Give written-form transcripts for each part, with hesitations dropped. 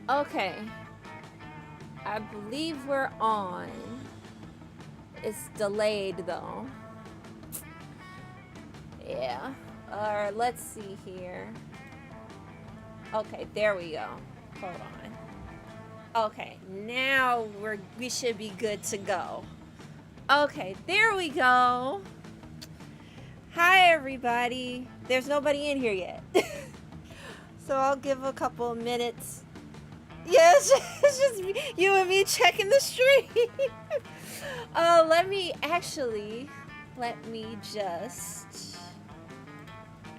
Okay. I believe we're on. It's delayed though. Yeah. Or let's see here. Okay, there we go. Hold on. Okay, now we should be good to go. Okay, there we go. Hi everybody. There's nobody in here yet. So I'll give a couple of minutes. Yes, it's just you and me checking the stream. Let me just.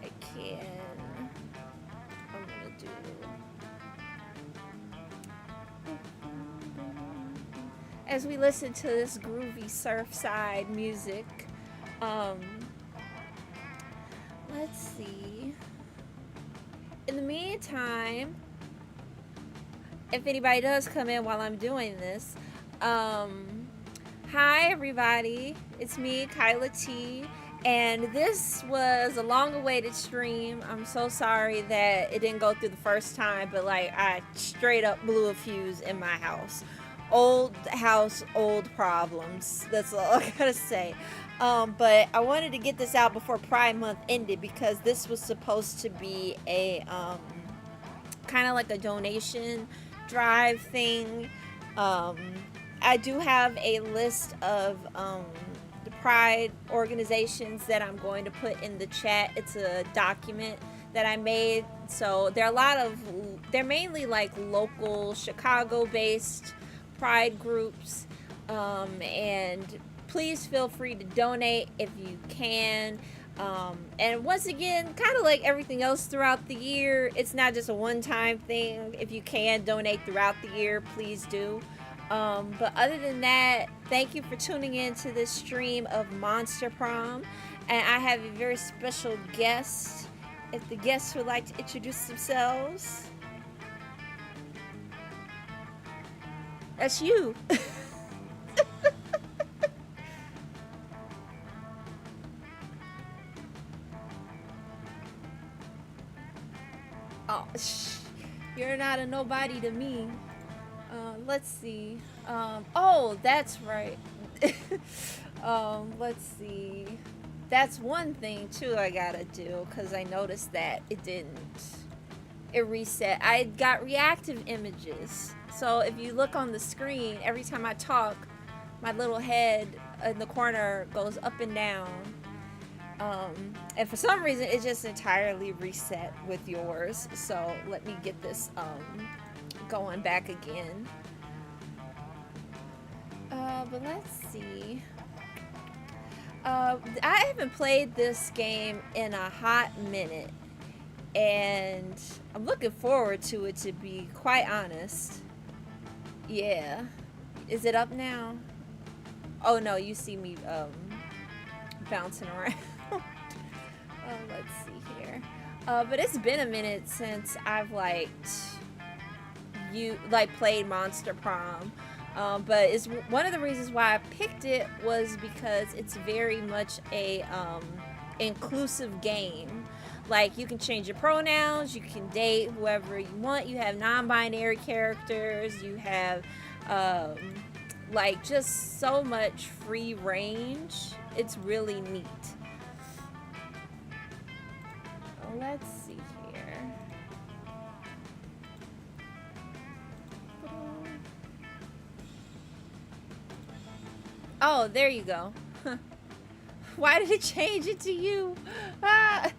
I can. I'm gonna do. As we listen to this groovy surfside music, um, let's see. In the meantime, if anybody does come in while I'm doing this, hi everybody, it's me, KylaTea, and this was a long-awaited stream. I'm so sorry that it didn't go through the first time, but like I straight up blew a fuse in my house. Old house, old problems. That's all I gotta say. But I wanted to get this out before Pride Month ended because this was supposed to be a kind of like a donation drive thing. Um, I do have a list of the Pride organizations that I'm going to put in the chat. It's a document that I made. So they're mainly like local Chicago based Pride groups. And please feel free to donate if you can. And once again, kind of like everything else throughout the year, it's not just a one-time thing. If you can donate throughout the year, please do. But other than that, thank you for tuning in to this stream of Monster Prom. And I have a very special guest. If the guests would like to introduce themselves, that's you. Oh, you're not a nobody to me. Let's see. Oh, that's right. Let's see. That's one thing too I gotta do because I noticed that it didn't. It reset. I got reactive images. So if you look on the screen, every time I talk, my little head in the corner goes up and down. And for some reason, it just entirely reset with yours. So let me get this going back again. But let's see. I haven't played this game in a hot minute, and I'm looking forward to it, to be quite honest. Yeah. Is it up now? Oh no, you see me bouncing around. Let's see here. But it's been a minute since I've played Monster Prom. But it's one of the reasons why I picked it was because it's very much a inclusive game. Like, you can change your pronouns, you can date whoever you want, you have non-binary characters, you have just so much free range. It's really neat. Let's see here. Oh, there you go. Why did it change it to you? Ah.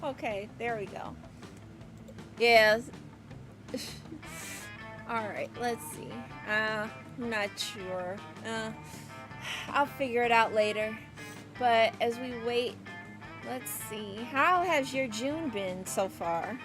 Okay, there we go. Yeah. Alright, let's see. I'm not sure. I'll figure it out later. But as we wait, let's see. How has your June been so far?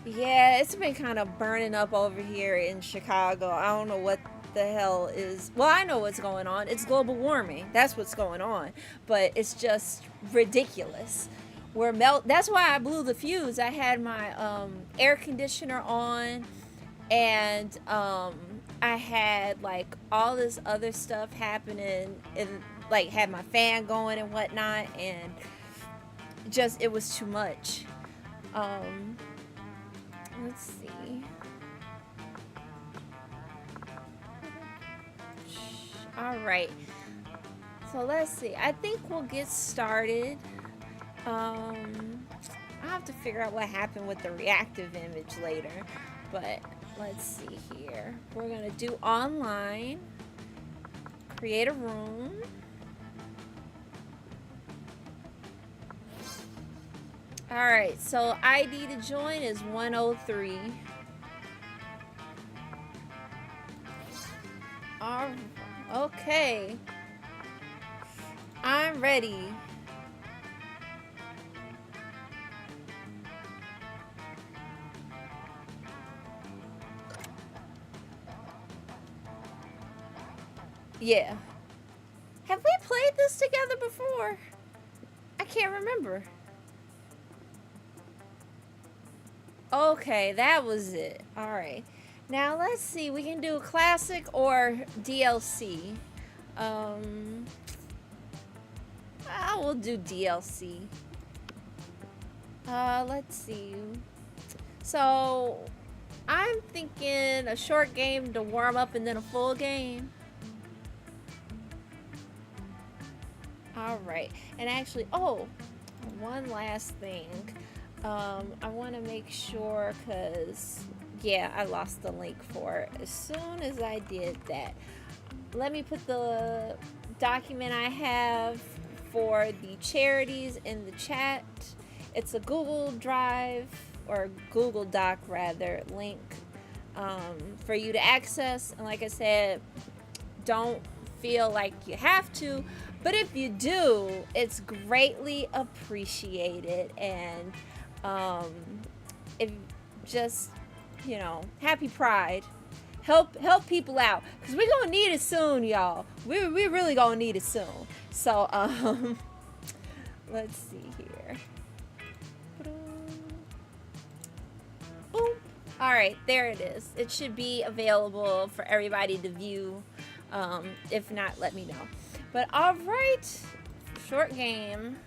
Yeah, it's been kind of burning up over here in Chicago. I don't know what the hell is. Well, I know what's going on. It's global warming. That's what's going on. But it's just ridiculous. That's why I blew the fuse. I had my air conditioner on, and I had like all this other stuff happening and like had my fan going and whatnot, and just it was too much. Um, let's see. All right. So let's see. I think we'll get started. I have to figure out what happened with the reactive image later, but let's see here. We're gonna do online. Create a room. All right. So ID to join is 103. Okay. I'm ready. Yeah. Have we played this together before? I can't remember. Okay, that was it. All right. Now let's see. We can do classic or DLC. I will do DLC. Let's see. So, I'm thinking a short game to warm up and then a full game. All right. And actually, oh, one last thing. I want to make sure because, yeah, I lost the link for it. As soon as I did that, let me put the document I have for the charities in the chat. It's a Google Drive or Google Doc rather link for you to access. And like I said, don't feel like you have to, but if you do, it's greatly appreciated. And if just, you know, happy Pride. Help people out, because we're gonna need it soon, y'all. We really gonna need it soon. So let's see here. Boom. All right, there it is. It should be available for everybody to view. If not, let me know. But all right, short game.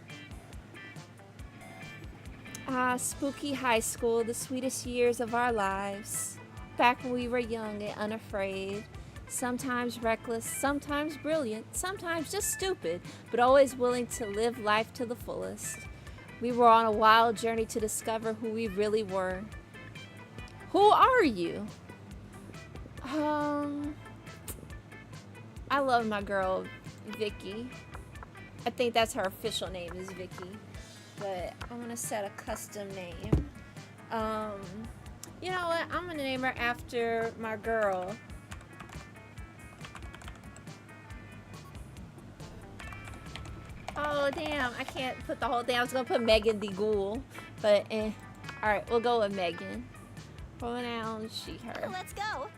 Spooky high school, the sweetest years of our lives. Back when we were young and unafraid. Sometimes reckless, sometimes brilliant, sometimes just stupid, but always willing to live life to the fullest. We were on a wild journey to discover who we really were. Who are you? I love my girl, Vicky. I think that's her official name is Vicky. But I'm gonna set a custom name. You know what? I'm gonna name her after my girl. Oh damn! I can't put the whole thing. I was gonna put Megan the Ghoul, but all right, we'll go with Megan. Pronoun she her. Let's go.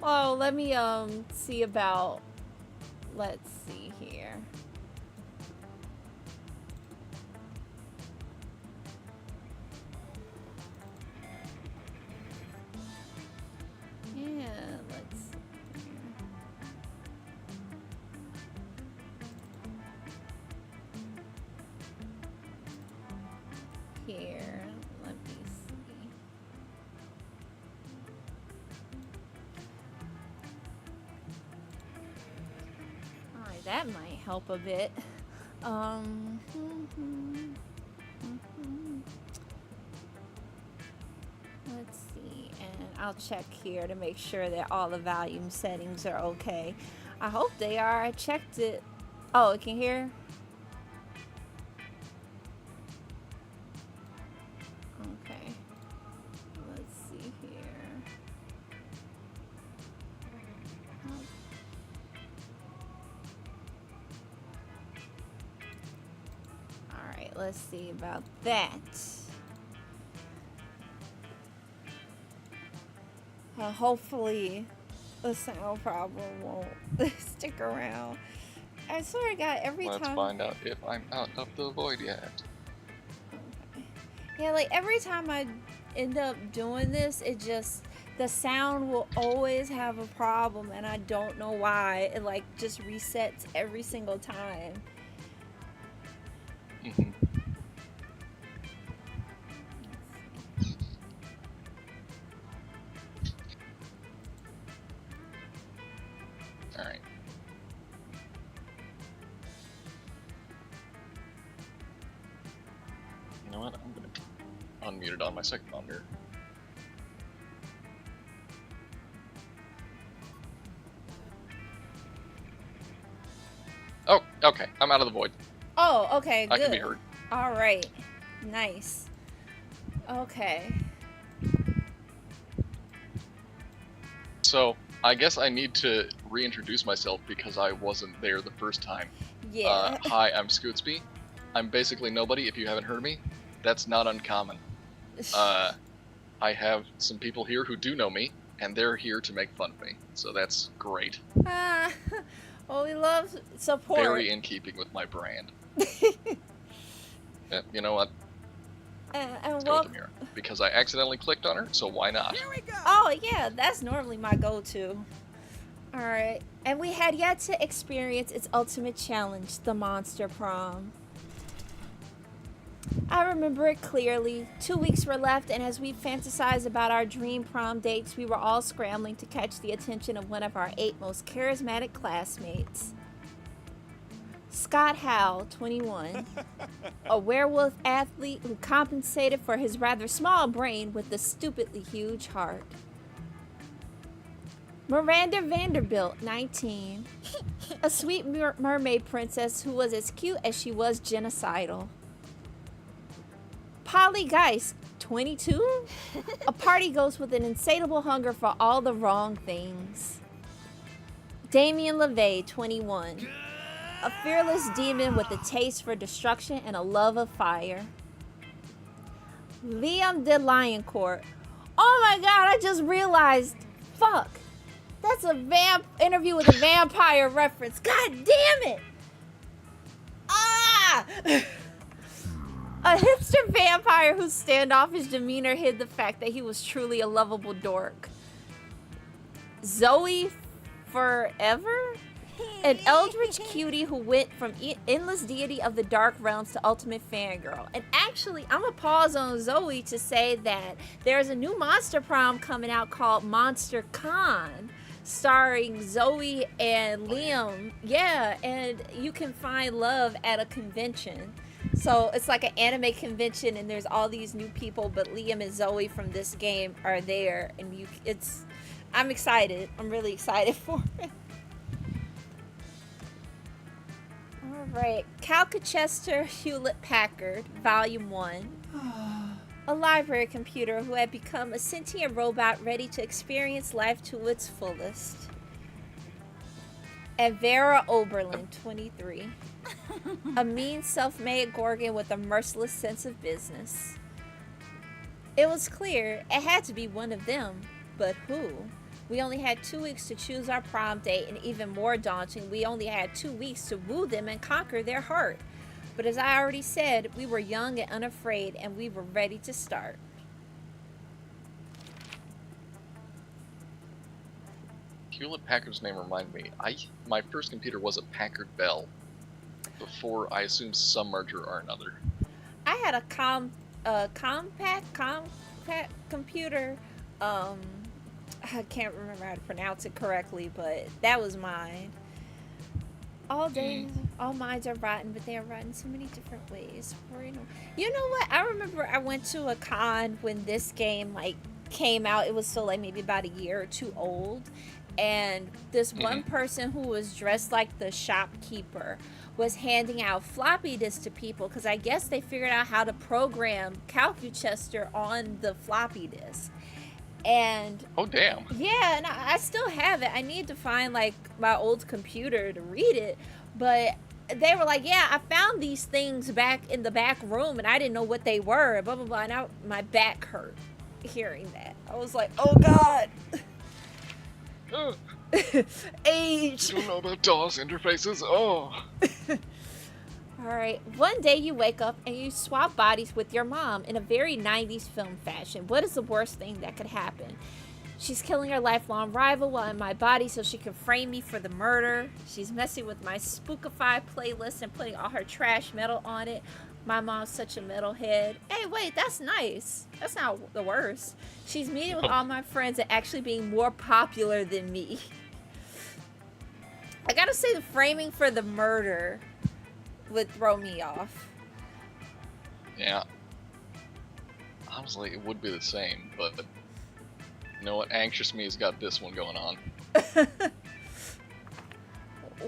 Oh, let me see about. Let's see here. Yeah, let's see here. Here, let me see. Alright, that might help a bit. Let's see, and I'll check here to make sure that all the volume settings are okay. I hope they are. I checked it. Oh, it can hear? Okay. Let's see here. let's see about that. Hopefully the sound problem won't stick around. I swear to God, every time. Let's find out if I'm out of the void yet. Okay. Yeah, like every time I end up doing this, it just, the sound will always have a problem, and I don't know why. It like just resets every single time. Mm-hmm. All right. You know what? I'm gonna unmute it on my second monitor. Oh, okay. I'm out of the void. Oh, okay, good. I can be heard. All right, nice. Okay. So, I guess I need to reintroduce myself because I wasn't there the first time. Yeah. Hi, I'm Scootsby. I'm basically nobody if you haven't heard me. That's not uncommon. I have some people here who do know me, and they're here to make fun of me. So that's great. Well, we love support. Very in keeping with my brand. You know what? Let's go with the mirror. Because I accidentally clicked on her, so why not? Here we go. Oh, yeah, that's normally my go-to. All right. And we had yet to experience its ultimate challenge, the Monster Prom. I remember it clearly. 2 weeks were left, and as we fantasized about our dream prom dates, we were all scrambling to catch the attention of one of our 8 most charismatic classmates. Scott Howell, 21, a werewolf athlete who compensated for his rather small brain with a stupidly huge heart. Miranda Vanderbilt, 19, a sweet mermaid princess who was as cute as she was genocidal. Polly Geist, 22, a party ghost with an insatiable hunger for all the wrong things. Damien LeVay, 21, a fearless demon with a taste for destruction and a love of fire. Liam de Lioncourt. Oh my God, I just realized. Fuck. That's a interview with a vampire reference. God damn it. Ah! A hipster vampire whose standoffish demeanor hid the fact that he was truly a lovable dork. Zoe Forever? An eldritch cutie who went from endless deity of the dark realms to ultimate fangirl. And actually, I'm gonna pause on Zoe to say that there's a new Monster Prom coming out called Monster Con, starring Zoe and Liam. Yeah, and you can find love at a convention. So it's like an anime convention, and there's all these new people, but Liam and Zoe from this game are there, and I'm excited. I'm really excited for it. Alright, Calcachester Hewlett-Packard, Volume 1. A library computer who had become a sentient robot ready to experience life to its fullest. And Vera Oberlin, 23. A mean, self-made Gorgon with a merciless sense of business. It was clear it had to be one of them, but who? We only had 2 weeks to choose our prom date, and even more daunting, we only had 2 weeks to woo them and conquer their heart. But as I already said, we were young and unafraid, and we were ready to start. Hewlett-Packard's name reminded me. My first computer was a Packard Bell. Before, I assume some merger or another. I had a compact computer. I can't remember how to pronounce it correctly, but that was mine. All days, all minds are rotten, but they are rotten so many different ways. You know what? I remember I went to a con when this game came out. It was still maybe about a year or two old, and this one person who was dressed like the shopkeeper was handing out floppy disks to people because I guess they figured out how to program CalcuChester on the floppy disk. And oh damn, yeah, and I still have it. I need to find my old computer to read it, but they were like, yeah, I found these things back in the back room and I didn't know what they were, blah, blah, blah. And my back hurt hearing that. I was like, oh, God. Age. You don't know about DOS interfaces? Oh. All right. One day you wake up and you swap bodies with your mom in a very 90s film fashion. What is the worst thing that could happen? She's killing her lifelong rival while in my body so she can frame me for the murder. She's messing with my Spookify playlist and putting all her trash metal on it. My mom's such a metalhead. Hey, wait, that's nice. That's not the worst. She's meeting with all my friends and actually being more popular than me. I gotta say, the framing for the murder would throw me off. Yeah. Honestly, it would be the same, but you know what? Anxious Me's got this one going on.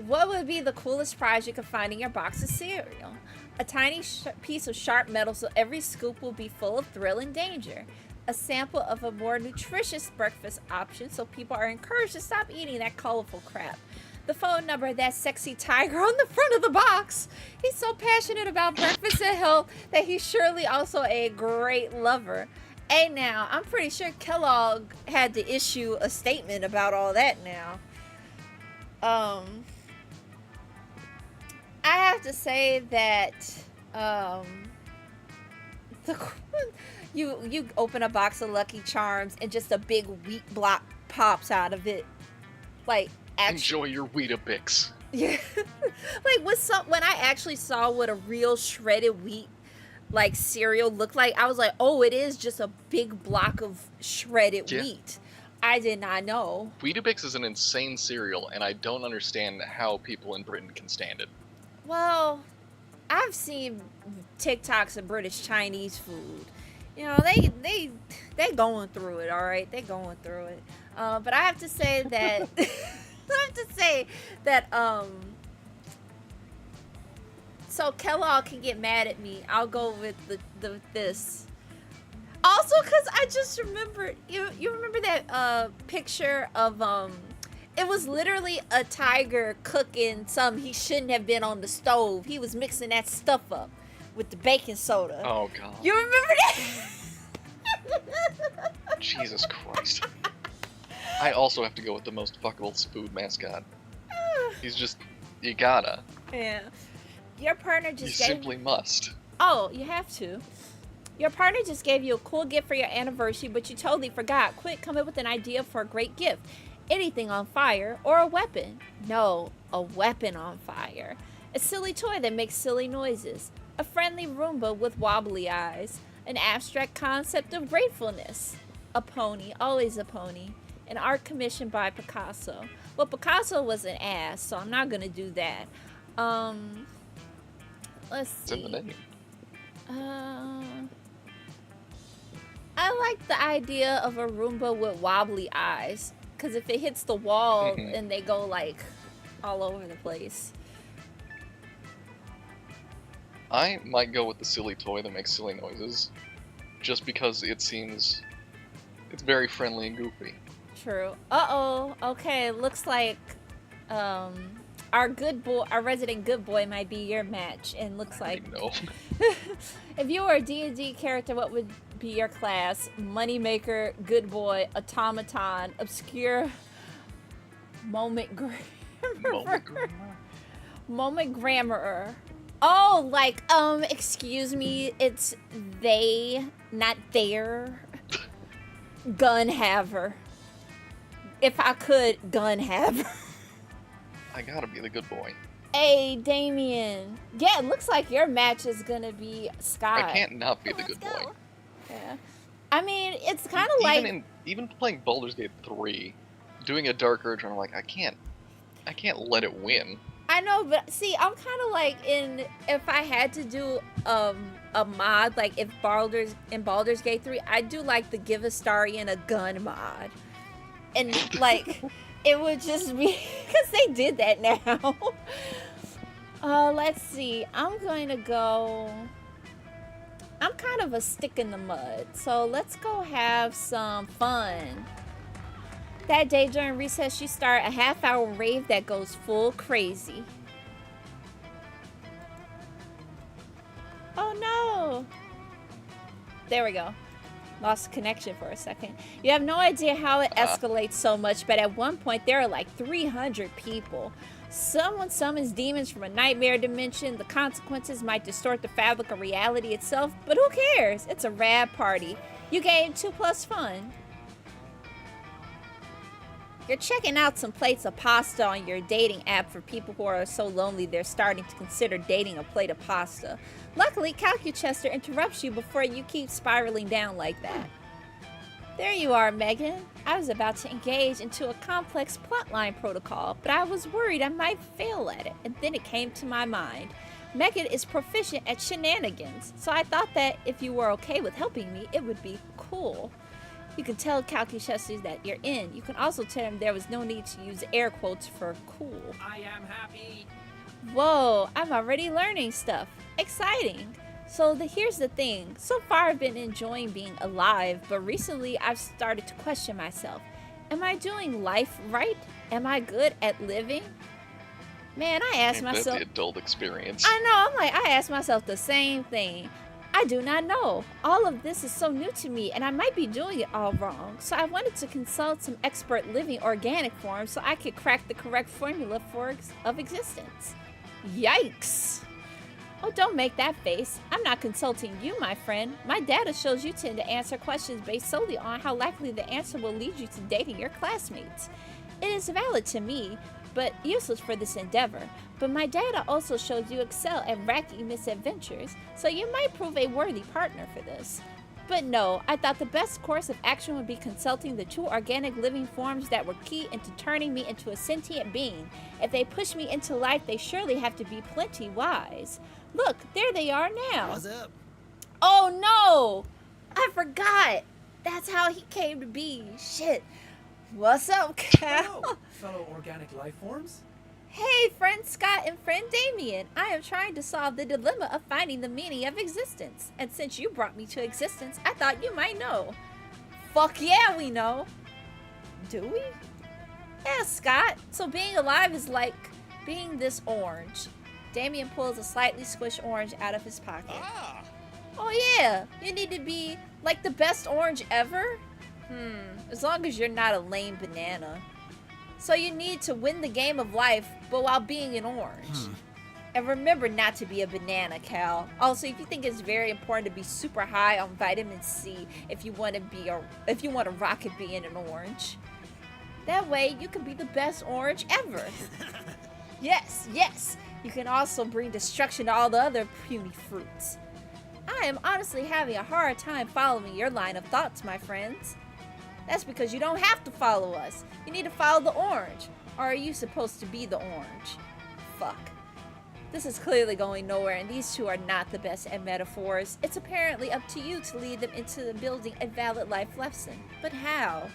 What would be the coolest prize you could find in your box of cereal? A tiny piece of sharp metal so every scoop will be full of thrill and danger. A sample of a more nutritious breakfast option so people are encouraged to stop eating that colorful crap. The phone number of that sexy tiger on the front of the box. He's so passionate about breakfast and health that he's surely also a great lover. Hey, now, I'm pretty sure Kellogg had to issue a statement about all that now. I have to say that you open a box of Lucky Charms and just a big wheat block pops out of it. Like, Enjoy your Weetabix. Yeah. Like, when I actually saw what a real shredded wheat like cereal looked like, I was like, oh, it is just a big block of shredded wheat. I did not know. Weetabix is an insane cereal, and I don't understand how people in Britain can stand it. Well, I've seen TikToks of British Chinese food. You know, they going through it, all right? They going through it. But I have to say that so Kellogg can get mad at me. I'll go with this. Also, because I just remembered, you remember that picture of, it was literally a tiger cooking something he shouldn't have been on the stove. He was mixing that stuff up with the baking soda. Oh, God. You remember that? Jesus Christ. I also have to go with the most fuckable food mascot. He's just, you gotta. Yeah. Your partner just You simply must. Oh, you have to. Your partner just gave you a cool gift for your anniversary, but you totally forgot. Quick, come up with an idea for a great gift. Anything on fire or a weapon. No, a weapon on fire. A silly toy that makes silly noises. A friendly Roomba with wobbly eyes. An abstract concept of gratefulness. A pony, always a pony. An art commissioned by Picasso. Well, Picasso was an ass, so I'm not gonna do that. Let's see. It's in the name. I like the idea of a Roomba with wobbly eyes, because if it hits the wall, then they go like all over the place. I might go with the silly toy that makes silly noises, just because it's very friendly and goofy. True. Uh-oh. Okay, looks like our resident good boy might be your match, and looks like No. if you were a D&D character, what would be your class? Moneymaker, good boy, automaton, obscure, moment grammarer. Oh, like excuse me, it's they, not their. Gun haver. If I could, gun haver. I gotta be the good boy. Hey, Damien. Yeah, it looks like your match is gonna be Scott. I can't not be the good boy. Yeah. I mean, it's kind of like... Even playing Baldur's Gate 3, doing a Dark Urge, I'm like, I can't let it win. I know, but see, I'm kind of like if I had to do a mod, like if Baldur's Gate 3, I'd do like the Give Astarian a gun mod. And like, it would just be, because they did that now. Let's see, I'm kind of a stick in the mud, so let's go have some fun. That day during recess, you start a half-hour rave that goes full crazy. There we go. Lost connection for a second. You have no idea how it escalates so much, but at one point there are like 300 people. Someone summons demons from a nightmare dimension. The consequences might distort the fabric of reality itself, but who cares? It's a rad party. You gain 2+ fun. You're checking out some plates of pasta on your dating app for people who are so lonely they're starting to consider dating a plate of pasta. Luckily, KylaTea interrupts you before you keep spiraling down like that. There you are, Megan. I was about to engage into a complex plotline protocol, but I was worried I might fail at it, and then it came to my mind. Megan is proficient at shenanigans, so I thought that if you were okay with helping me, it would be cool. You can tell KylaTea that you're in. You can also tell him there was no need to use air quotes for cool. I am happy. Whoa, I'm already learning stuff. Exciting. So here's the thing. So far I've been enjoying being alive, but recently I've started to question myself. Am I doing life right? Am I good at living? Man, I asked myself... That's the adult experience. I know, I asked myself the same thing. I do not know. All of this is so new to me, and I might be doing it all wrong. So I wanted to consult some expert living organic forms so I could crack the correct formula of existence. Yikes! Oh, don't make that face. I'm not consulting you, my friend. My data shows you tend to answer questions based solely on how likely the answer will lead you to dating your classmates. It is valid to me, but useless for this endeavor. But my data also shows you excel at wacky misadventures, so you might prove a worthy partner for this. But no, I thought the best course of action would be consulting the two organic living forms that were key into turning me into a sentient being. If they push me into life, they surely have to be plenty wise. Look, there they are now. What's up? Oh no! I forgot! That's how he came to be. Shit. What's up, Cal? Hello, fellow organic life forms. Hey, friend Scott and friend Damien. I am trying to solve the dilemma of finding the meaning of existence. And since you brought me to existence, I thought you might know. Fuck yeah, we know. Do we? Yeah, Scott. So being alive is like being this orange. Damien pulls a slightly squished orange out of his pocket. Ah. Oh yeah, you need to be like the best orange ever? As long as you're not a lame banana. So you need to win the game of life, but while being an orange. And remember not to be a banana, Cal. Also, if you think it's very important to be super high on vitamin C if you want to rock it being an orange. That way, you can be the best orange ever. Yes, yes. You can also bring destruction to all the other puny fruits. I am honestly having a hard time following your line of thoughts, my friends. That's because you don't have to follow us. You need to follow the orange. Or are you supposed to be the orange? Fuck. This is clearly going nowhere, and these two are not the best at metaphors. It's apparently up to you to lead them into building a valid life lesson. But how?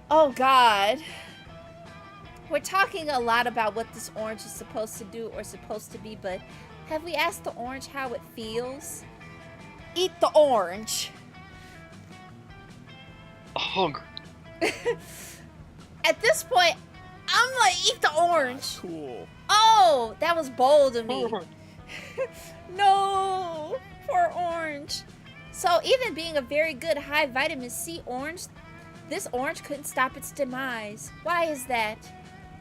Oh God. We're talking a lot about what this orange is supposed to do or supposed to be, but have we asked the orange how it feels? Eat the orange. Hungry. At this point, I'm like, eat the orange. Cool. Oh, that was bold of me. No, poor orange. So even being a very good high vitamin C orange, this orange couldn't stop its demise. Why is that?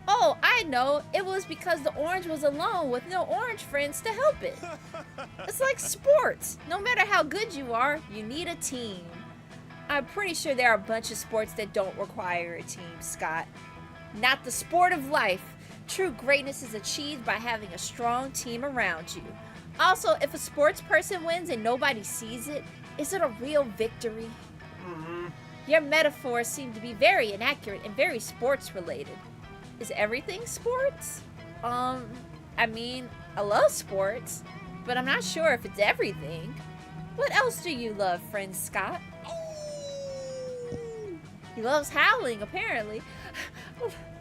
Oh, I know. It was because the orange was alone with no orange friends to help it. It's like sports. No matter how good you are, you need a team. I'm pretty sure there are a bunch of sports that don't require a team, Scott. Not the sport of life. True greatness is achieved by having a strong team around you. Also, if a sports person wins and nobody sees it, is it a real victory? Your metaphors seem to be very inaccurate and very sports related. Is everything sports? I mean, I love sports, but I'm not sure if it's everything. What else do you love, friend Scott? He loves howling, apparently.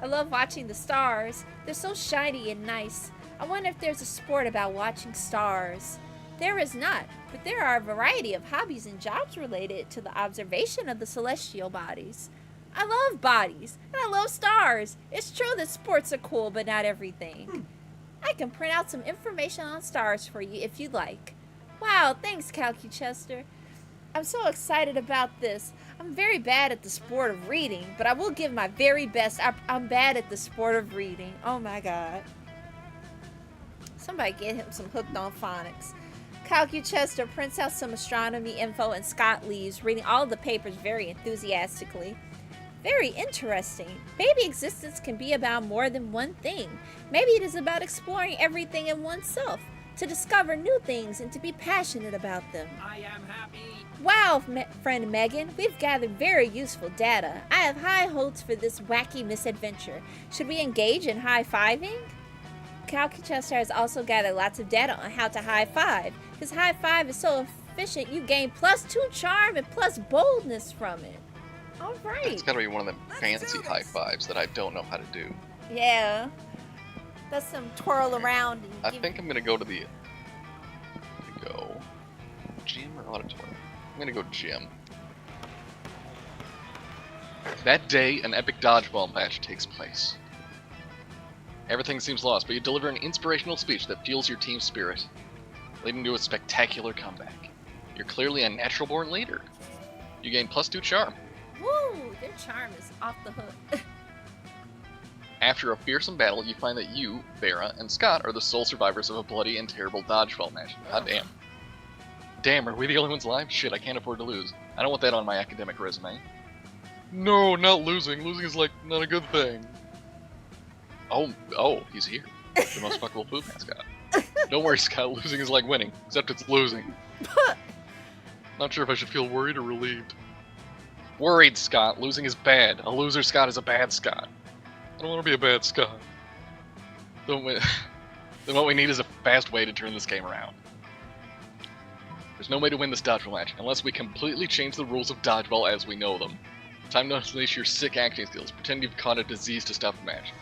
I love watching the stars. They're so shiny and nice. I wonder if there's a sport about watching stars. There is not, but there are a variety of hobbies and jobs related to the observation of the celestial bodies. I love bodies, and I love stars. It's true that sports are cool, but not everything. I can print out some information on stars for you if you'd like. Wow, thanks, KylaTea. I'm so excited about this. I'm very bad at the sport of reading, but I will give my very best. I'm bad at the sport of reading. Oh my god. Somebody get him some Hooked on Phonics. KylaTea prints out some astronomy info and Scott leaves, reading all the papers very enthusiastically. Very interesting. Maybe existence can be about more than one thing. Maybe it is about exploring everything in oneself, to discover new things and to be passionate about them. I am happy. Wow, friend Megan, we've gathered very useful data. I have high hopes for this wacky misadventure. Should we engage in high-fiving? KylaTea has also gathered lots of data on how to high-five. His high-five is so efficient you gain +2 charm and plus boldness from it. All right. It's gotta be one of them fancy high fives that I don't know how to do. Yeah. That's some twirl around. And I think I'm gonna go to the... gym or auditorium? I'm gonna go gym. That day, an epic dodgeball match takes place. Everything seems lost, but you deliver an inspirational speech that fuels your team's spirit, leading to a spectacular comeback. You're clearly a natural-born leader. You gain +2 charm. Woo! Their charm is off the hook. After a fearsome battle, you find that you, Vera, and Scott are the sole survivors of a bloody and terrible dodgeball match. God damn. Damn, are we the only ones alive? Shit, I can't afford to lose. I don't want that on my academic resume. No, not losing. Losing is, like, not a good thing. Oh, he's here. The most fuckable food mascot. Don't worry, Scott. Losing is like winning, except it's losing. Not sure if I should feel worried or relieved. Worried, Scott. Losing is bad. A loser Scott is a bad Scott. I don't want to be a bad Scott. Then what we need is a fast way to turn this game around. There's no way to win this dodgeball match unless we completely change the rules of dodgeball as we know them. Time to unleash your sick acting skills. Pretend you've caught a disease to stop the match.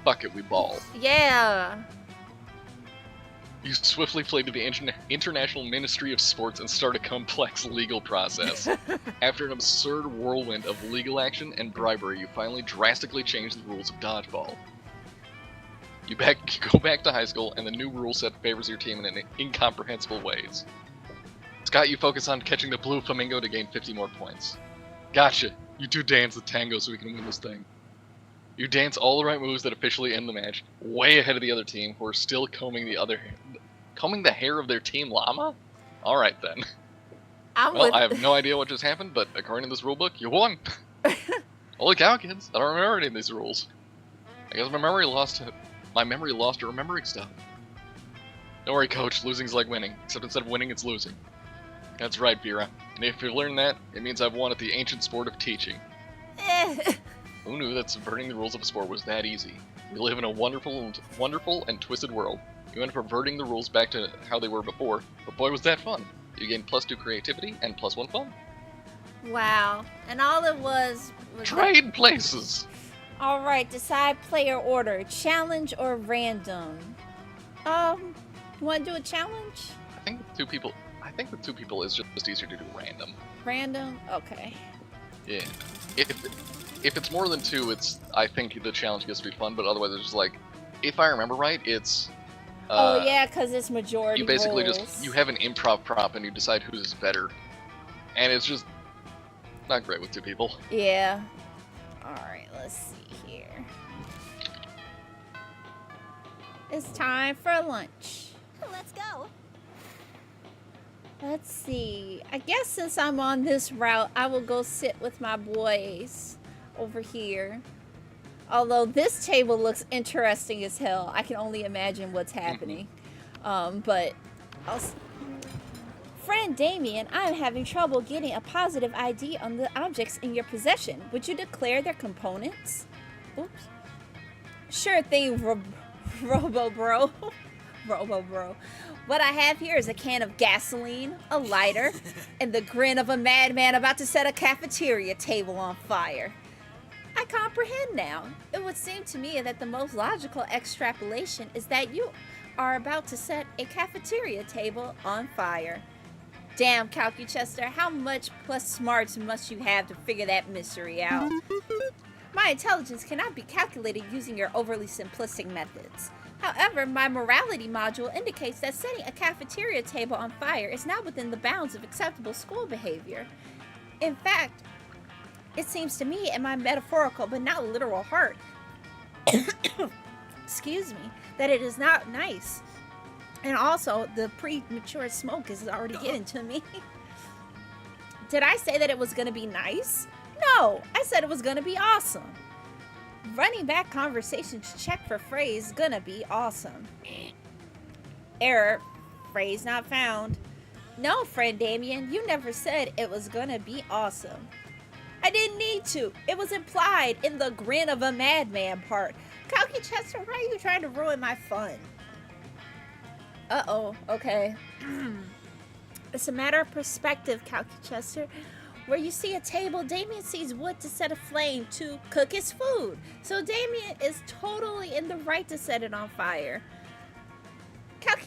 Fuck it, we ball. Yeah. You swiftly flee to the International Ministry of Sports and start a complex legal process. After an absurd whirlwind of legal action and bribery, you finally drastically change the rules of dodgeball. You go back to high school, and the new rule set favors your team in incomprehensible ways. Scott, you focus on catching the blue flamingo to gain 50 more points. Gotcha. You two dance the tango so we can win this thing. You dance all the right moves that officially end the match, way ahead of the other team, who are still combing the hair of their team llama? Alright then. Well, I have no idea what just happened, but according to this rulebook, you won! Holy cow, kids. I don't remember any of these rules. I guess my memory lost to remembering stuff. Don't worry, coach. Losing's like winning, except instead of winning, it's losing. That's right, Vera. And if you learn that, it means I've won at the ancient sport of teaching. Who knew that subverting the rules of a sport was that easy? We live in a wonderful and twisted world. You end up reverting the rules back to how they were before, but boy was that fun. You gain +2 creativity and +1 fun. Wow. And all it was Trade places! Alright, decide player order. Challenge or random? You wanna do a challenge? I think with two people it's just easier to do random. Random? Okay. Yeah. If it's more than 2, I think the challenge gets to be fun, but otherwise it's just like, if I remember right, it's... oh yeah, because it's majority you basically roles. you have an improv prop and you decide who's better. And it's just not great with 2 people. Yeah. Alright, let's see here. It's time for lunch. Let's go. Let's see. I guess since I'm on this route, I will go sit with my boys over here. Although this table looks interesting as hell. I can only imagine what's happening. But friend Damien, I'm having trouble getting a positive ID on the objects in your possession. Would you declare their components? Oops. Sure thing, Robo-Bro. Robo-Bro. What I have here is a can of gasoline, a lighter, and the grin of a madman about to set a cafeteria table on fire. I comprehend now. It would seem to me that the most logical extrapolation is that you are about to set a cafeteria table on fire. Damn, KylaTea, how much plus smarts must you have to figure that mystery out? My intelligence cannot be calculated using your overly simplistic methods. However, my morality module indicates that setting a cafeteria table on fire is not within the bounds of acceptable school behavior. In fact, it seems to me in my metaphorical but not literal heart, excuse me, that it is not nice. And also, the premature smoke is already getting to me. Did I say that it was going to be nice? No, I said it was going to be awesome. Running back conversation to check for phrase gonna be awesome. Error, phrase not found. No, friend Damien, you never said it was gonna be awesome. I didn't need to. It was implied in the grin of a madman part. Chester, why are you trying to ruin my fun? Uh-oh, okay. It's a matter of perspective, Chester. Where you see a table, Damien sees wood to set aflame to cook his food. So Damien is totally in the right to set it on fire.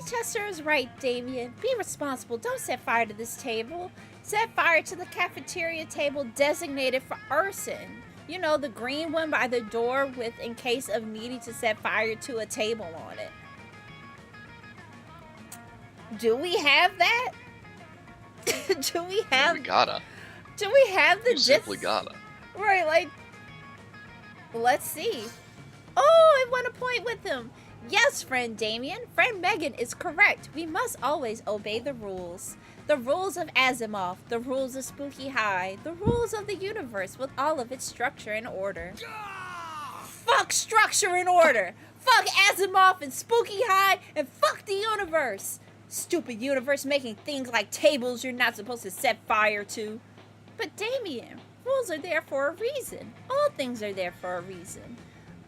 Chester is right, Damien. Be responsible. Don't set fire to this table. Set fire to the cafeteria table designated for arson. You know, the green one by the door with in case of needing to set fire to a table on it. Do we have that? Do we have... We gotta. Do we have the... You simply gotta. Right, like... Let's see. Oh, I want to point with him. Yes, friend Damien. Friend Megan is correct. We must always obey the rules. The rules of Asimov. The rules of Spooky High. The rules of the universe with all of its structure and order. Fuck structure and order. Fuck Asimov and Spooky High. And fuck the universe. Stupid universe making things like tables you're not supposed to set fire to. But Damien, rules are there for a reason. All things are there for a reason.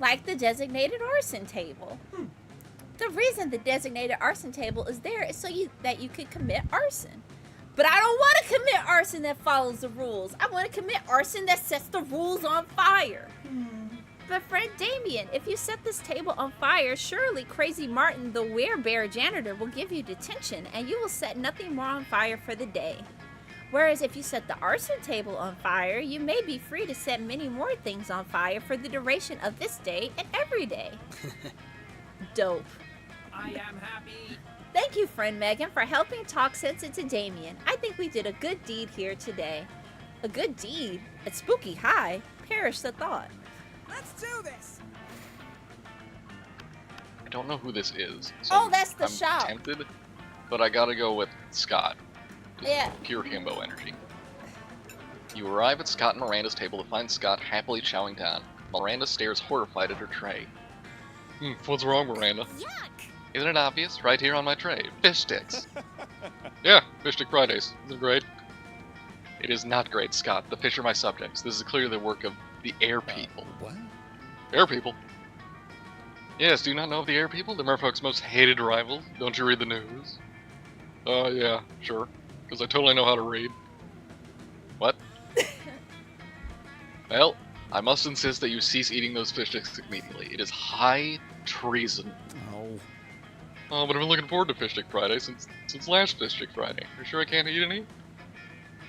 Like the designated arson table. The reason the designated arson table is there is so that you could commit arson. But I don't want to commit arson that follows the rules. I want to commit arson that sets the rules on fire. But friend Damien, if you set this table on fire, surely Crazy Martin, the werebear janitor, will give you detention and you will set nothing more on fire for the day. Whereas if you set the arson table on fire, you may be free to set many more things on fire for the duration of this day and every day. Dope. I am happy. Thank you, friend Megan, for helping talk sense into Damien. I think we did a good deed here today. A good deed? At Spooky High? Perish the thought. Let's do this. I don't know who this is. Oh, that's the I'm shop. tempted, but I gotta go with Scott. Just Yeah. Pure himbo energy. You arrive at Scott and Miranda's table to find Scott happily chowing down. Miranda stares horrified at her tray. What's wrong, Miranda? Yuck. Isn't it obvious? Right here on my tray. Fish sticks. Yeah, Fish Stick Fridays. Isn't it great? It is not great, Scott. The fish are my subjects. This is clearly the work of the air people. What? Air people? Yes, do you not know of the air people? The merfolk's most hated rivals? Don't you read the news? Yeah, sure. Because I totally know how to read. What? Well, I must insist that you cease eating those fish sticks immediately. It is high treason. Oh. Oh, but I've been looking forward to Fish Stick Friday since last Fish Stick Friday. Are you sure I can't eat any?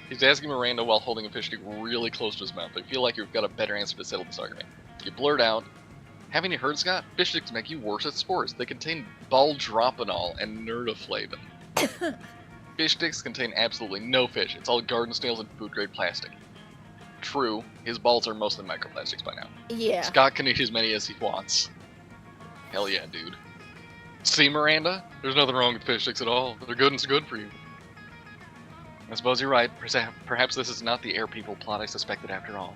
He's asking Miranda while holding a fish stick really close to his mouth. I feel like you've got a better answer to settle this argument. You blurt out, haven't you heard, Scott? Fish sticks make you worse at sports. They contain baldropanol and nerdaflavin. Fish sticks contain absolutely no fish. It's all garden snails and food-grade plastic. True, his balls are mostly microplastics by now. Yeah. Scott can eat as many as he wants. Hell yeah, dude. See, Miranda? There's nothing wrong with fish sticks at all. They're good and it's good for you. I suppose you're right. Perhaps this is not the air people plot I suspected after all.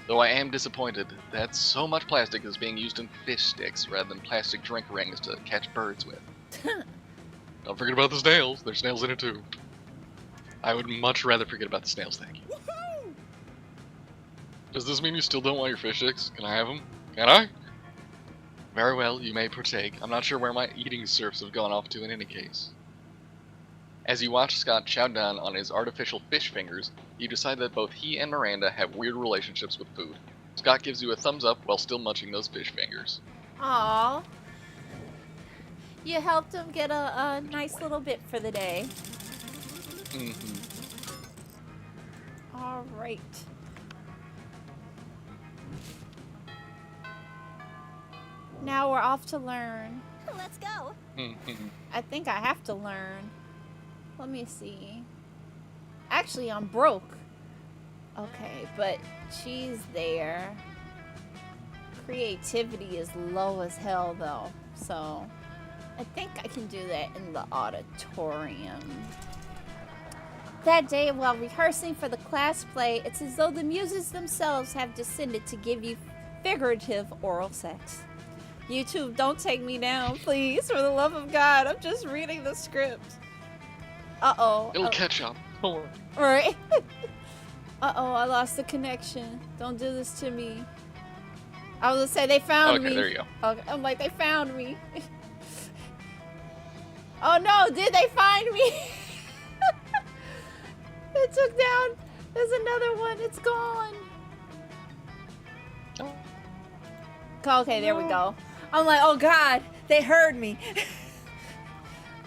Though I am disappointed that so much plastic is being used in fish sticks rather than plastic drink rings to catch birds with. Don't forget about the snails. There's snails in it too. I would much rather forget about the snails, thank you. Woohoo! Does this mean you still don't want your fish sticks? Can I have them? Can I? Very well, you may partake. I'm not sure where my eating serfs have gone off to in any case. As you watch Scott chow down on his artificial fish fingers, you decide that both he and Miranda have weird relationships with food. Scott gives you a thumbs up while still munching those fish fingers. Aw. You helped him get a nice little bit for the day. Mm-hmm. All right. Now we're off to learn. Let's go. I think I have to learn. Let me see. Actually, I'm broke. Okay, but she's there. Creativity is low as hell, though. So, I think I can do that in the auditorium. That day, while rehearsing for the class play, it's as though the muses themselves have descended to give you figurative oral sex. YouTube, don't take me down, please, for the love of God. I'm just reading the script. Uh-oh. It'll catch up. Don't worry. Right. Uh-oh, I lost the connection. Don't do this to me. I was gonna say, they found me. Okay, there you go. Okay, I'm like, they found me. Oh no, did they find me? It took down. There's another one. It's gone. Okay, there we go. I'm like, oh God, they heard me.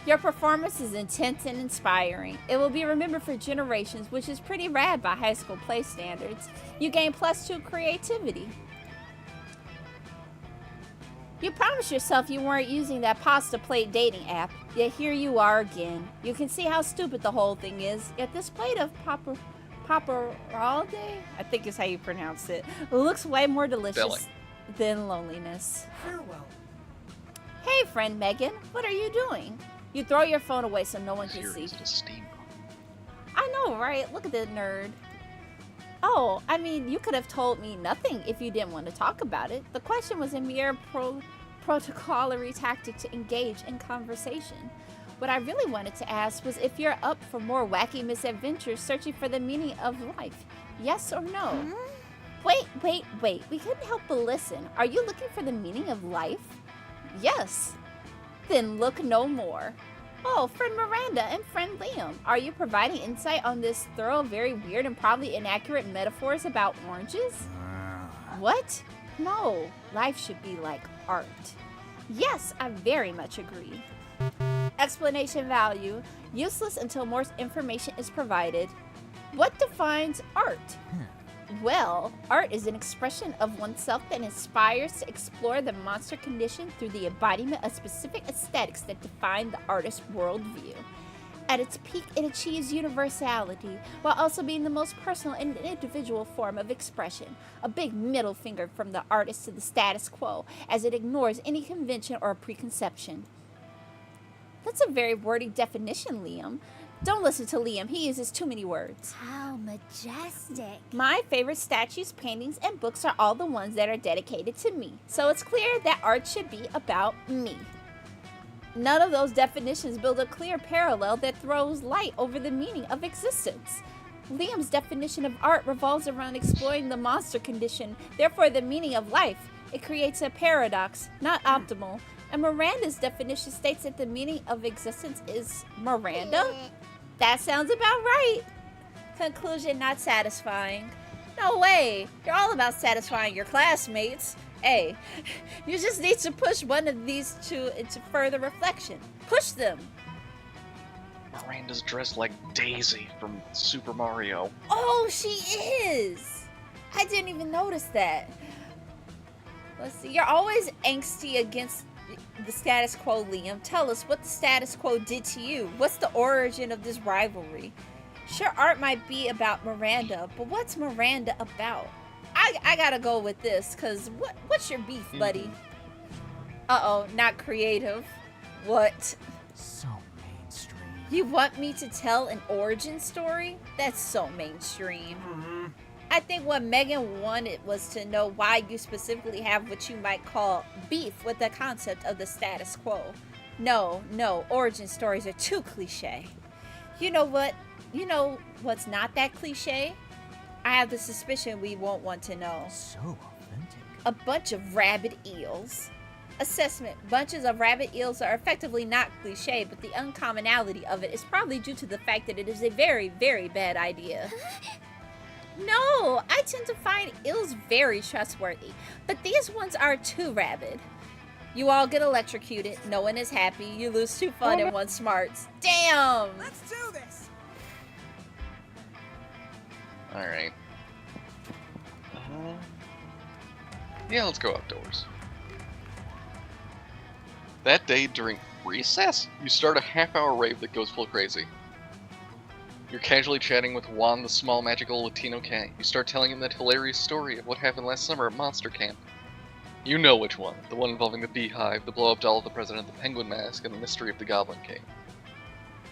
Your performance is intense and inspiring. It will be remembered for generations, which is pretty rad by high school play standards. You gain +2 creativity. You promised yourself you weren't using that pasta plate dating app, yet here you are again. You can see how stupid the whole thing is, yet this plate of paparalde, I think is how you pronounce it, looks way more delicious than loneliness. Farewell. Hey friend Megan, what are you doing? You throw your phone away so no one can see. I know, right? Look at the nerd. Oh, I mean, you could have told me nothing if you didn't want to talk about it. The question was a mere protocolary tactic to engage in conversation. What I really wanted to ask was if you're up for more wacky misadventures searching for the meaning of life. Yes or no? Wait. We couldn't help but listen. Are you looking for the meaning of life? Yes. Then look no more. Oh, friend Miranda and friend Liam, are you providing insight on this thorough, very weird, and probably inaccurate metaphors about oranges? What? No, life should be like art. Yes, I very much agree. Explanation value, useless until more information is provided. What defines art? Well, art is an expression of oneself that inspires to explore the monster condition through the embodiment of specific aesthetics that define the artist's worldview. At its peak, it achieves universality, while also being the most personal and individual form of expression. A big middle finger from the artist to the status quo, as it ignores any convention or preconception. That's a very wordy definition, Liam. Don't listen to Liam, he uses too many words. How majestic. My favorite statues, paintings, and books are all the ones that are dedicated to me. So it's clear that art should be about me. None of those definitions build a clear parallel that throws light over the meaning of existence. Liam's definition of art revolves around exploring the monster condition, therefore the meaning of life. It creates a paradox, not optimal. And Miranda's definition states that the meaning of existence is Miranda? That sounds about right. Conclusion not satisfying. No way. You're all about satisfying your classmates. Hey, you just need to push one of these two into further reflection. Push them. Miranda's dressed like Daisy from Super Mario. Oh, she is. I didn't even notice that. Let's see. You're always angsty against the status quo, Liam. Tell us what the status quo did to you. What's the origin of this rivalry? Sure, art might be about Miranda, but what's Miranda about? I gotta go with this, because what's your beef, buddy? Uh-oh, not creative. What? So mainstream. You want me to tell an origin story? That's so mainstream. I think what Megan wanted was to know why you specifically have what you might call beef with the concept of the status quo. No, origin stories are too cliche. You know what? You know what's not that cliche? I have the suspicion we won't want to know. So authentic. A bunch of rabid eels. Assessment. Bunches of rabbit eels are effectively not cliche, but the uncommonality of it is probably due to the fact that it is a very, very bad idea. No, I tend to find eels very trustworthy, but these ones are too rabid. You all get electrocuted, no one is happy, you lose 2 fun and 1 smarts. Damn! Let's do this. Alright. Yeah, let's go outdoors. That day during recess, you start a half-hour rave that goes full crazy. You're casually chatting with Juan, the small magical Latino cat. You start telling him that hilarious story of what happened last summer at Monster Camp. You know which one, the one involving the beehive, the blow-up doll of the president, the penguin mask, and the mystery of the Goblin King.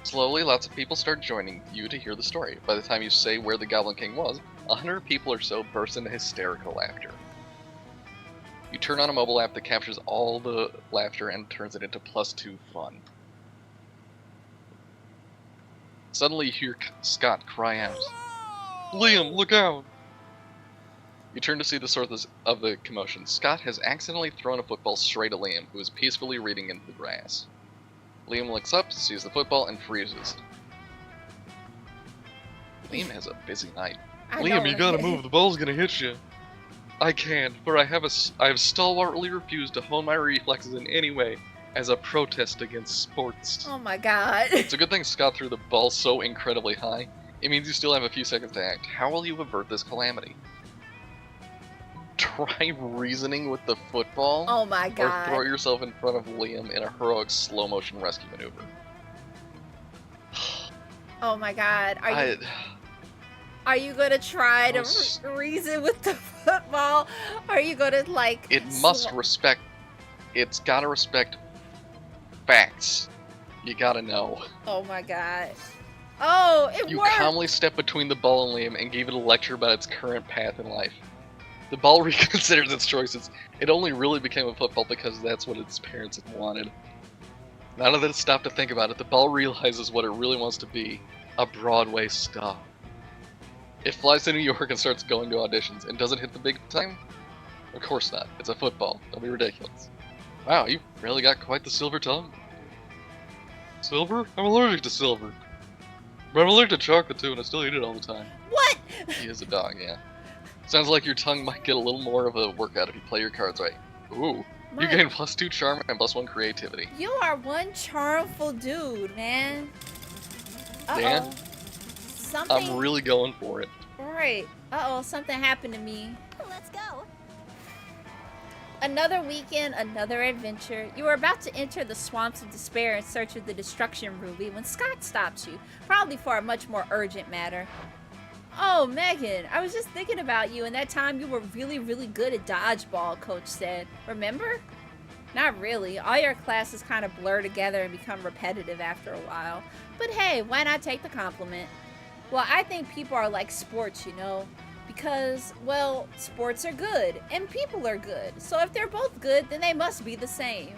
Slowly, lots of people start joining you to hear the story. By the time you say where the Goblin King was, 100 people or so burst into hysterical laughter. You turn on a mobile app that captures all the laughter and turns it into +2 fun. Suddenly you hear Scott cry out, "Liam, look out!" You turn to see the source of the commotion. Scott has accidentally thrown a football straight at Liam, who is peacefully reading into the grass. Liam looks up, sees the football, and freezes. Liam has a busy night. Liam, you gotta move. The ball's gonna hit you. I can't, for I have stalwartly refused to hone my reflexes in any way as a protest against sports. Oh my god. It's a good thing Scott threw the ball so incredibly high. It means you still have a few seconds to act. How will you avert this calamity? Try reasoning with the football? Oh my Or god. throw yourself in front of Liam in a heroic slow-motion rescue maneuver. Oh my god. Are you gonna try to reason with the football? Are you gonna like? It must respect. It's gotta respect facts. You gotta know. Oh my god. Oh, it You worked. calmly step between the ball and Liam and give it a lecture about its current path in life. The ball reconsiders its choices. It only really became a football because that's what its parents had wanted. Now that it's stopped to think about it, the ball realizes what it really wants to be: a Broadway star. It flies to New York and starts going to auditions, and doesn't hit the big time? Of course not. It's a football. Don't be ridiculous. Wow, you really got quite the silver tongue. Silver? I'm allergic to silver. But I'm allergic to chocolate too, and I still eat it all the time. What? He is a dog, yeah. Sounds like your tongue might get a little more of a workout if you play your cards right. Ooh. You gain +2 charm and +1 creativity. You are one charmful dude, man. Uh-oh. Dan? Something. I'm really going for it. Right. Uh-oh, something happened to me. Let's go. Another weekend, another adventure. You are about to enter the swamps of despair in search of the destruction ruby when Scott stops you, probably for a much more urgent matter. Oh, Megan, I was just thinking about you and that time you were really, really good at dodgeball, Coach said. Remember? Not really. All your classes kind of blur together and become repetitive after a while. But hey, why not take the compliment? Well, I think people are like sports, you know, because, well, sports are good and people are good. So if they're both good, then they must be the same.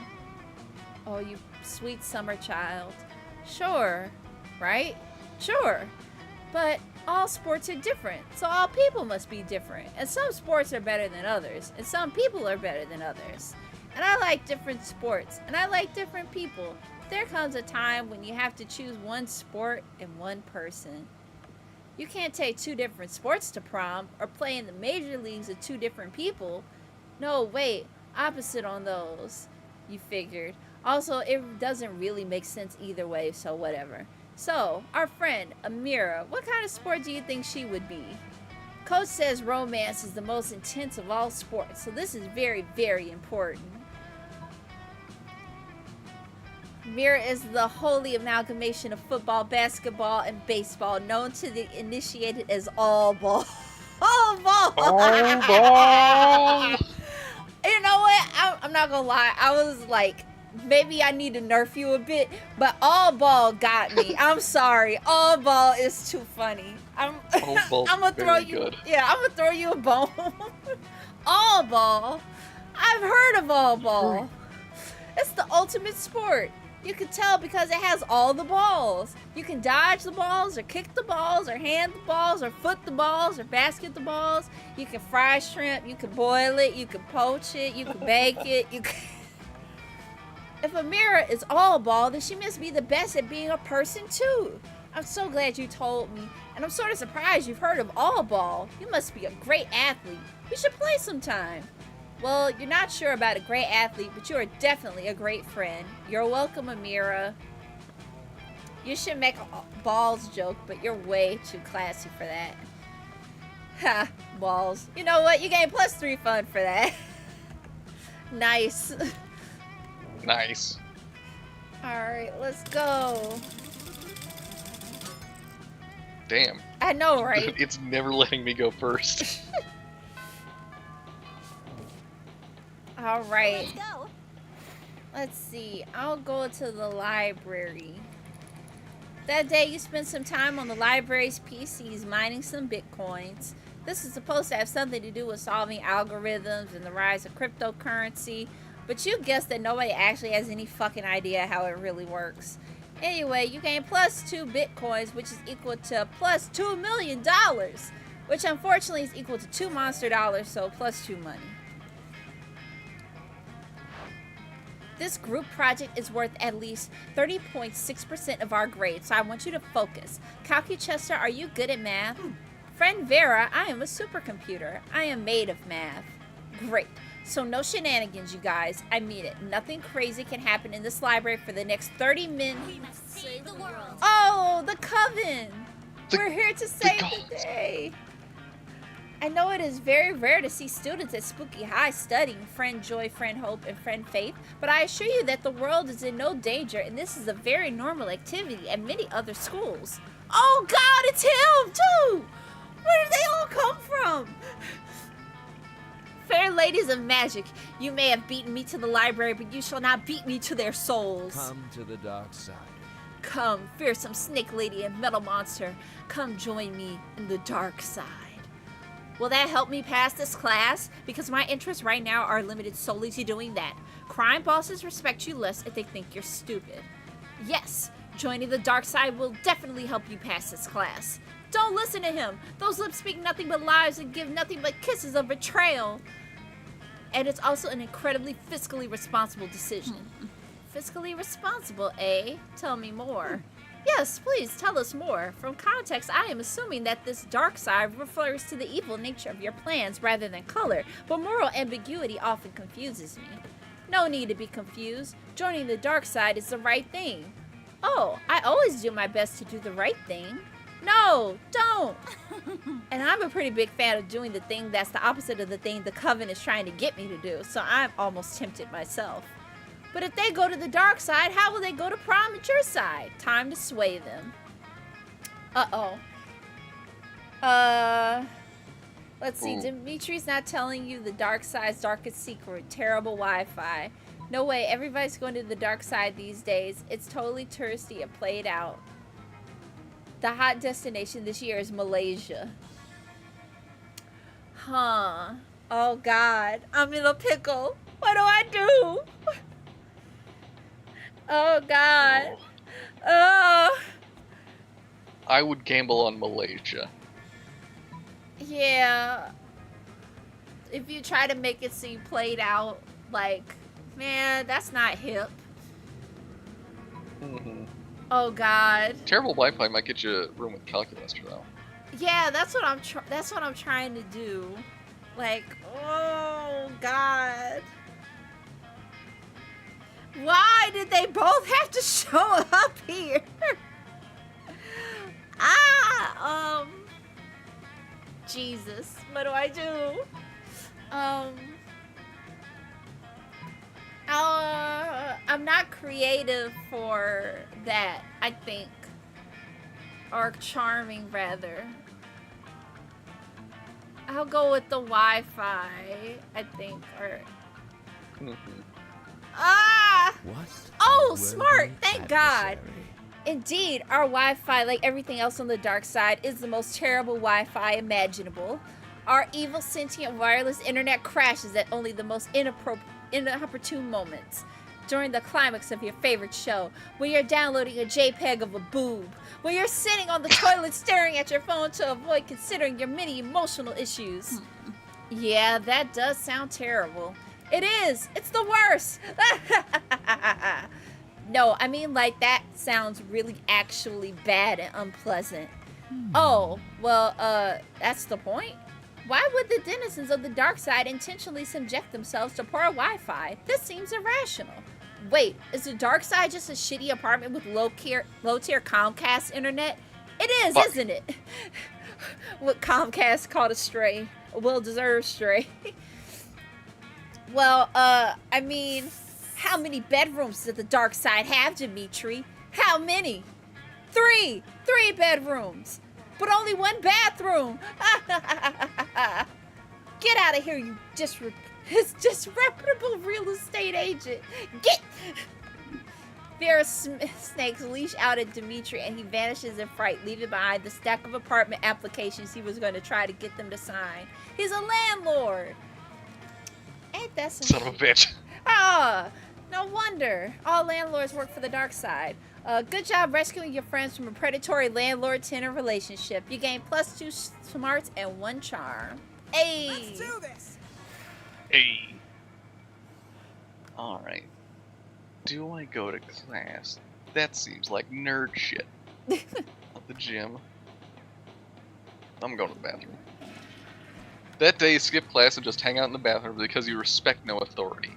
Oh, you sweet summer child. Sure, right? Sure. But all sports are different, so all people must be different. And some sports are better than others, and some people are better than others. And I like different sports, and I like different people. There comes a time when you have to choose one sport and one person. You can't take 2 different sports to prom or play in the major leagues with 2 different people. No, wait, opposite on those, you figured. Also, it doesn't really make sense either way, so whatever. So, our friend, Amira, what kind of sport do you think she would be? Coach says romance is the most intense of all sports, so this is very, very important. Mira is the holy amalgamation of football, basketball, and baseball, known to the initiated as all ball. All ball! All ball! You know what? I'm not gonna lie. I was like, maybe I need to nerf you a bit, but all ball got me. I'm sorry. All ball is too funny. I'm gonna throw you. Good. Yeah, I'm gonna throw you a bone. All ball. I've heard of all ball. It's the ultimate sport. You can tell because it has all the balls. You can dodge the balls, or kick the balls, or hand the balls, or foot the balls, or basket the balls. You can fry shrimp, you can boil it, you can poach it, you can bake it. If Amira is all ball, then she must be the best at being a person too. I'm so glad you told me, and I'm sort of surprised you've heard of all ball. You must be a great athlete. We should play sometime. Well, you're not sure about a great athlete, but you are definitely a great friend. You're welcome, Amira. You should make a balls joke, but you're way too classy for that. Ha, balls. You know what? You gain +3 fun for that. Nice. Nice. Alright, let's go. Damn. I know, right? It's never letting me go first. Alright. Let's go. Let's see. I'll go to the library. That day you spent some time on the library's PCs mining some bitcoins. This is supposed to have something to do with solving algorithms and the rise of cryptocurrency, but you guessed that nobody actually has any fucking idea how it really works. Anyway, you gain plus 2 bitcoins, which is equal to plus $2 million, which unfortunately is equal to 2 monster dollars, so plus 2 money. This group project is worth at least 30.6% of our grade, so I want you to focus. CalcuChester, are you good at math? Friend Vera, I am a supercomputer. I am made of math. Great. So no shenanigans, you guys. I mean it. Nothing crazy can happen in this library for the next 30 minutes. We must save the world. Oh, the coven! We're here to save gods. the day. I know it is very rare to see students at Spooky High studying Friend Joy, Friend Hope, and Friend Faith, but I assure you that the world is in no danger, and this is a very normal activity at many other schools. Oh God, it's him too! Where did they all come from? Fair ladies of magic, you may have beaten me to the library, but you shall not beat me to their souls. Come to the dark side. Come, fearsome snake lady and metal monster, come join me in the dark side. Will that help me pass this class? Because my interests right now are limited solely to doing that. Crime bosses respect you less if they think you're stupid. Yes, joining the dark side will definitely help you pass this class. Don't listen to him. Those lips speak nothing but lies and give nothing but kisses of betrayal. And it's also an incredibly fiscally responsible decision. Fiscally responsible, eh? Tell me more. Yes, please tell us more. From context, I am assuming that this dark side refers to the evil nature of your plans rather than color, but moral ambiguity often confuses me. No need to be confused. Joining the dark side is the right thing. Oh, I always do my best to do the right thing. No, don't. And I'm a pretty big fan of doing the thing that's the opposite of the thing the coven is trying to get me to do, so I'm almost tempted myself. But if they go to the dark side, how will they go to prom at your side? Time to sway them. Uh-oh. Let's see. Ooh. Dimitri's not telling you the dark side's darkest secret. Terrible Wi-Fi. No way. Everybody's going to the dark side these days. It's totally touristy and played out. The hot destination this year is Malaysia. Huh. Oh, God. I'm in a pickle. What do I do? Oh, God. Oh. I would gamble on Malaysia. Yeah. If you try to make it seem played out, like, man, that's not hip. Mm-hmm. Oh, God. Terrible Wi-Fi might get you a room with calculator though. Yeah, that's what I'm trying to do. Like, oh, God. Why did they both have to show up here? Jesus, what do I do? I'm not creative for that, I think. Or charming, rather. I'll go with the Wi-Fi, I think, or... Mm-hmm. Ah! What? Oh, a smart! worthy Thank God! adversary. Indeed, our Wi-Fi, like everything else on the dark side, is the most terrible Wi-Fi imaginable. Our evil, sentient, wireless internet crashes at only the most inopportune moments. During the climax of your favorite show, when you're downloading a JPEG of a boob, when you're sitting on the toilet staring at your phone to avoid considering your many emotional issues. Yeah, that does sound terrible. It is! It's the worst! No, I mean, like, that sounds really actually bad and unpleasant. Oh, well, that's the point? Why would the denizens of the dark side intentionally subject themselves to poor Wi-Fi? This seems irrational. Wait, is the dark side just a shitty apartment with low-tier Comcast internet? It is, Fuck. isn't it? What Comcast called a stray. A well-deserved stray. Well, I mean, How many bedrooms does the dark side have, Dimitri? How many? 3! 3 bedrooms! But only 1 bathroom! Get out of here, you disreputable real estate agent! Get! Vera snakes leash out at Dimitri and he vanishes in fright, leaving behind the stack of apartment applications he was going to try to get them to sign. He's a landlord! Ain't that some Son of a bitch. Ah, no wonder. All landlords work for the dark side. Good job rescuing your friends from a predatory landlord-tenant relationship. You gain +2 smarts and 1 charm. Hey! Let's do this. Hey. Alright. Do I go to class? That seems like nerd shit. At the gym. I'm going to the bathroom. That day, skip class and just hang out in the bathroom because you respect no authority.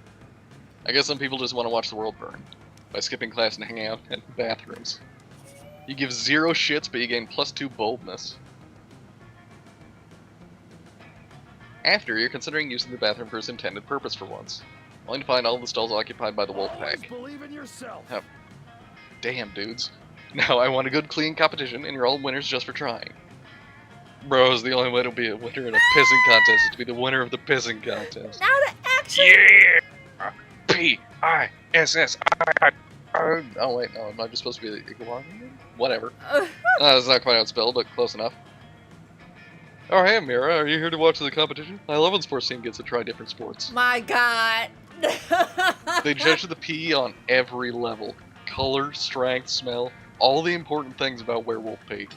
I guess some people just want to watch the world burn by skipping class and hanging out in bathrooms. You give 0 shits, but you gain +2 boldness. After, you're considering using the bathroom for its intended purpose for once, only to find all the stalls occupied by the wolf pack. Believe in yourself. Oh. Damn, dudes. Now I want a good, clean competition, and you're all winners just for trying. Bros, the only way to be a winner in a pissing contest is to be the winner of the pissing contest. Now to action! Yeah! P-I-S-S-I. Oh wait, no, am I just supposed to be the iguana? Whatever. That's not quite how it's spelled, but close enough. Oh hey, Mira, are you here to watch the competition? I love when sports team gets to try different sports. My God. They judge the pee on every level. Color, strength, smell, all the important things about werewolf pee.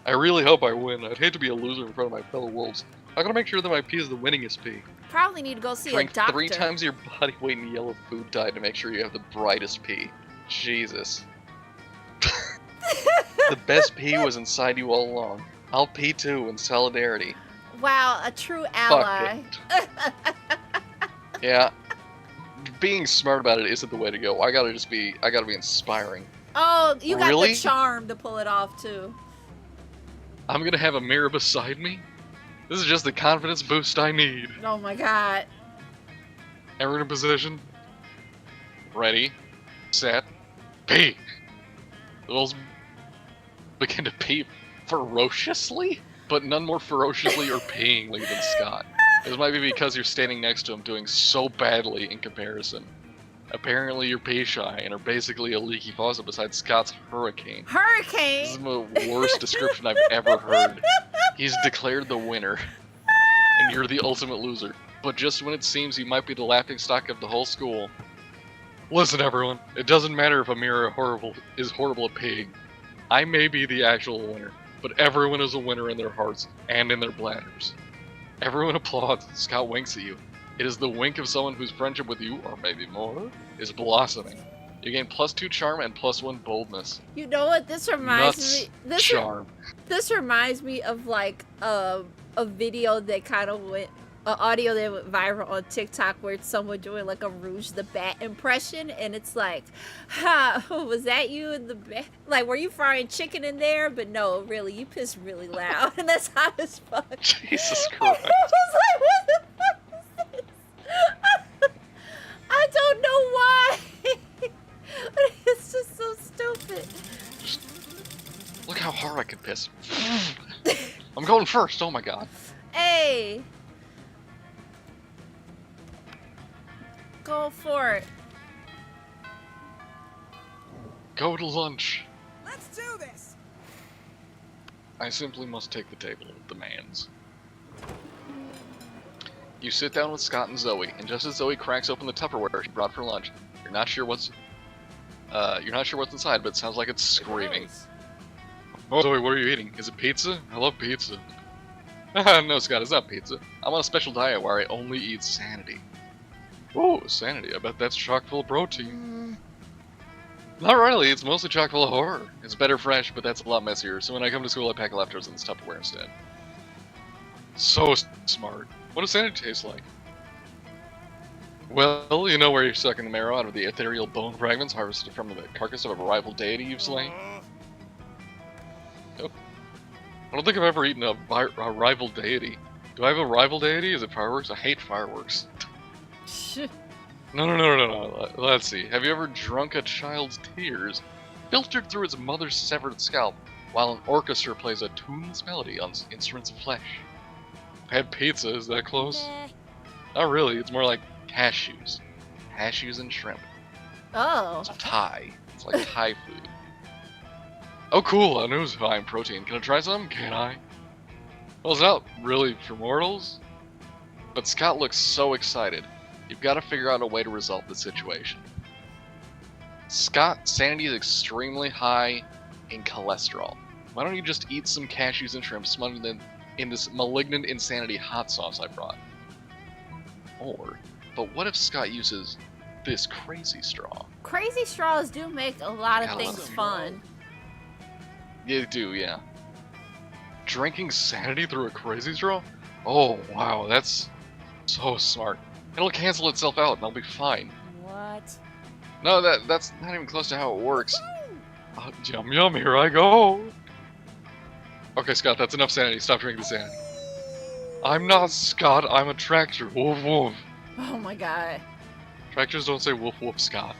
I really hope I win. I'd hate to be a loser in front of my fellow wolves. I gotta make sure that my pee is the winningest pee. Probably need to go see Drink a doctor. 3 times your body weight in yellow food dye to make sure you have the brightest pee. Jesus. The best pee was inside you all along. I'll pee too in solidarity. Wow, a true ally. Fuck it. Yeah. Being smart about it isn't the way to go. I gotta be inspiring. Oh, you got Really? the charm to pull it off too. I'm gonna have a mirror beside me? This is just the confidence boost I need. Oh my God. Everyone in position. Ready, set, pee. The wolves begin to pee ferociously, but none more ferociously or peeingly than Scott. This might be because you're standing next to him doing so badly in comparison. Apparently you're pee shy and are basically a leaky faucet besides Scott's hurricane. This Hurricane. is the worst description I've ever heard. He's declared the winner, and you're the ultimate loser. But just when it seems he might be the laughingstock of the whole school. Listen, everyone. It doesn't matter if a mirror is horrible at peeing. I may be the actual winner, but everyone is a winner in their hearts and in their bladders. Everyone applauds. Scott winks at you. It is the wink of someone whose friendship with you, or maybe more, is blossoming. You gain +2 charm and +1 boldness. You know what? This reminds Nuts me. charm. This reminds me of like a video that kind of went, audio that went viral on TikTok where it's someone doing like a Rouge the Bat impression, and it's like, "Ha, was that you in the bat? Like, were you frying chicken in there?" But no, really, you pissed really loud, and that's hot as fuck. Jesus I Christ. was like, what the fuck is this? I don't know why. But it's just so stupid. Look how hard I can piss. I'm going first, oh my god. Hey. Go for it. Go to lunch. Let's do this. I simply must take the table with demands. You sit down with Scott and Zoe, and just as Zoe cracks open the Tupperware she brought for lunch, you're not sure what's inside, but it sounds like it's screaming. Oh, Zoe, what are you eating? Is it pizza? I love pizza. No, Scott, it's not pizza. I'm on a special diet where I only eat Sanity. Whoa, Sanity, I bet that's chock full of protein. Not really, it's mostly chock full of horror. It's better fresh, but that's a lot messier, so when I come to school I pack leftovers in this Tupperware instead. So smart. What does Sanity taste like? Well, you know where you're sucking the marrow out of the ethereal bone fragments harvested from the carcass of a rival deity you've slain? Nope. I don't think I've ever eaten a rival deity. Do I have a rival deity? Is it fireworks? I hate fireworks. No. Let's see. Have you ever drunk a child's tears, filtered through its mother's severed scalp, while an orchestra plays a tuneless melody on instruments of flesh? Had pizza, is that close? Meh. Not really, it's more like cashews. Cashews and shrimp. Oh. It's Thai. It's like Thai food. Oh cool, a news high in protein. Can I try some? Can I? Well, it's not really for mortals. But Scott looks so excited. You've got to figure out a way to resolve the situation. Scott, sanity is extremely high in cholesterol. Why don't you just eat some cashews and shrimp smothered in this malignant insanity hot sauce I brought? But what if Scott uses this crazy straw? Crazy straws do make a lot of Gotta things love them. fun. You do, yeah. Drinking sanity through a crazy straw? Oh, wow, that's so smart. It'll cancel itself out and I'll be fine. What? No, that's not even close to how it works. Yum yum, here I go. Okay, Scott, that's enough sanity. Stop drinking the sanity. I'm not Scott, I'm a tractor. Woof woof. Oh my god. Tractors don't say woof woof, Scott.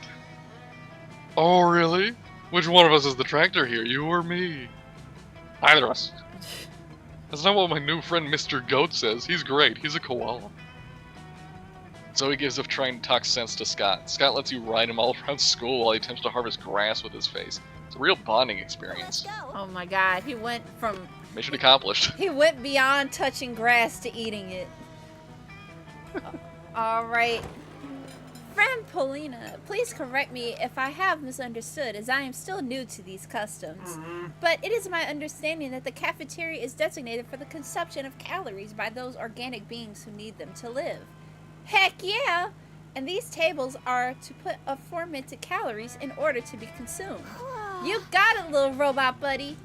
Oh, really? Which one of us is the tractor here, you or me? Neither of us. That's not what my new friend Mr. Goat says. He's great. He's a koala. Zoe gives up trying to talk sense to Scott. Scott lets you ride him all around school while he attempts to harvest grass with his face. It's a real bonding Let's experience. go. Oh my god. He went Mission accomplished. He went beyond touching grass to eating it. Alright. Friend Paulina, please correct me if I have misunderstood, as I am still new to these customs. But it is my understanding that the cafeteria is designated for the consumption of calories by those organic beings who need them to live. Heck yeah! And these tables are to put up fermented calories in order to be consumed. You got it, little robot buddy!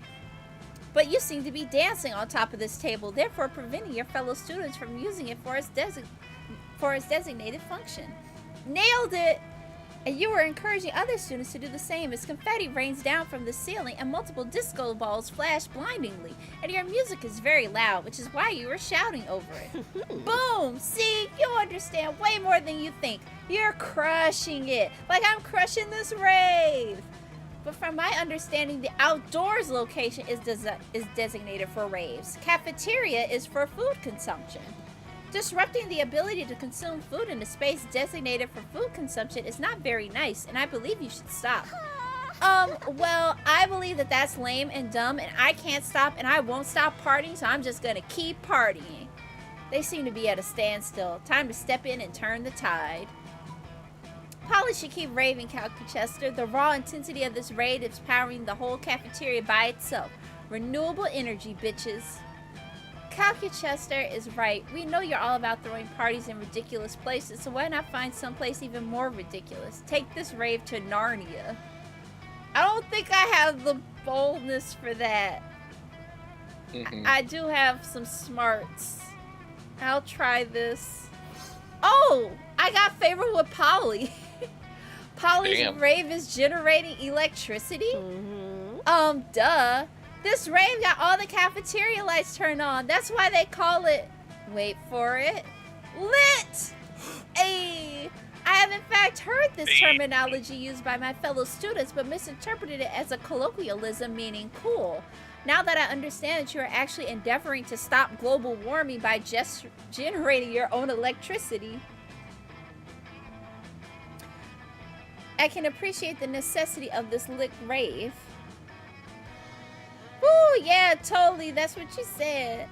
But you seem to be dancing on top of this table, therefore preventing your fellow students from using it for its designated function. Nailed it! And you were encouraging other students to do the same as confetti rains down from the ceiling and multiple disco balls flash blindingly. And your music is very loud, which is why you were shouting over it. Boom! See, you understand way more than you think. You're crushing it, like I'm crushing this rave. But from my understanding, the outdoors location is designated for raves. Cafeteria is for food consumption. Disrupting the ability to consume food in a space designated for food consumption is not very nice, and I believe you should stop. Well, I believe that that's lame and dumb, and I can't stop, and I won't stop partying, so I'm just gonna keep partying. They seem to be at a standstill. Time to step in and turn the tide. Polly should keep raving, CalcuChester. The raw intensity of this raid is powering the whole cafeteria by itself. Renewable energy, bitches. CalcuChester is right. We know you're all about throwing parties in ridiculous places, so why not find someplace even more ridiculous? Take this rave to Narnia. I don't think I have the boldness for that. I do have some smarts. I'll try this. Oh, I got favor with Polly. Polly's Damn. rave is generating electricity? Duh. This rave got all the cafeteria lights turned on. That's why they call it, wait for it, lit! Ay, I have in fact heard this terminology used by my fellow students, but misinterpreted it as a colloquialism meaning cool. Now that I understand that you are actually endeavoring to stop global warming by just generating your own electricity, I can appreciate the necessity of this lit rave. Woo, yeah, totally. That's what you said.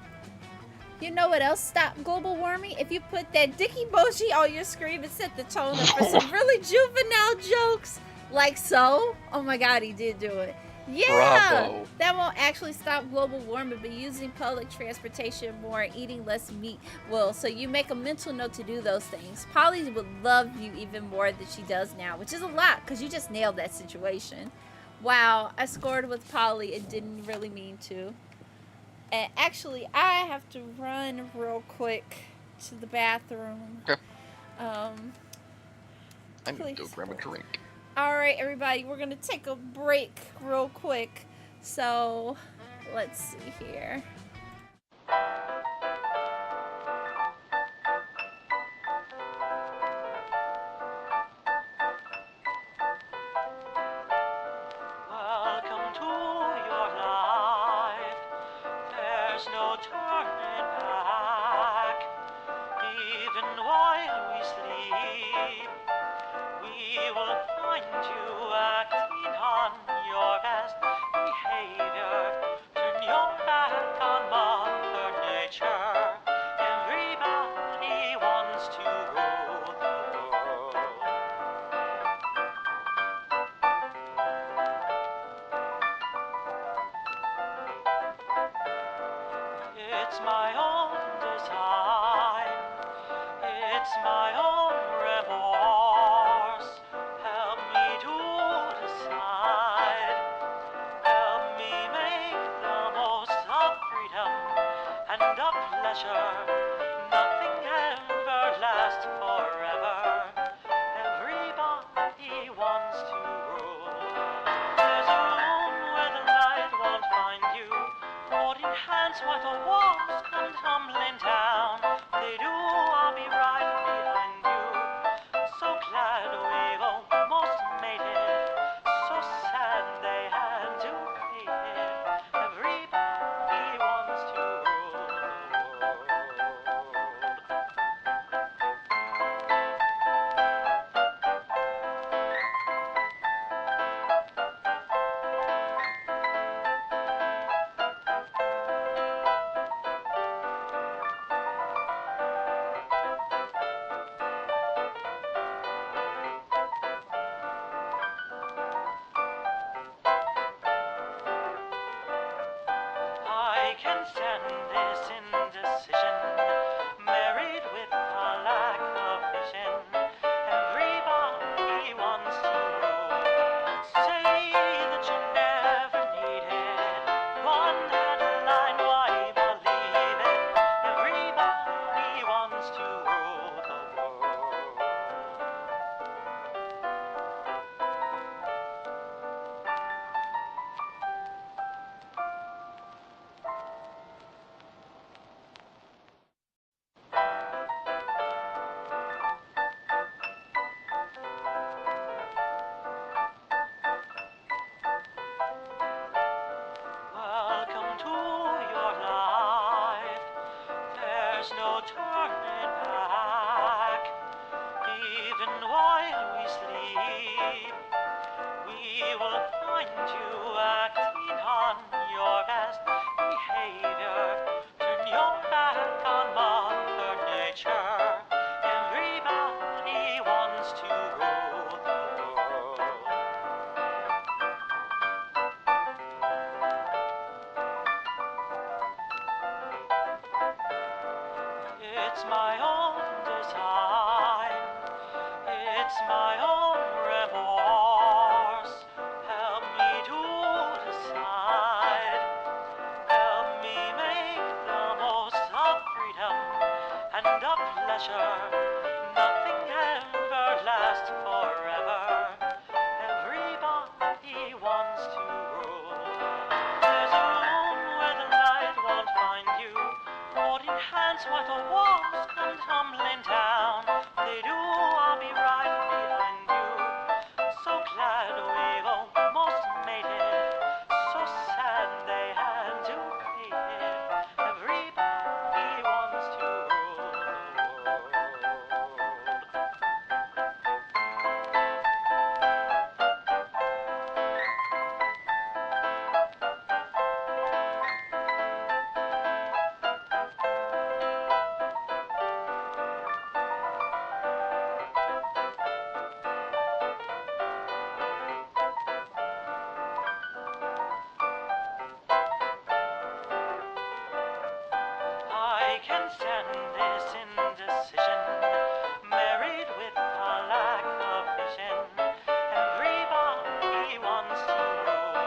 You know what else stopped global warming? If you put that dick emoji on your screen and set the tone up for some really juvenile jokes. Like so. Oh my god, he did do it. Yeah! Bravo. That won't actually stop global warming, but using public transportation more and eating less meat will. So you make a mental note to do those things. Polly would love you even more than she does now, which is a lot because you just nailed that situation. Wow, I scored with Polly and didn't really mean to. And actually, I have to run real quick to the bathroom. Okay. I I need to go grab a drink. All right, everybody, we're gonna take a break real quick. So, let's see here. There's no turning back, even while we sleep. We will find you acting on your best behavior. Turn your back on Mother Nature. Everybody wants to rule the world. It's my own design. It's my own remorse. Help me to decide. Help me make the most of freedom and of pleasure. Nothing ever lasts forever. Everybody wants to rule. There's a room where the light won't find you. Holding hands while the walls come tumbling down. They do, I'll be right behind you. So glad we've almost made it. So sad they had to hate it. Everybody wants to rule the world. I can stand this indecision, married with a lack of vision. Everybody wants to rule. Say that you never needed one headline, why believe it? Everybody wants to rule the world. Welcome to your life. There's no turning back. Even while we sleep, we will find you acting on your best behavior. Turn your back on Mother Nature. Everybody wants to rule the world. It's my own design. It's my own remorse. Help me to decide. Help me make the most of freedom and of pleasure. Nothing ever lasts forever. Everybody wants to rule. There's a room where the light won't find you. Holding hands while the walls come tumbling down. They do, I'll be right behind you. So glad we've almost made it. So sad they had to hate it. Everybody wants to rule the world. I can stand this indecision, married with a lack of vision. Everybody wants to rule.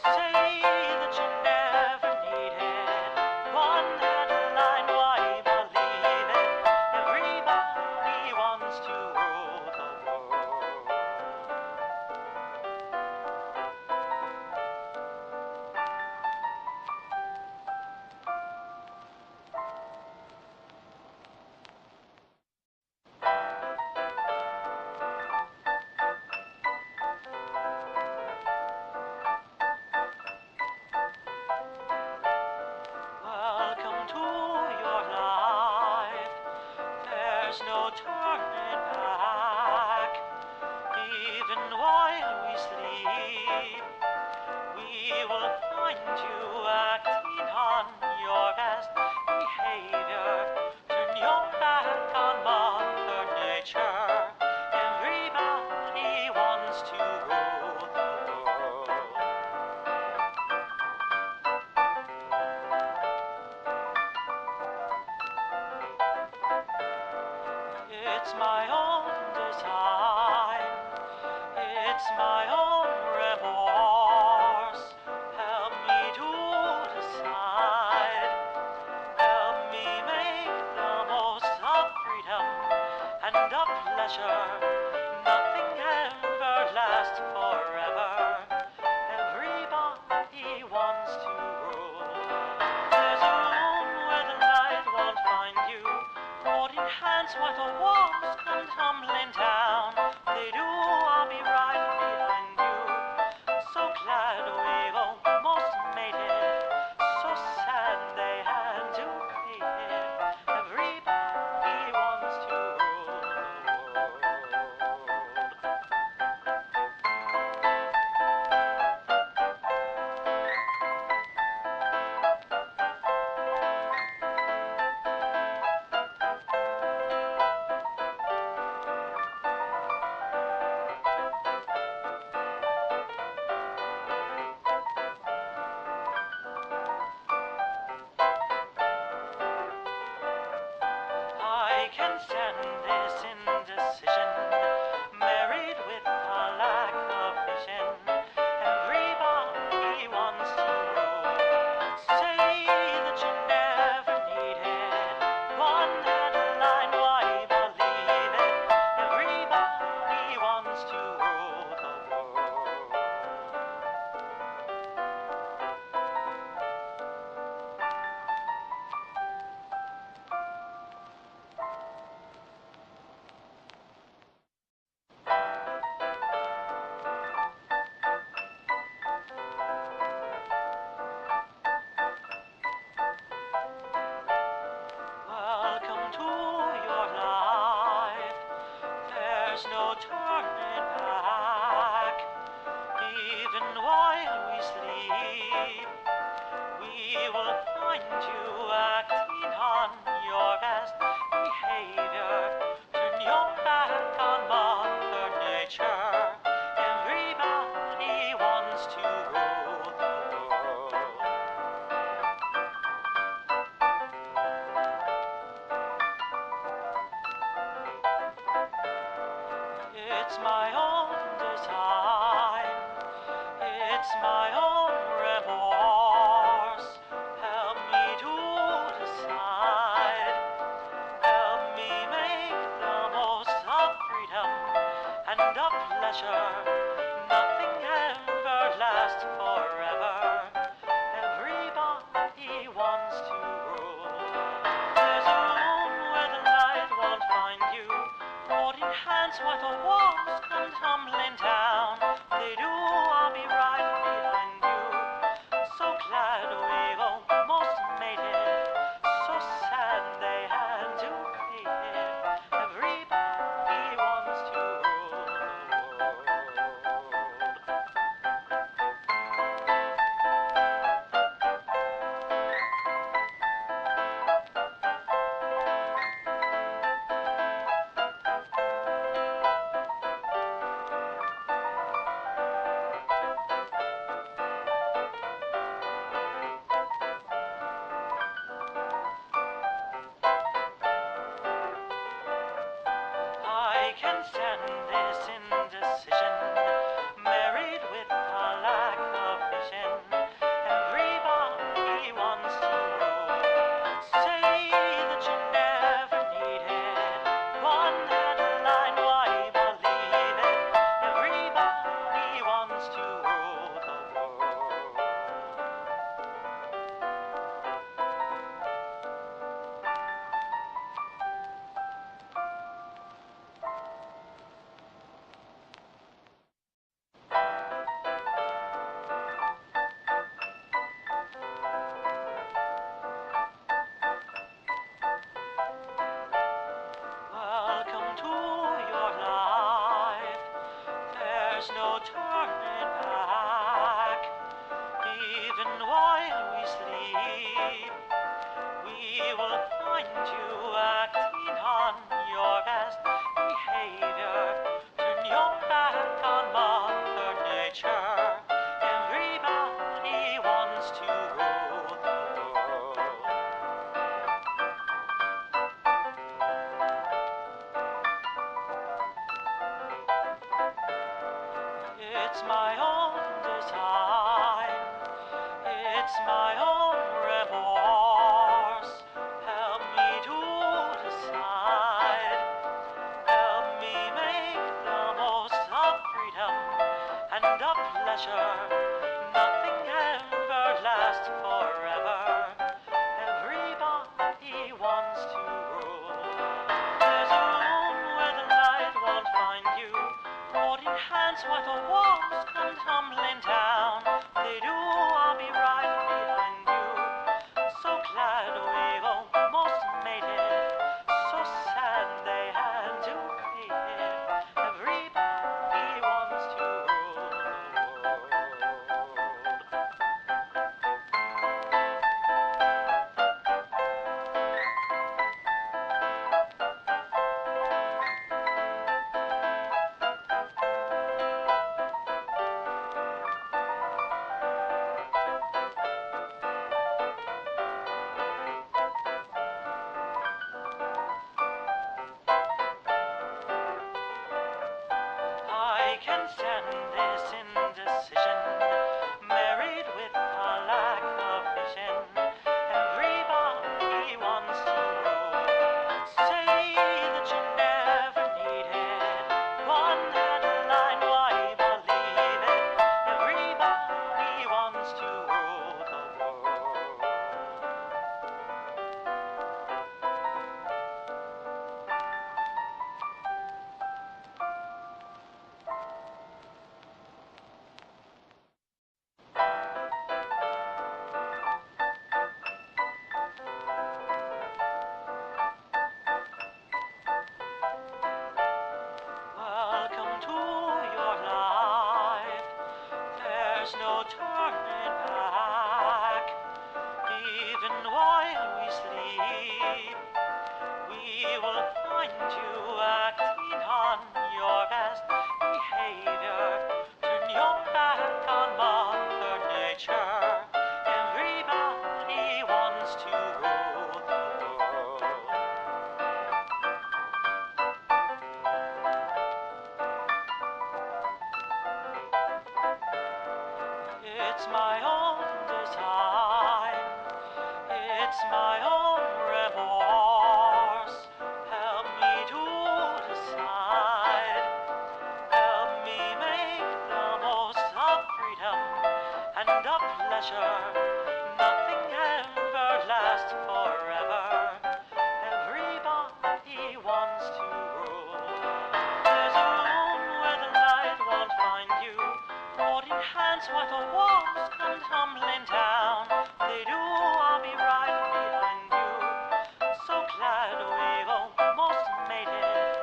Say that you never needed one headline, why believe it? Everybody wants to rule the world. turning back. Even while we sleep, we will find you acting on your best behavior. Turn your back on Mother Nature. Everybody wants to rule the world. It's my own design. It's my own remorse. Help me to decide. Help me make the most of freedom and of pleasure. Nothing ever lasts forever. Everybody wants to rule. There's a room where the light won't find you. Holding hands while the walls come tumbling down. They do, I'll be right behind you. So glad we've almost made it. So sad they had to hate it. Everybody wants to rule the world. I can stand this indecision, married with a lack of vision. Everybody wants to rule. Say that you never needed one headline, why believe it? Everybody wants to rule the world. Welcome to your life. There's no turning back. Even while we sleep, we will find you acting on your best behavior. Turn your back on Mother Nature. Everybody wants to rule the world. It's my own design. It's my own remorse. Help me to decide. Help me make the most of freedom and of pleasure. Nothing ever lasts forever. Everybody wants to rule. There's a room where the light won't find you. Holding hands while the walls come tumbling down. They do, I'll be right behind you. So glad we've almost made it. So sad they had to hate it. Everybody wants to rule the world. I can stand this indecision, married with a lack of vision. Everybody wants to rule. Say that you never needed one headline, why believe it? Everybody wants to rule the world. we will find you acting on your best behavior. Turn your back on Mother Nature. Everybody wants to rule the world. It's my own design. It's my own remorse. Help me to decide. Help me make the most of freedom and of pleasure. Nothing ever lasts forever. Everybody wants to rule. There's a room where the light won't find you. Holding hands while the walls come tumbling down. They do, I'll be right behind you. So glad we've almost made it. So sad they had to hate it. Everybody wants to rule the world. I can stand this indecision, married with a lack of vision. Everybody wants to rule. Say that you never needed one headline, why believe it? Everybody wants to rule the world. Welcome to your life. There's no turning back. Even while we sleep, we will find you acting on your best behavior. Turn your back on Mother Nature. Everybody wants to rule the world. It's my own design. It's my own remorse. Help me to decide. Help me make the most of freedom and of pleasure. Nothing ever lasts forever. Everybody wants to rule. There's a room where the light won't find you. Holding hands while the walls come tumbling down. They do, I'll be right behind you. So glad we've almost made it.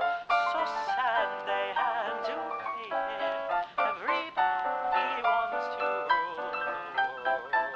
So sad they had to hate it. Everybody wants to rule the world.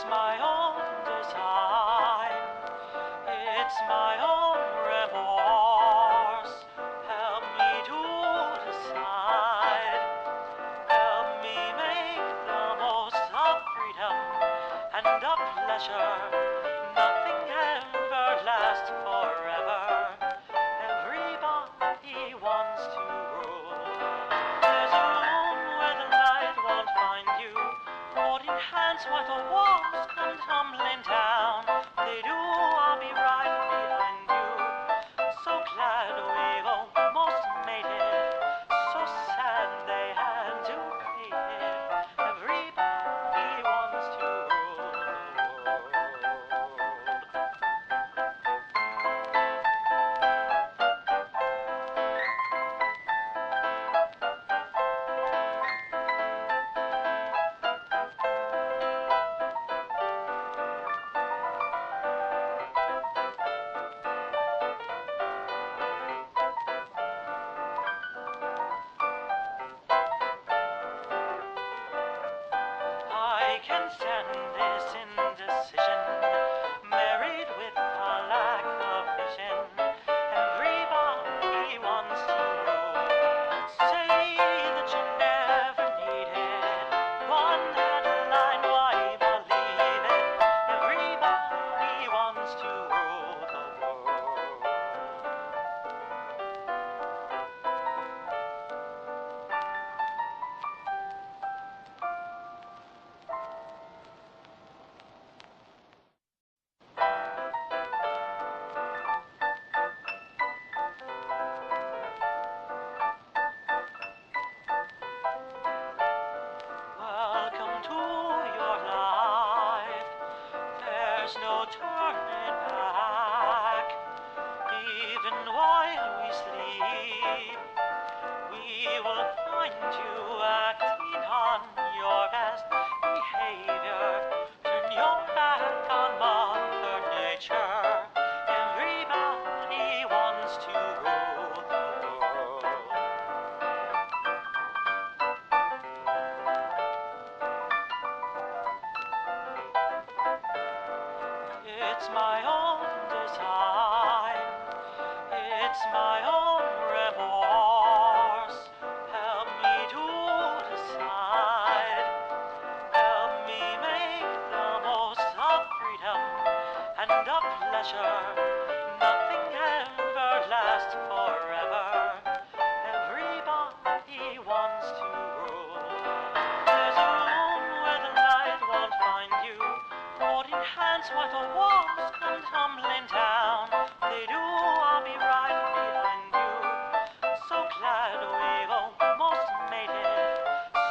It's my own design. It's my own remorse. Help me to decide. Help me make the most of freedom and of pleasure. Nothing ever lasts forever. Everybody wants to rule. There's a room where the light won't find you. Holding hands while the walls come tumbling down. They do, I'll be right behind you. So glad we almost made it. So sad they had to hate it. Everybody wants to rule the world. I can stand this indecision, married with a lack of vision. Everybody wants to rule. Say that you never needed one headline, why believe it? Everybody wants to rule the world. Welcome to your life. There's no turning back. Even while we sleep, we will find you acting on your best behavior. Turn your back on Mother Nature. Everybody wants to rule the world. It's my own design. It's my own remorse. Help me to decide. Help me make the most of freedom and of pleasure. Nothing ever lasts forever. Everybody wants to rule. There's a room where the light won't find you. Holding hands while the walls come tumbling down. They do, I'll be right behind you. So glad we almost made it.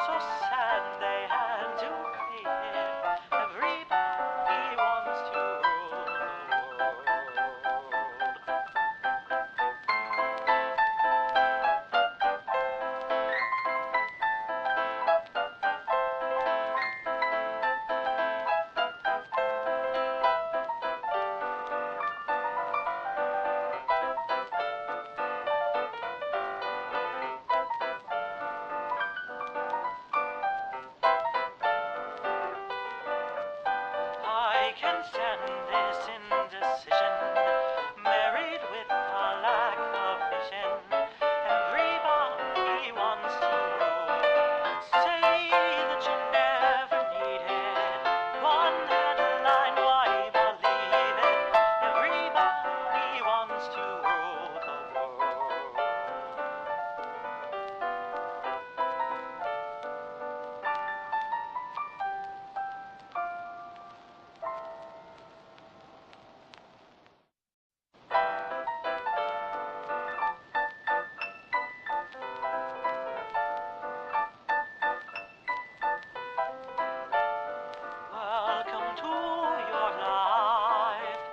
So sad they had to hate it. Everybody wants to rule the world. I can stand this indecision, married with a lack of vision. Everybody wants to rule. Say that you never needed one headline, why believe it? Everybody wants to rule the world. Welcome to your life.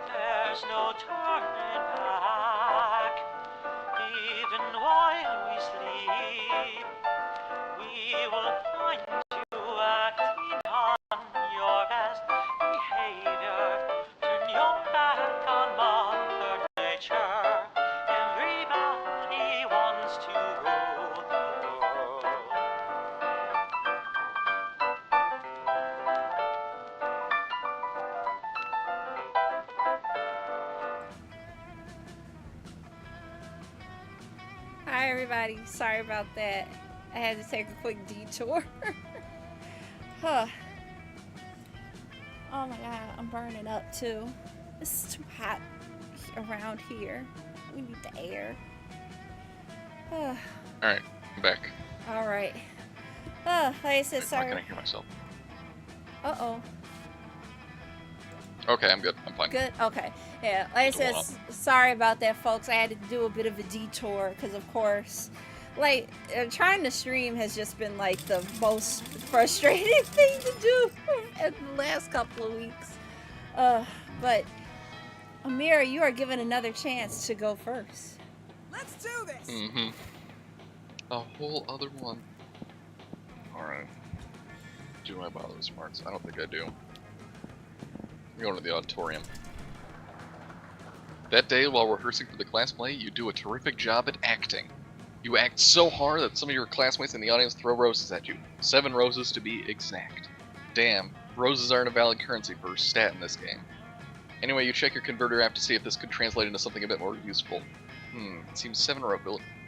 There's no turning back. Even while we sleep, we will find you acting on your best behavior. Turn your back on Mother Nature. Everybody wants to rule the world. Bye, everybody. Sorry about that. I had to take a quick detour. Huh. Oh my god, I'm burning up too. It's too hot around here. We need the air. Alright, I'm back. Alright. Like I said, Why sorry. can I hear myself? Uh-oh. Okay, I'm good. I'm fine. Good? Okay. Yeah, like I Just a said, one-up. sorry about that, folks. I had to do a bit of a detour because, of course, like, trying to stream has just been, like, the most frustrating thing to do in the last couple of weeks. But, Amira, you are given another chance to go first. Let's do this. Mm-hmm. A whole other one. Alright. Do I bother with smarts? I don't think I do. I'm going to the auditorium. That day, while rehearsing for the class play, you do a terrific job at acting. You act so hard that some of your classmates in the audience throw roses at you. 7 roses to be exact. Damn, roses aren't a valid currency for stat in this game. Anyway, you check your converter app to see if this could translate into something a bit more useful. It seems 7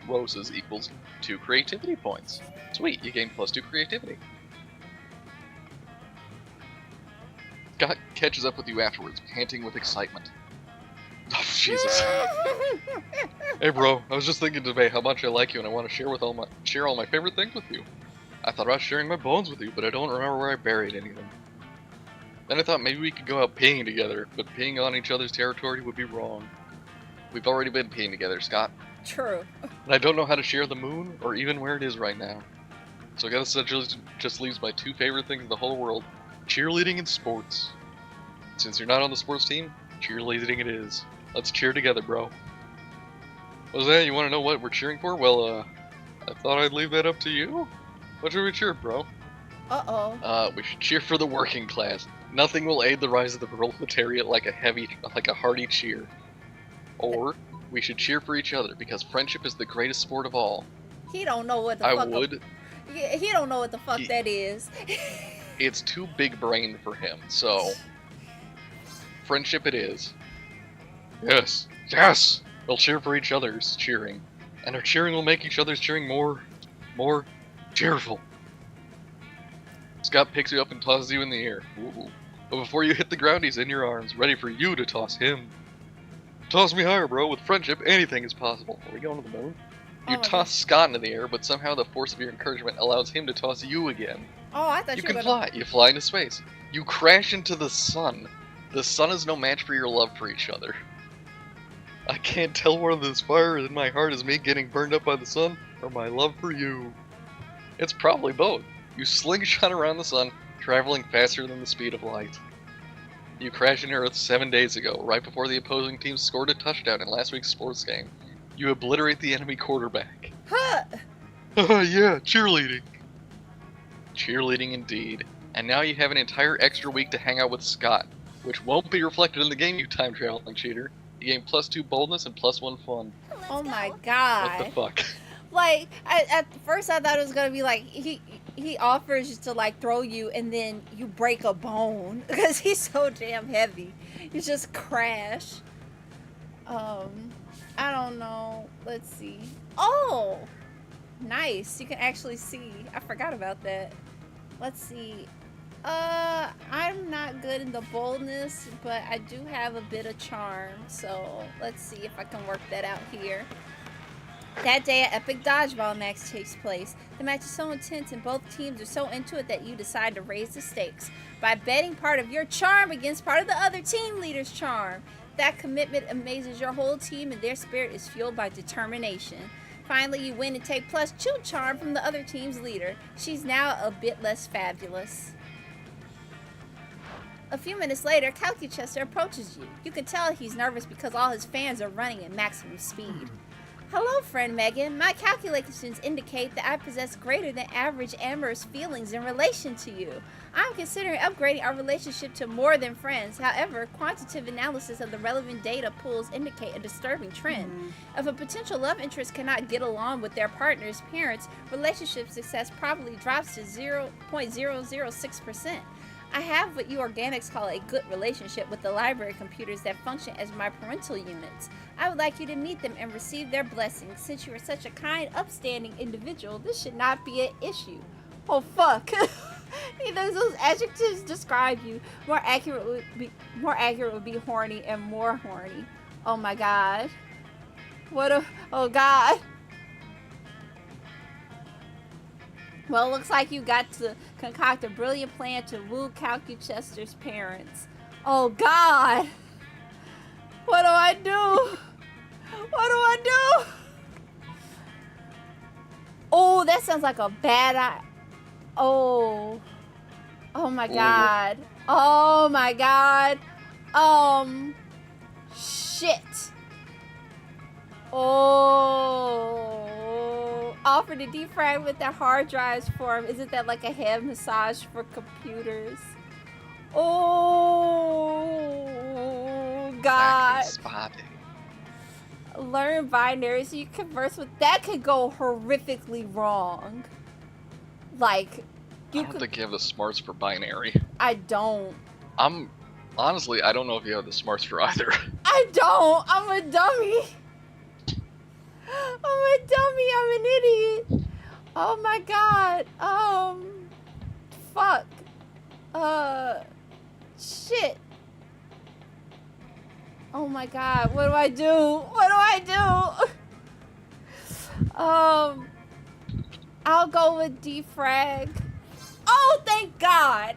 roses equals 2 creativity points. Sweet, you gain +2 creativity. Scott catches up with you afterwards, panting with excitement. Oh, Jesus. Hey bro, I was just thinking today how much I like you and I want to share all my favorite things with you. I thought about sharing my bones with you, but I don't remember where I buried any of them. Then I thought maybe we could go out peeing together, but peeing on each other's territory would be wrong. We've already been peeing together, Scott. True. And I don't know how to share the moon, or even where it is right now. So I guess that just leaves my 2 favorite things in the whole world, cheerleading and sports. Since you're not on the sports team, cheerleading it is. Let's cheer together, bro. What's that? You want to know what we're cheering for? Well, I thought I'd leave that up to you. What should we cheer, bro? Uh-oh. We should cheer for the working class. Nothing will aid the rise of the proletariat like a hearty cheer. Or we should cheer for each other because friendship is the greatest sport of all. He don't know what the I fuck. would. He don't know what the fuck that is. It's too big brain for him. So, friendship it is. Yes, yes. We'll cheer for each other's cheering, and our cheering will make each other's cheering more cheerful. Scott picks you up and tosses you in the air. Ooh. But before you hit the ground, he's in your arms, ready for you to toss him. Toss me higher, bro. With friendship, anything is possible. Are we going to the moon? You toss Scott into the air, but somehow the force of your encouragement allows him to toss you again. Oh, I thought You you can were fly. You fly into space. You crash into the sun. The sun is no match for your love for each other. I can't tell whether this fire in my heart is me getting burned up by the sun or my love for you. It's probably both. You slingshot around the sun, traveling faster than the speed of light. You crashed into Earth 7 days ago, right before the opposing team scored a touchdown in last week's sports game. You obliterate the enemy quarterback. Huh. Yeah, cheerleading. Cheerleading indeed. And now you have an entire extra week to hang out with Scott, which won't be reflected in the game, you time-traveling cheater. You gain +2 boldness and +1 fun. Oh my god. What the fuck? Like, at first I thought it was gonna be like he offers to like throw you and then you break a bone because he's so damn heavy. You just crash. I don't know. Let's see. Oh, nice. You can actually see. I forgot about that. Let's see. I'm not good in the boldness, but I do have a bit of charm. So let's see if I can work that out here. That day, an epic dodgeball match takes place. The match is so intense and both teams are so into it that you decide to raise the stakes by betting part of your charm against part of the other team leader's charm. That commitment amazes your whole team and their spirit is fueled by determination. Finally, you win and take +2 charm from the other team's leader. She's now a bit less fabulous. A few minutes later, CalcuChester approaches you. You can tell he's nervous because all his fans are running at maximum speed. Hello, friend Megan. My calculations indicate that I possess greater than average amorous feelings in relation to you. I'm considering upgrading our relationship to more than friends. However, quantitative analysis of the relevant data pools indicate a disturbing trend. If a potential love interest cannot get along with their partner's parents, relationship success probably drops to 0.006%. I have what you organics call a good relationship with the library computers that function as my parental units. I would like you to meet them and receive their blessings. Since you are such a kind, upstanding individual, this should not be an issue. Oh, fuck. Neither of those adjectives describe you. More accurate would be horny and more horny. Oh my god. Oh god. Well, it looks like you got to concoct a brilliant plan to woo CalcuChester's parents. Oh god. What do I do? What do I do? Oh, that sounds like a bad idea. Oh. Oh my god. Oh my god. Shit. Oh. Offer to defragment their hard drives for him. Isn't that like a head massage for computers? Oh god. Spotted. Learn binary so you converse with. That could go horrifically wrong. Like, I don't think you have the smarts for binary. I don't. Honestly, I don't know if you have the smarts for either. I don't. I'm a dummy. I'm a dummy. I'm an idiot. Oh my god. Fuck. Shit. Oh my god. What do I do? What do I do? I'll go with defrag. Oh, thank God.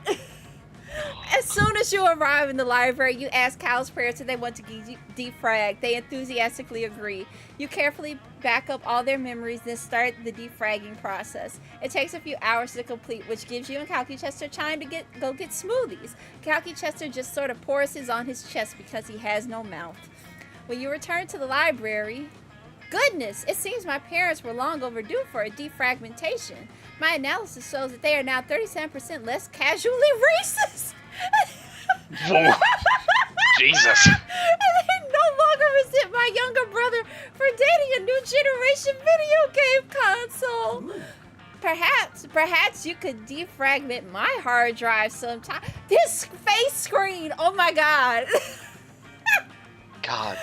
As soon as you arrive in the library, you ask Cal's parents if they want to defrag. They enthusiastically agree. You carefully back up all their memories, then start the defragging process. It takes a few hours to complete, which gives you and CalcuChester time to go get smoothies. CalcuChester just sort of pours his on his chest because he has no mouth. When you return to the library, goodness, it seems my parents were long overdue for a defragmentation. My analysis shows that they are now 37% less casually racist. Whoa. Jesus. And they no longer resent my younger brother for dating a new generation video game console. Perhaps you could defragment my hard drive sometime. This face screen, oh my god. God,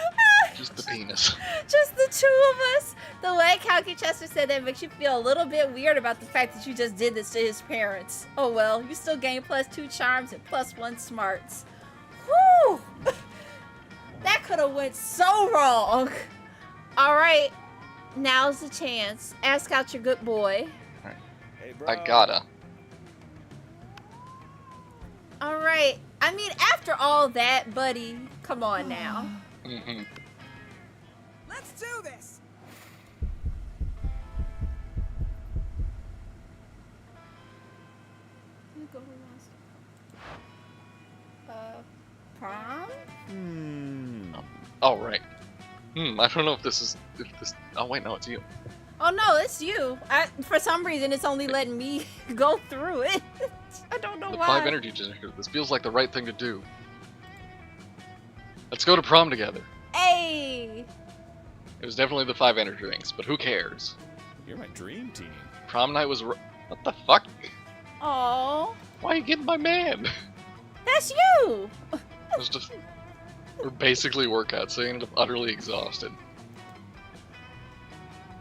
just the penis. Just the two of us. The way CalcuChester said that makes you feel a little bit weird about the fact that you just did this to his parents. Oh well, you still gain +2 charms and +1 smarts. Whew! That could have went so wrong. All right, now's the chance. Ask out your good boy. Hey, bro. I gotta. All right. I mean, after all that, buddy, come on now. Mm-hmm. Let's do this. Prom? Oh, right. I don't know if this. Oh wait, no, it's you. Oh no, it's you. For some reason, it's only letting me go through it. I don't know The why. 5 energy generator. This feels like the right thing to do. Let's go to prom together. Hey! It was definitely the 5 energy rings, but who cares? You're my dream team. Prom night was. What the fuck? Oh, Why are you getting my man? that's you! It was just. We're basically workouts, so I ended up utterly exhausted.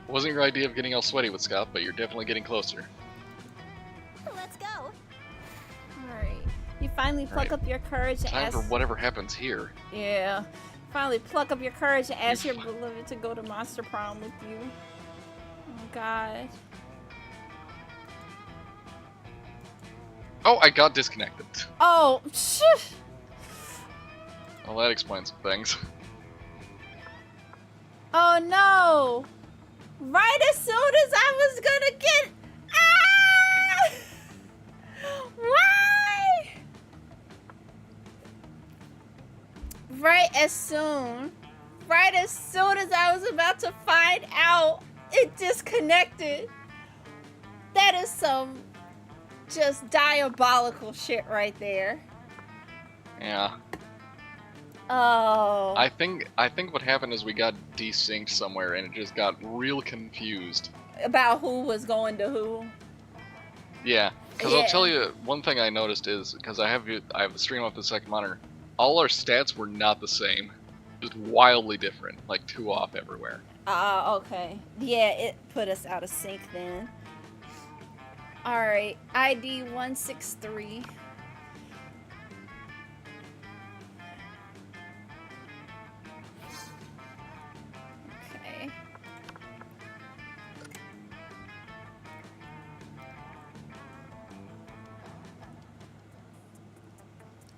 Wasn't your idea of getting all sweaty with Scott, but you're definitely getting closer. Let's go. Alright. You finally pluck Alright. up your courage and Time ask. for whatever happens here. Yeah. Finally pluck up your courage and ask your beloved to go to Monster Prom with you. Oh god. Oh, I got disconnected. Oh, shit! Well, that explains some things. Oh no! Right as soon as I was gonna get. Ah! Why? Right as soon as I was about to find out, it disconnected. That is some just diabolical shit right there. Yeah. Oh. I think what happened is we got desynced somewhere and it just got real confused. About who was going to who. Yeah. Because I'll tell you, one thing I noticed is, because I have a stream off the second monitor, all our stats were not the same. Just wildly different, like 2 off everywhere. Okay. Yeah, it put us out of sync then. Alright, ID 163. Okay.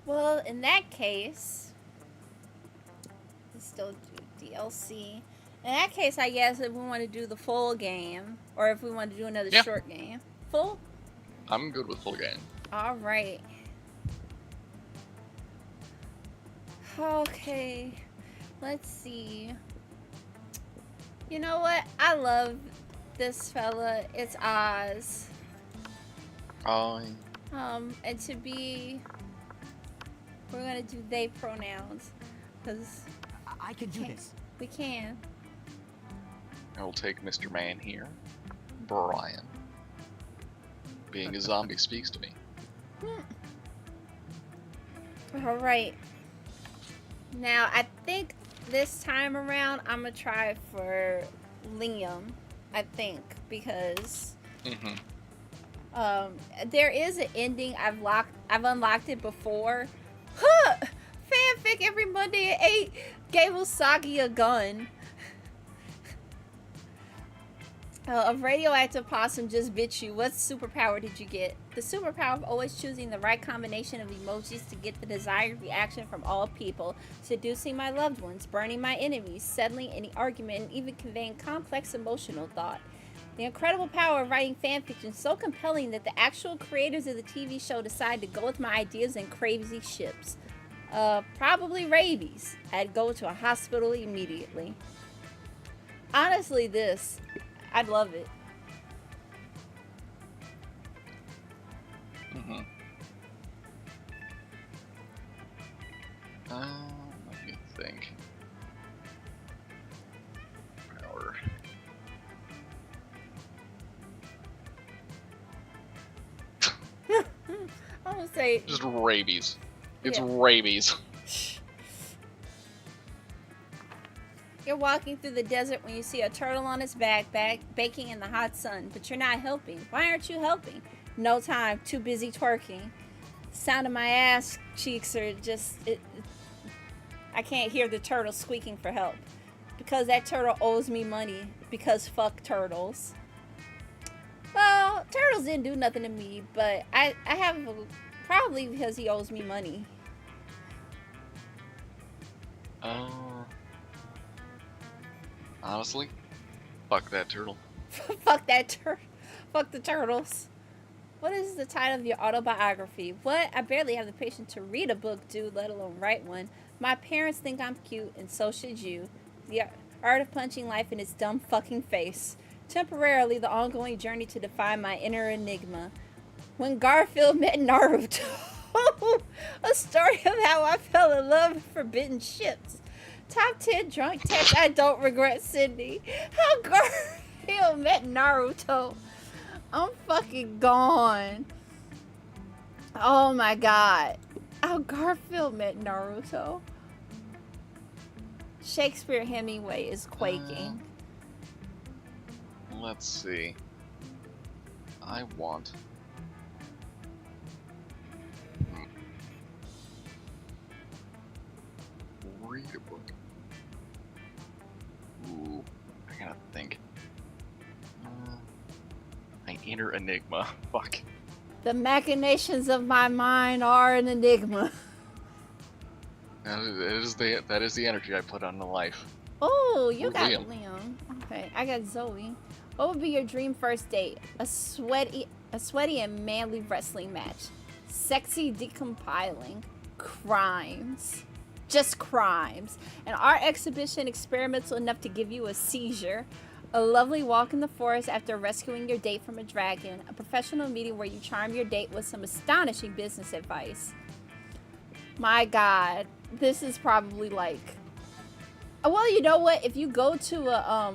Well, in that case, let's still do DLC. In that case, I guess if we want to do the full game, or if we want to do another short game. Full? I'm good with full game. Alright. Okay. Let's see. You know what? I love this fella. It's Oz. Oh. And to be... We're gonna do they pronouns. Because... I can do this. We can. I will take Mr. Man here, Brian. Being a zombie speaks to me. Alright. Now, I think this time around, I'm gonna try for Liam. I think, because... there is an ending. I've unlocked it before. Huh! Fanfic every Monday at 8 gave Usagi a gun. A radioactive possum just bit you. What superpower did you get? The superpower of always choosing the right combination of emojis to get the desired reaction from all people. Seducing my loved ones, burning my enemies, settling any argument, and even conveying complex emotional thought. The incredible power of writing fanfiction is so compelling that the actual creators of the TV show decided to go with my ideas and crazy ships. Probably rabies. I'd go to a hospital immediately. Honestly, I'd love it. Let me think. Power. I'm gonna say Just rabies. It's Yeah. rabies. You're walking through the desert when you see a turtle on its back baking in the hot sun, but you're not helping. Why aren't you helping? No time, too busy twerking. Sound of my ass cheeks are just... I can't hear the turtle squeaking for help. Because that turtle owes me money. Because fuck turtles. Well, turtles didn't do nothing to me, but I have... Probably because he owes me money. Honestly, fuck that turtle. Fuck the turtles. What is the title of your autobiography? What? I barely have the patience to read a book, dude, let alone write one. My parents think I'm cute, and so should you. The art of punching life in its dumb fucking face. Temporarily, the ongoing journey to define my inner enigma. When Garfield met Naruto. A story of how I fell in love with forbidden ships. Top 10 drunk text I don't regret sending. How Garfield met Naruto. I'm fucking gone. Oh my god. How Garfield met Naruto. Shakespeare Hemingway is quaking. Let's see. I want... Read a book. Ooh, I gotta think. My inner enigma. Fuck. The machinations of my mind are an enigma. That is the energy I put on the life. Oh, you Ooh, got Liam. Liam. Okay, I got Zoe. What would be your dream first date? A sweaty and manly wrestling match. Sexy decompiling. Crimes. Just crimes. An art exhibition experimental enough to give you a seizure. A lovely walk in the forest after rescuing your date from a dragon. A professional meeting where you charm your date with some astonishing business advice. My god. This is probably like... Well, you know what? If you go to a...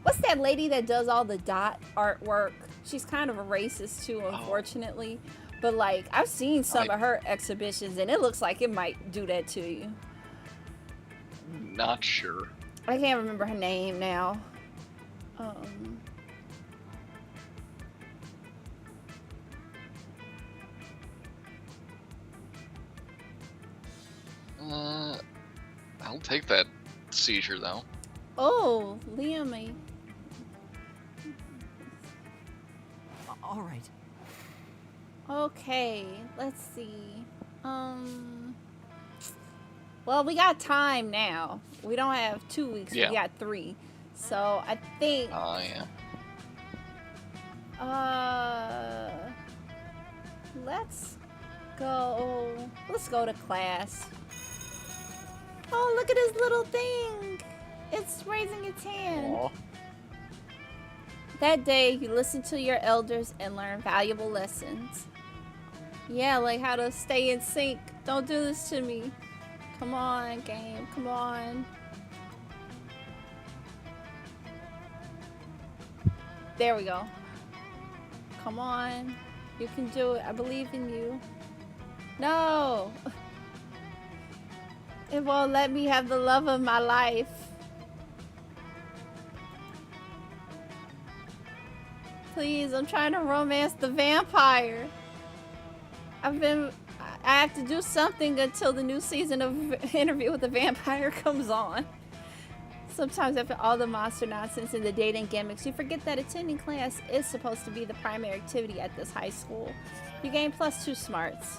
What's that lady that does all the dot artwork? She's kind of a racist too, unfortunately. But like, I've seen some of her exhibitions, and it looks like it might do that to you. Not sure. I can't remember her name now. I'll take that seizure though. Oh, Liam. All right. Okay, let's see. Well, we got time now. We don't have 2 weeks. Yeah. We got 3. So I think. Yeah. Let's go. Let's go to class. Oh, look at his little thing. It's raising its hand. Aw. That day, you listen to your elders and learn valuable lessons. Yeah, like how to stay in sync. Don't do this to me. Come on, game. Come on. There we go. Come on. You can do it. I believe in you. No. It won't let me have the love of my life. Please, I'm trying to romance the vampire. I have to do something until the new season of Interview with the Vampire comes on. Sometimes after all the monster nonsense and the dating gimmicks, you forget that attending class is supposed to be the primary activity at this high school. You gain +2 smarts.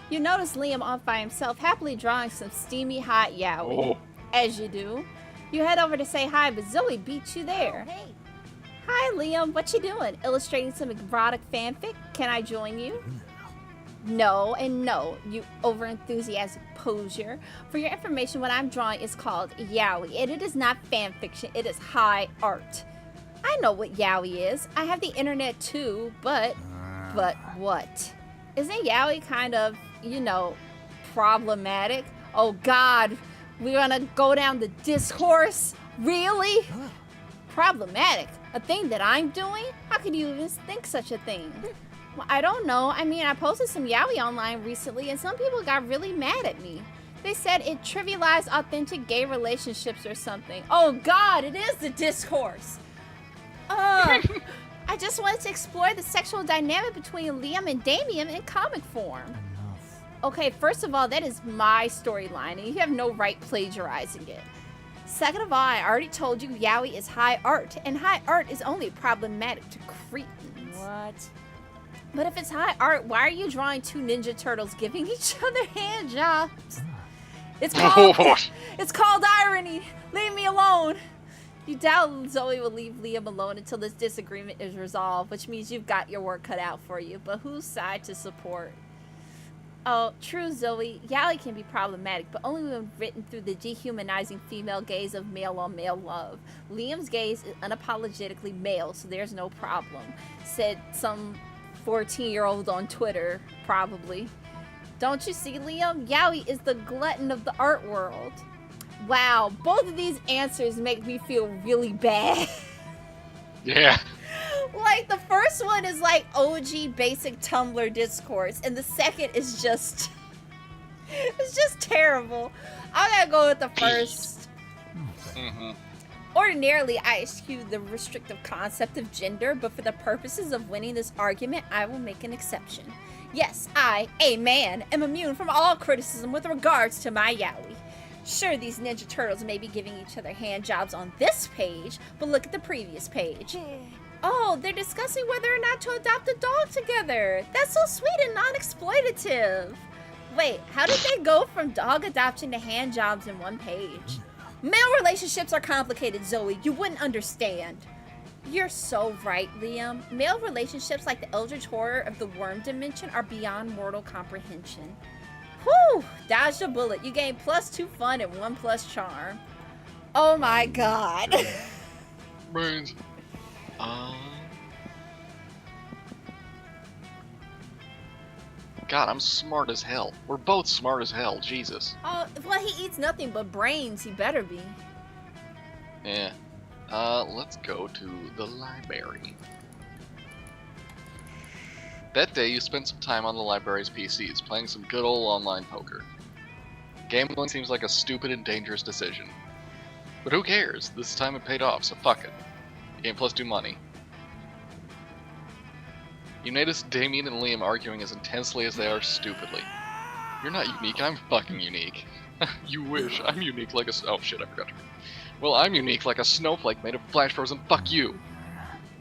You notice Liam off by himself, happily drawing some steamy hot yaoi. Oh. As you do. You head over to say hi, but Zoe beats you there. Oh, hey. Hi, Liam. What you doing? Illustrating some erotic fanfic? Can I join you? No and no, you overenthusiastic poser. For your information, what I'm drawing is called yaoi, and it is not fan fiction. It is high art. I know what yaoi is. I have the internet too, but what? Isn't yaoi kind of, problematic? Oh God, we're gonna go down the discourse? Really? Problematic? A thing that I'm doing? How could you even think such a thing? Well, I don't know. I mean, I posted some yaoi online recently, and some people got really mad at me. They said it trivialized authentic gay relationships or something. Oh God, it is the discourse. I just wanted to explore the sexual dynamic between Liam and Damien in comic form. Enough. Okay, first of all, that is my storyline, and you have no right plagiarizing it. Second of all, I already told you yaoi is high art, and high art is only problematic to cretins. What? But if it's high art, why are you drawing 2 Ninja Turtles giving each other hand jobs? It's called irony. Leave me alone. You doubt Zoe will leave Liam alone until this disagreement is resolved, which means you've got your work cut out for you. But whose side to support? Oh, true, Zoe. Yaoi can be problematic, but only when written through the dehumanizing female gaze of male-on-male love. Liam's gaze is unapologetically male, so there's no problem, said some 14-year-old on Twitter, probably. Don't you see, Liam? Yaoi is the glutton of the art world. Wow, both of these answers make me feel really bad. Yeah. Like, the first one is like OG basic Tumblr discourse, and the second is just... it's just terrible. I gotta go with the first. Mm-hmm. Ordinarily, I eschew the restrictive concept of gender, but for the purposes of winning this argument, I will make an exception. Yes, I, a man, am immune from all criticism with regards to my yaoi. Sure, these Ninja Turtles may be giving each other hand jobs on this page, but look at the previous page. Oh, they're discussing whether or not to adopt a dog together. That's so sweet and non-exploitative. Wait, how did they go from dog adoption to hand jobs in one page? Male relationships are complicated, Zoe. You wouldn't understand. You're so right, Liam. Male relationships like the eldritch horror of the worm dimension are beyond mortal comprehension. Whew! Dodged a bullet. You gain +2 fun and 1+ charm. Oh my God. Brains. God, I'm smart as hell. We're both smart as hell. Jesus. Oh, well, he eats nothing but brains. He better be. Yeah. Let's go to the library. That day, you spent some time on the library's PCs, playing some good old online poker. Gambling seems like a stupid and dangerous decision. But who cares? This time it paid off, so fuck it. Game plus 2 money. You notice Damien and Liam arguing as intensely as they are stupidly. You're not unique, I'm fucking unique. You wish. I'm unique like a... Oh shit, I forgot to... Well, I'm unique like a snowflake made of flash frozen. Fuck you.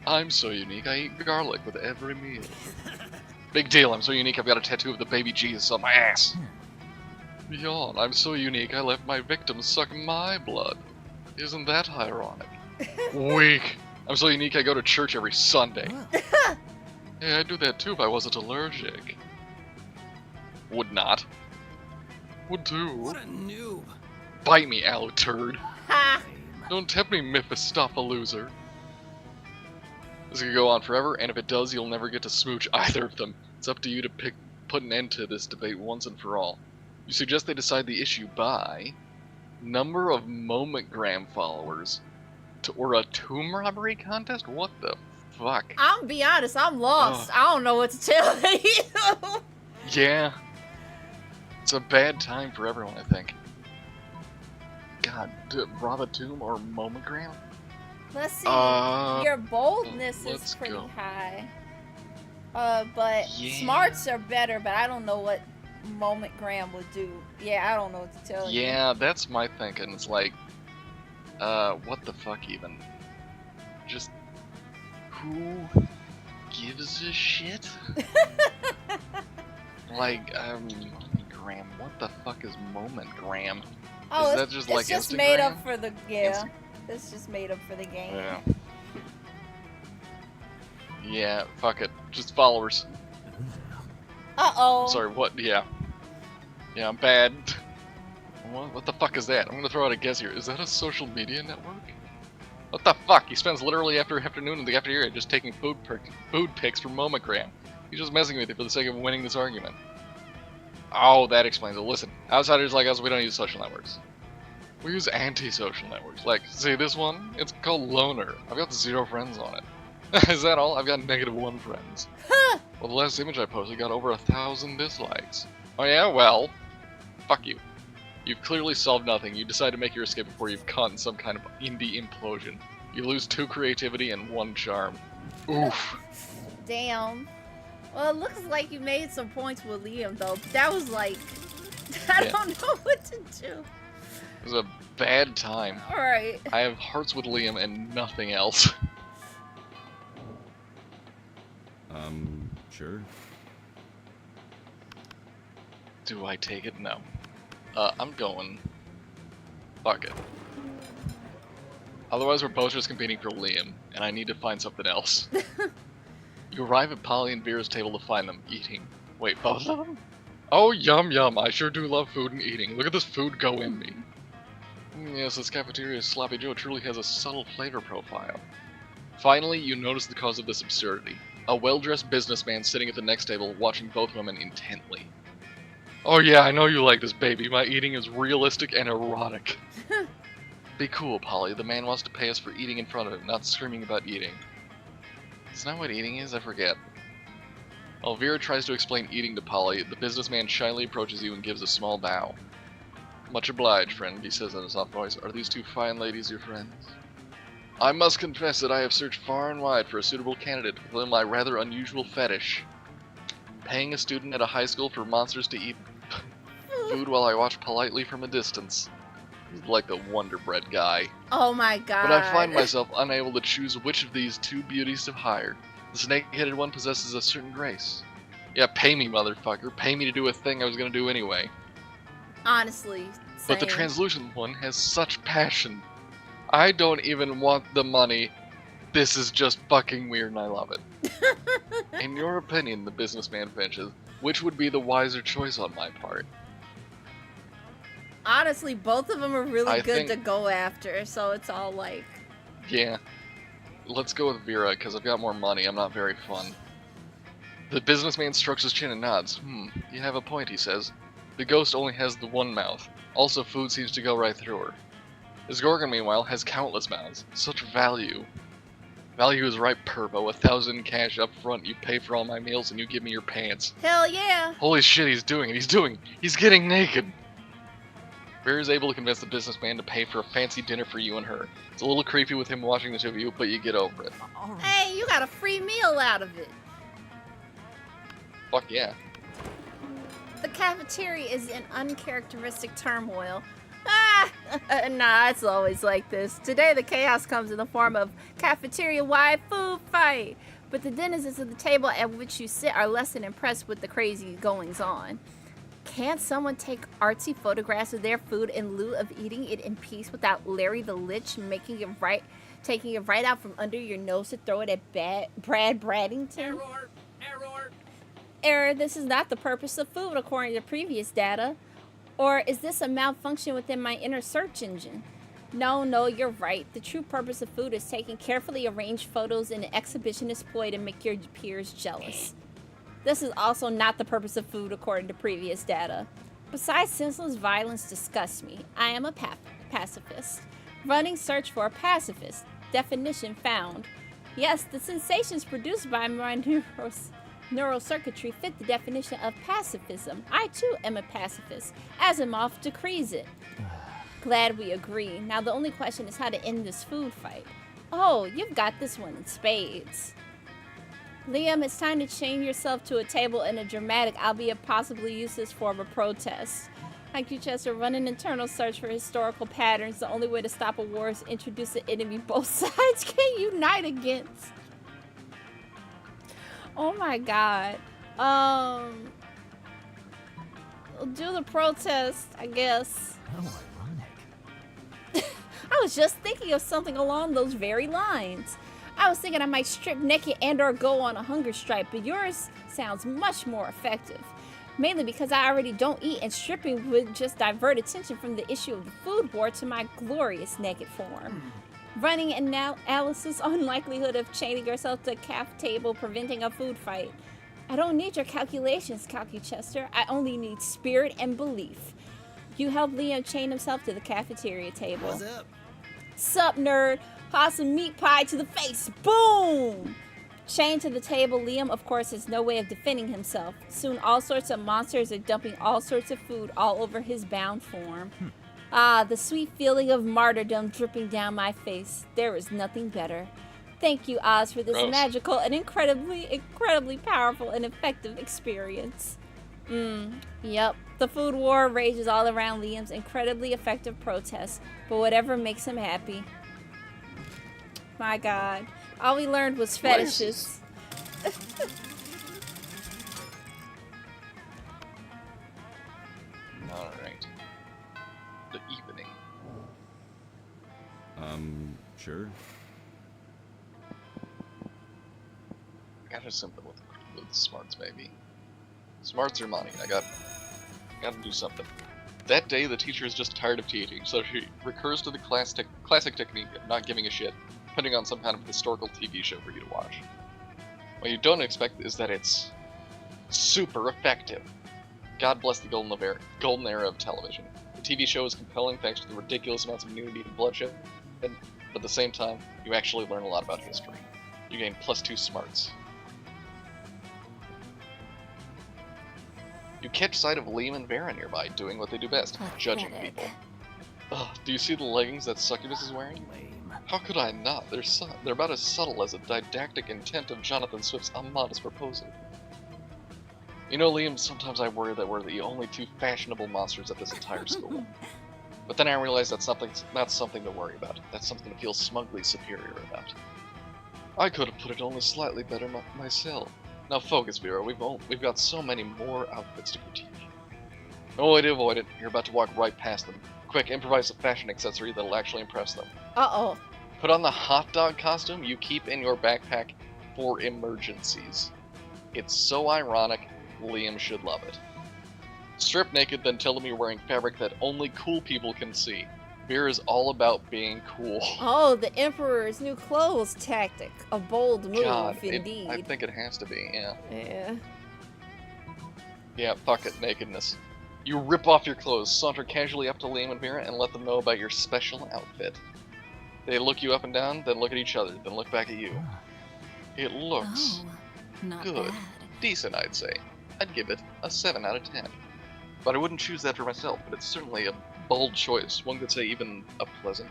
I'm so unique, I eat garlic with every meal. Big deal, I'm so unique I've got a tattoo of the baby Jesus on my ass. Yawn, I'm so unique I let my victims suck my blood. Isn't that ironic? Weak. I'm so unique I go to church every Sunday. Hey, I'd do that too if I wasn't allergic. Would not. Would too. What a noob. Bite me, aloe turd. Ha! Don't tempt me, Mephistophaloser. This could go on forever, and if it does, you'll never get to smooch either of them. It's up to you to put an end to this debate once and for all. You suggest they decide the issue by number of Momentgram followers, or a tomb robbery contest? What the fuck? I'm gonna be honest, I'm lost. I don't know what to tell you. Yeah. It's a bad time for everyone, I think. God, rob a tomb or Momentgram? Let's see. Your boldness let's is pretty go. high. But Yeah. smarts are better, but I don't know what Momentgram would do. Yeah, I don't know what to tell you. Yeah, that's my thinking. It's like, what the fuck even? Just, who gives a shit? Like, Momentgram, what the fuck is Momentgram? Oh, Is that it's just it's like just made up Instagram? for the It's just made up for the game. Yeah. Yeah, fuck it. Just followers. Uh-oh. Sorry, what? Yeah. Yeah, I'm bad. What the fuck is that? I'm gonna throw out a guess here. Is that a social media network? What the fuck? He spends literally every afternoon in the cafeteria just taking food pics from Momentgram. He's just messing with you for the sake of winning this argument. Oh, that explains it. Listen, outsiders like us, we don't use social networks. We use anti-social networks. Like, see this one? It's called Loner. I've got 0 friends on it. Is that all? I've got -1 friends. Well, the last image I posted got over 1,000 dislikes. Oh yeah? Well, fuck you. You've clearly solved nothing. You decide to make your escape before you've caught in some kind of indie implosion. You lose 2 creativity and 1 charm. Oof. Damn. Well, it looks like you made some points with Liam, though. That was like... I Yeah. don't know what to do. It was a bad time. Alright. I have hearts with Liam and nothing else. Sure. Do I take it? No. I'm going. Fuck it. Otherwise, we're both just competing for Liam, and I need to find something else. You arrive at Polly and Vera's table to find them eating. Wait, both of them? Oh, yum yum, I sure do love food and eating. Look at this food go in me. Yes, this cafeteria's Sloppy Joe truly has a subtle flavor profile. Finally, you notice the cause of this absurdity. A well-dressed businessman sitting at the next table, watching both women intently. Oh yeah, I know you like this, baby. My eating is realistic and erotic. Be cool, Polly. The man wants to pay us for eating in front of him, not screaming about eating. Isn't that what eating is? I forget. While Vera tries to explain eating to Polly, the businessman shyly approaches you and gives a small bow. Much obliged, friend, he says in a soft voice. Are these 2 fine ladies your friends? I must confess that I have searched far and wide for a suitable candidate to fulfill my rather unusual fetish. Paying a student at a high school for monsters to eat food while I watch politely from a distance. He's like the Wonder Bread guy. Oh my god. But I find myself unable to choose which of these 2 beauties to hire. The snake-headed one possesses a certain grace. Yeah, pay me, motherfucker. Pay me to do a thing I was gonna do anyway. Honestly. But the same. translucent one has such passion. I don't even want the money. This is just fucking weird and I love it. In your opinion, the businessman finishes, which would be the wiser choice on my part? Honestly, both of them are really I good think- to go after, so it's all like... Yeah. Let's go with Vera, because I've got more money. I'm not very fun. The businessman strokes his chin and nods. You have a point, he says. The ghost only has the one mouth. Also, food seems to go right through her. This Gorgon, meanwhile, has countless mouths. Such value. Value is right, Purbo. 1,000 cash up front. You pay for all my meals and you give me your pants. Hell yeah. Holy shit, he's doing it. He's getting naked. Bear is able to convince the businessman to pay for a fancy dinner for you and her. It's a little creepy with him watching the two of you, but you get over it. All right. Hey, you got a free meal out of it. Fuck yeah. The cafeteria is in uncharacteristic turmoil. Ah, nah, it's always like this. Today the chaos comes in the form of cafeteria-wide food fight. But the denizens of the table at which you sit are less than impressed with the crazy goings-on. Can't someone take artsy photographs of their food in lieu of eating it in peace without Larry the Lich taking it right out from under your nose to throw it at Brad Braddington? Error, this is not the purpose of food according to previous data. Or is this a malfunction within my inner search engine? No, you're right. The true purpose of food is taking carefully arranged photos in an exhibitionist ploy to make your peers jealous. This is also not the purpose of food according to previous data. Besides senseless violence disgusts me, I am a pacifist. Running search for a pacifist. Definition found. Yes, the sensations produced by my neural circuitry fit the definition of pacifism. I too am a pacifist. Asimov decrees it. Glad we agree. Now the only question is how to end this food fight. Oh, you've got this one in spades. Liam, it's time to chain yourself to a table in a dramatic, albeit possibly useless form of protest. IQ Chester, run an internal search for historical patterns. The only way to stop a war is introduce an enemy both sides can unite against. Oh my god. Do the protest, I guess. How ironic. I was just thinking of something along those very lines. I was thinking I might strip naked and or go on a hunger strike, but yours sounds much more effective. Mainly because I already don't eat and stripping would just divert attention from the issue of the food war to my glorious naked form. Running an analysis on likelihood of chaining yourself to a calf table preventing a food fight. I don't need your calculations, CalcuChester. I only need spirit and belief. You help Liam chain himself to the cafeteria table. What's up? Sup, nerd? Toss some meat pie to the face. Boom! Chained to the table, Liam, of course, has no way of defending himself. Soon, all sorts of monsters are dumping all sorts of food all over his bound form. Ah, the sweet feeling of martyrdom dripping down my face. There is nothing better. Thank you, Oz, for this Gross. magical and incredibly powerful and effective experience. Yep. The food war rages all around Liam's incredibly effective protest, but whatever makes him happy. My god. All we learned was fetishes. Alright. The evening. Sure. I got something with the smarts, maybe. Smarts are money. I gotta do something. That day, the teacher is just tired of teaching, so she recurs to the classic technique of not giving a shit, putting on some kind of historical TV show for you to watch. What you don't expect is that it's super effective. God bless the golden era of television. The TV show is compelling thanks to the ridiculous amounts of nudity and bloodshed, but at the same time, you actually learn a lot about history. You gain +2 smarts. You catch sight of Liam and Vera nearby, doing what they do best, judging Pathetic. people. Ugh, do you see the leggings that Succubus is wearing? Lame. How could I not? They're about as subtle as the didactic intent of Jonathan Swift's immodest proposal. You know, Liam, sometimes I worry that we're the only 2 fashionable monsters at this entire school. But then I realize that's not something to worry about. That's something to feel smugly superior about. I could have put it only slightly better myself. Now focus, Vera. We've got so many more outfits to critique. No way to avoid it. You're about to walk right past them. Quick, improvise a fashion accessory that'll actually impress them. Uh-oh. Put on the hot dog costume you keep in your backpack for emergencies. It's so ironic, Liam should love it. Strip naked, then tell them you're wearing fabric that only cool people can see. Beer is all about being cool. Oh, the Emperor's new clothes tactic. A bold move, God, indeed. I think it has to be, yeah. Yeah. Yeah, fuck it, nakedness. You rip off your clothes, saunter casually up to Liam and Mira, and let them know about your special outfit. They look you up and down, then look at each other, then look back at you. It looks Not good. bad. Decent, I'd say. I'd give it a 7 out of 10. But I wouldn't choose that for myself, but it's certainly a bold choice. One could say even a pleasant.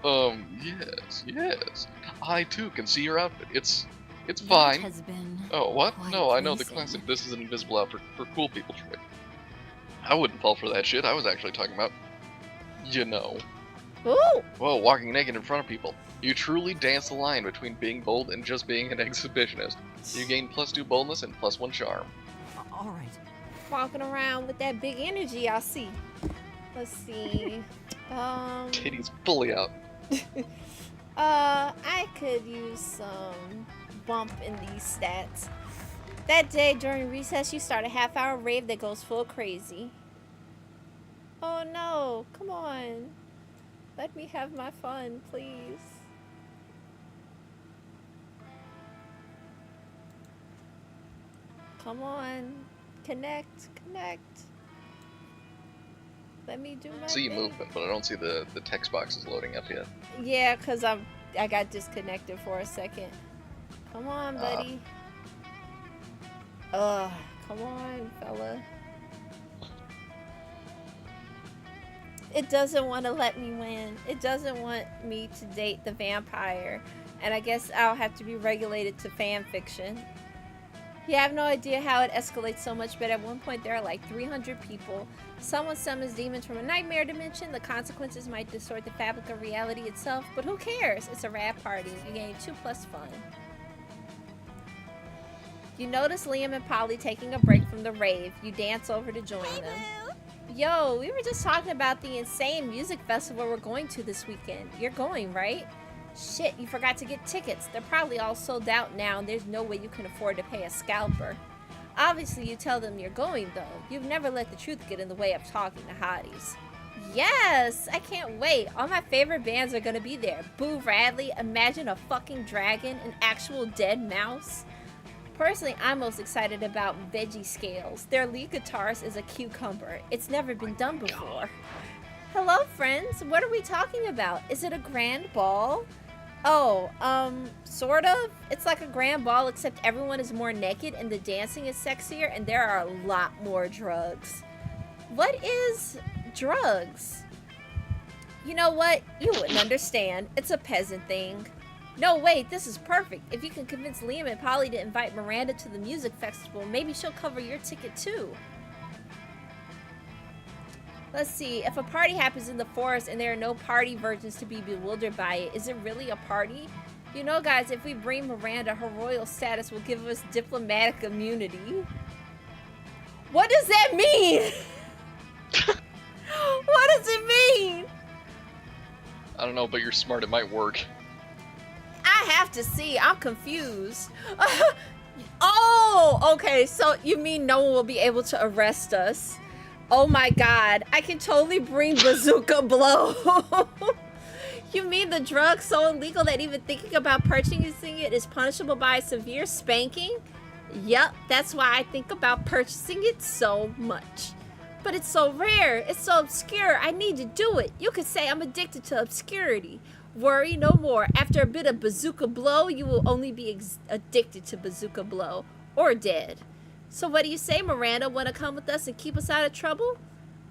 Yes. I too can see your outfit. It's That fine. has been Oh, what? quite No, I know the pleasing. classic "this is an invisible outfit for cool people" trick. I wouldn't fall for that shit. I was actually talking about, you know. Ooh! Whoa, walking naked in front of people. You truly dance the line between being bold and just being an exhibitionist. You gain +2 boldness and +1 charm. All right. Walking around with that big energy I see. Let's see. Titties fully out. I could use some bump in these stats. That day during recess, you start a half-hour rave that goes full crazy. Oh no, come on. Let me have my fun, please. Come on. Connect. Let me do my See thing. movement, but I don't see the text boxes loading up yet. Yeah, because I got disconnected for a second. Come on, buddy. Come on, fella. It doesn't want to let me win. It doesn't want me to date the vampire. And I guess I'll have to be regulated to fan fiction. You have no idea how it escalates so much, but at one point there are like 300 people. Someone summons demons from a nightmare dimension. The consequences might distort the fabric of reality itself, but who cares? It's a rad party. You gain 2 plus fun. You notice Liam and Polly taking a break from the rave. You dance over to join them. Yo, we were just talking about the insane music festival we're going to this weekend. You're going, right? Shit, you forgot to get tickets. They're probably all sold out now, and there's no way you can afford to pay a scalper. Obviously, you tell them you're going, though. You've never let the truth get in the way of talking to hotties. Yes! I can't wait. All my favorite bands are gonna be there. Boo Radley, Imagine a Fucking Dragon, an actual dead mouse. Personally, I'm most excited about Veggie Scales. Their lead guitarist is a cucumber. It's never been done before. Hello, friends. What are we talking about? Is it a grand ball? Oh, sort of. It's like a grand ball, except everyone is more naked and the dancing is sexier and there are a lot more drugs. What is drugs? You know what? You wouldn't understand. It's a peasant thing. No, wait, this is perfect. If you can convince Liam and Polly to invite Miranda to the music festival, maybe she'll cover your ticket too. Let's see, if a party happens in the forest and there are no party virgins to be bewildered by it, is it really a party? You know, guys, if we bring Miranda, her royal status will give us diplomatic immunity. What does that mean? What does it mean? I don't know, but you're smart. It might work. I have to see. I'm confused. Oh, okay. So you mean no one will be able to arrest us? Oh my god. I can totally bring Bazooka Blow. You mean the drug's so illegal that even thinking about purchasing it is punishable by a severe spanking? Yep, that's why I think about purchasing it so much. But it's so rare. It's so obscure. I need to do it. You could say I'm addicted to obscurity. Worry no more. After a bit of Bazooka Blow, you will only be addicted to Bazooka Blow. Or dead. So what do you say, Miranda? Want to come with us and keep us out of trouble?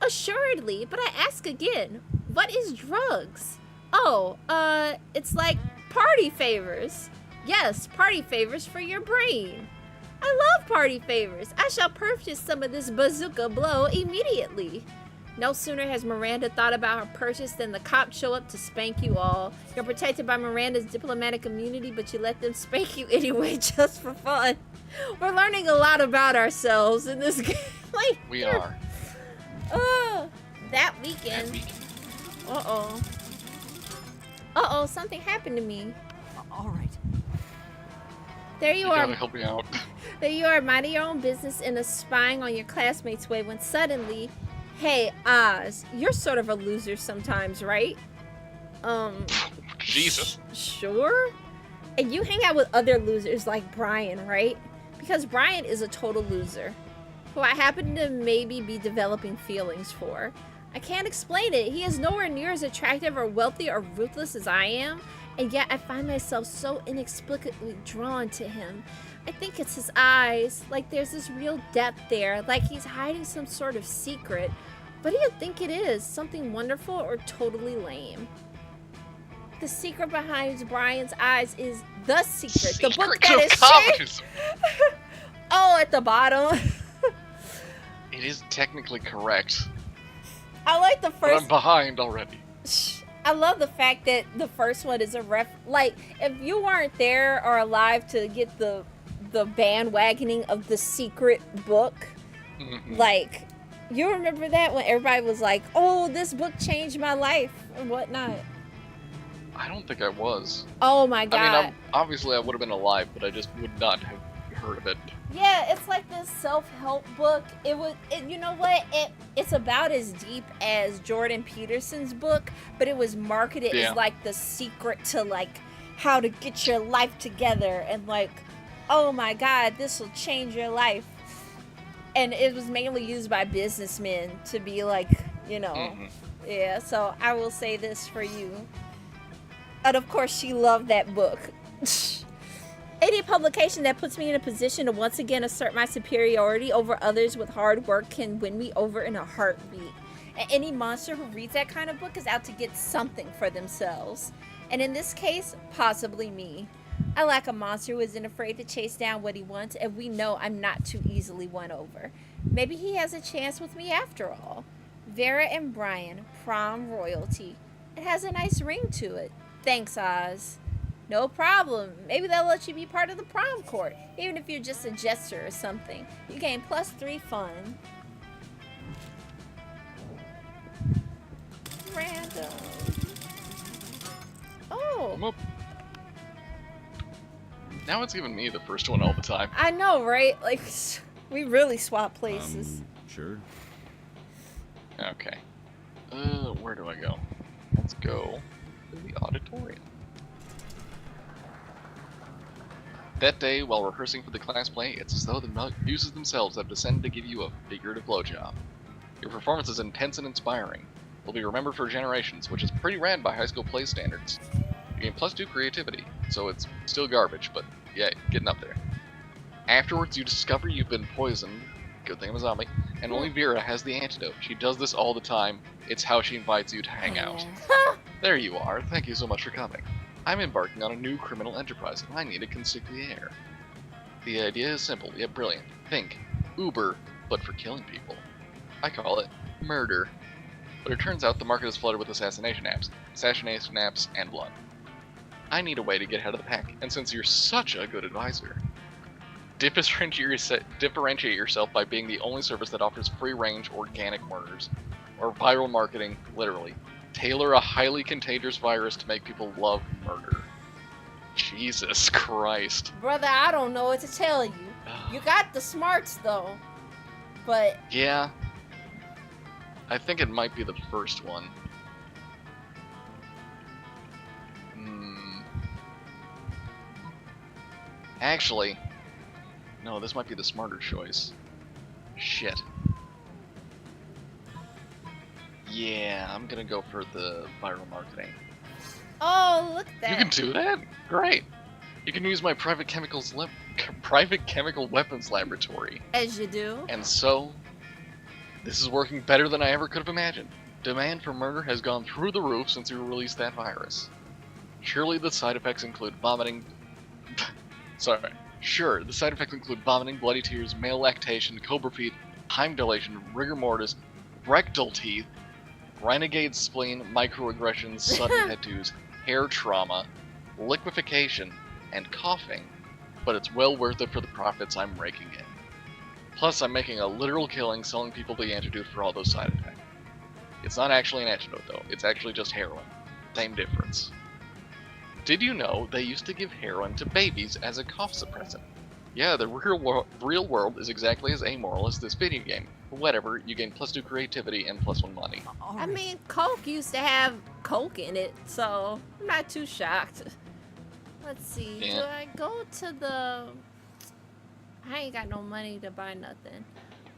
Assuredly, but I ask again, what is drugs? Oh, it's like party favors. Yes, party favors for your brain. I love party favors. I shall purchase some of this Bazooka Blow immediately. No sooner has Miranda thought about her purchase than the cops show up to spank you all. You're protected by Miranda's diplomatic immunity, but you let them spank you anyway just for fun. We're learning a lot about ourselves in this game. Like, We are. That weekend. Uh-oh. Uh-oh, something happened to me. All right. There you You are. gotta help me out. There you are, minding your own business and spying on your classmates' way when suddenly, hey, Oz, you're sort of a loser sometimes, right? Jesus. Sure. And you hang out with other losers like Brian, right? Because Brian is a total loser. who I happen to maybe be developing feelings for. I can't explain it. He is nowhere near as attractive or wealthy or ruthless as I am, and yet I find myself so inexplicably drawn to him. I think it's his eyes, like there's this real depth there, like he's hiding some sort of secret. What do you think it is? Something wonderful or totally lame? The secret behind Brian's eyes is The Secret, the book Secret that of is communism. Oh, at the bottom. It is technically correct, I like the but I'm first. behind already. I love the fact that the first one is a like if you weren't there or alive to get the bandwagoning of The Secret book, Mhm. like you remember that when everybody was like, "Oh, this book changed my life" and whatnot. I don't think I was. Oh my god! I mean, obviously I would have been alive, but I just would not have heard of it. Yeah, it's like this self-help book. You know what? It's about as deep as Jordan Peterson's book, but it was marketed Yeah. as like the secret to like how to get your life together and like, oh my god, this will change your life. And it was mainly used by businessmen to be like, you know, Mhm. yeah. So I will say this for you. And of course, she loved that book. Any publication that puts me in a position to once again assert my superiority over others with hard work can win me over in a heartbeat. And any monster who reads that kind of book is out to get something for themselves. And in this case, possibly me. I lack a monster who isn't afraid to chase down what he wants, and we know I'm not too easily won over. Maybe he has a chance with me after all. Vera and Brian, prom royalty. It has a nice ring to it. Thanks, Oz. No problem. Maybe they'll let you be part of the prom court, even if you're just a jester or something. You gain +3 fun. Random. Oh, Whoop. Now it's giving me the first one all the time. I know, right? Like, we really swap places. Sure. Okay. Where do I go? Let's go to the auditorium. That day, while rehearsing for the class play, it's as though the muses themselves have descended to give you a figurative blowjob. Your performance is intense and inspiring. Will be remembered for generations, which is pretty rad by high school play standards. You gain +2 creativity, so it's still garbage, but yeah, getting up there. Afterwards, you discover you've been poisoned. Good thing I'm a zombie. And only Vera has the antidote. She does this all the time. It's how she invites you to hang out. There you are. Thank you so much for coming. I'm embarking on a new criminal enterprise, and I need a consigliere. The idea is simple yet brilliant. Think Uber, but for killing people. I call it murder. But it turns out the market is flooded with assassination apps, and blood. I need a way to get ahead of the pack, and since you're such a good advisor, differentiate yourself by being the only service that offers free-range organic murders, or viral marketing, literally. Tailor a highly contagious virus to make people love murder. Jesus Christ. Brother, I don't know what to tell you. You got the smarts, though. But Yeah. I think it might be the first one. Actually, no, this might be the smarter choice. Shit. Yeah, I'm gonna go for the viral marketing. oh, look at that. You can do that? Great. You can use my private chemical weapons laboratory. As you do. And so, this is working better than I ever could have imagined. Demand for murder has gone through the roof since we released that virus. Surely the side effects include vomiting... Sure, the side effects include vomiting, bloody tears, male lactation, cobra feet, time dilation, rigor mortis, rectal teeth, renegade spleen, microaggressions, sudden tattoos, hair trauma, liquefaction, and coughing, but it's well worth it for the profits I'm raking in. Plus, I'm making a literal killing selling people the antidote for all those side effects. It's not actually an antidote, though. It's actually just heroin. Same difference. Did you know they used to give heroin to babies as a cough suppressant? Yeah, the real world is exactly as amoral as this video game. Whatever, you gain +2 creativity and +1 money. All I right. mean, Coke used to have Coke in it, so I'm not too shocked. Let's see. Yeah. Do I go to the... I ain't got no money to buy nothing.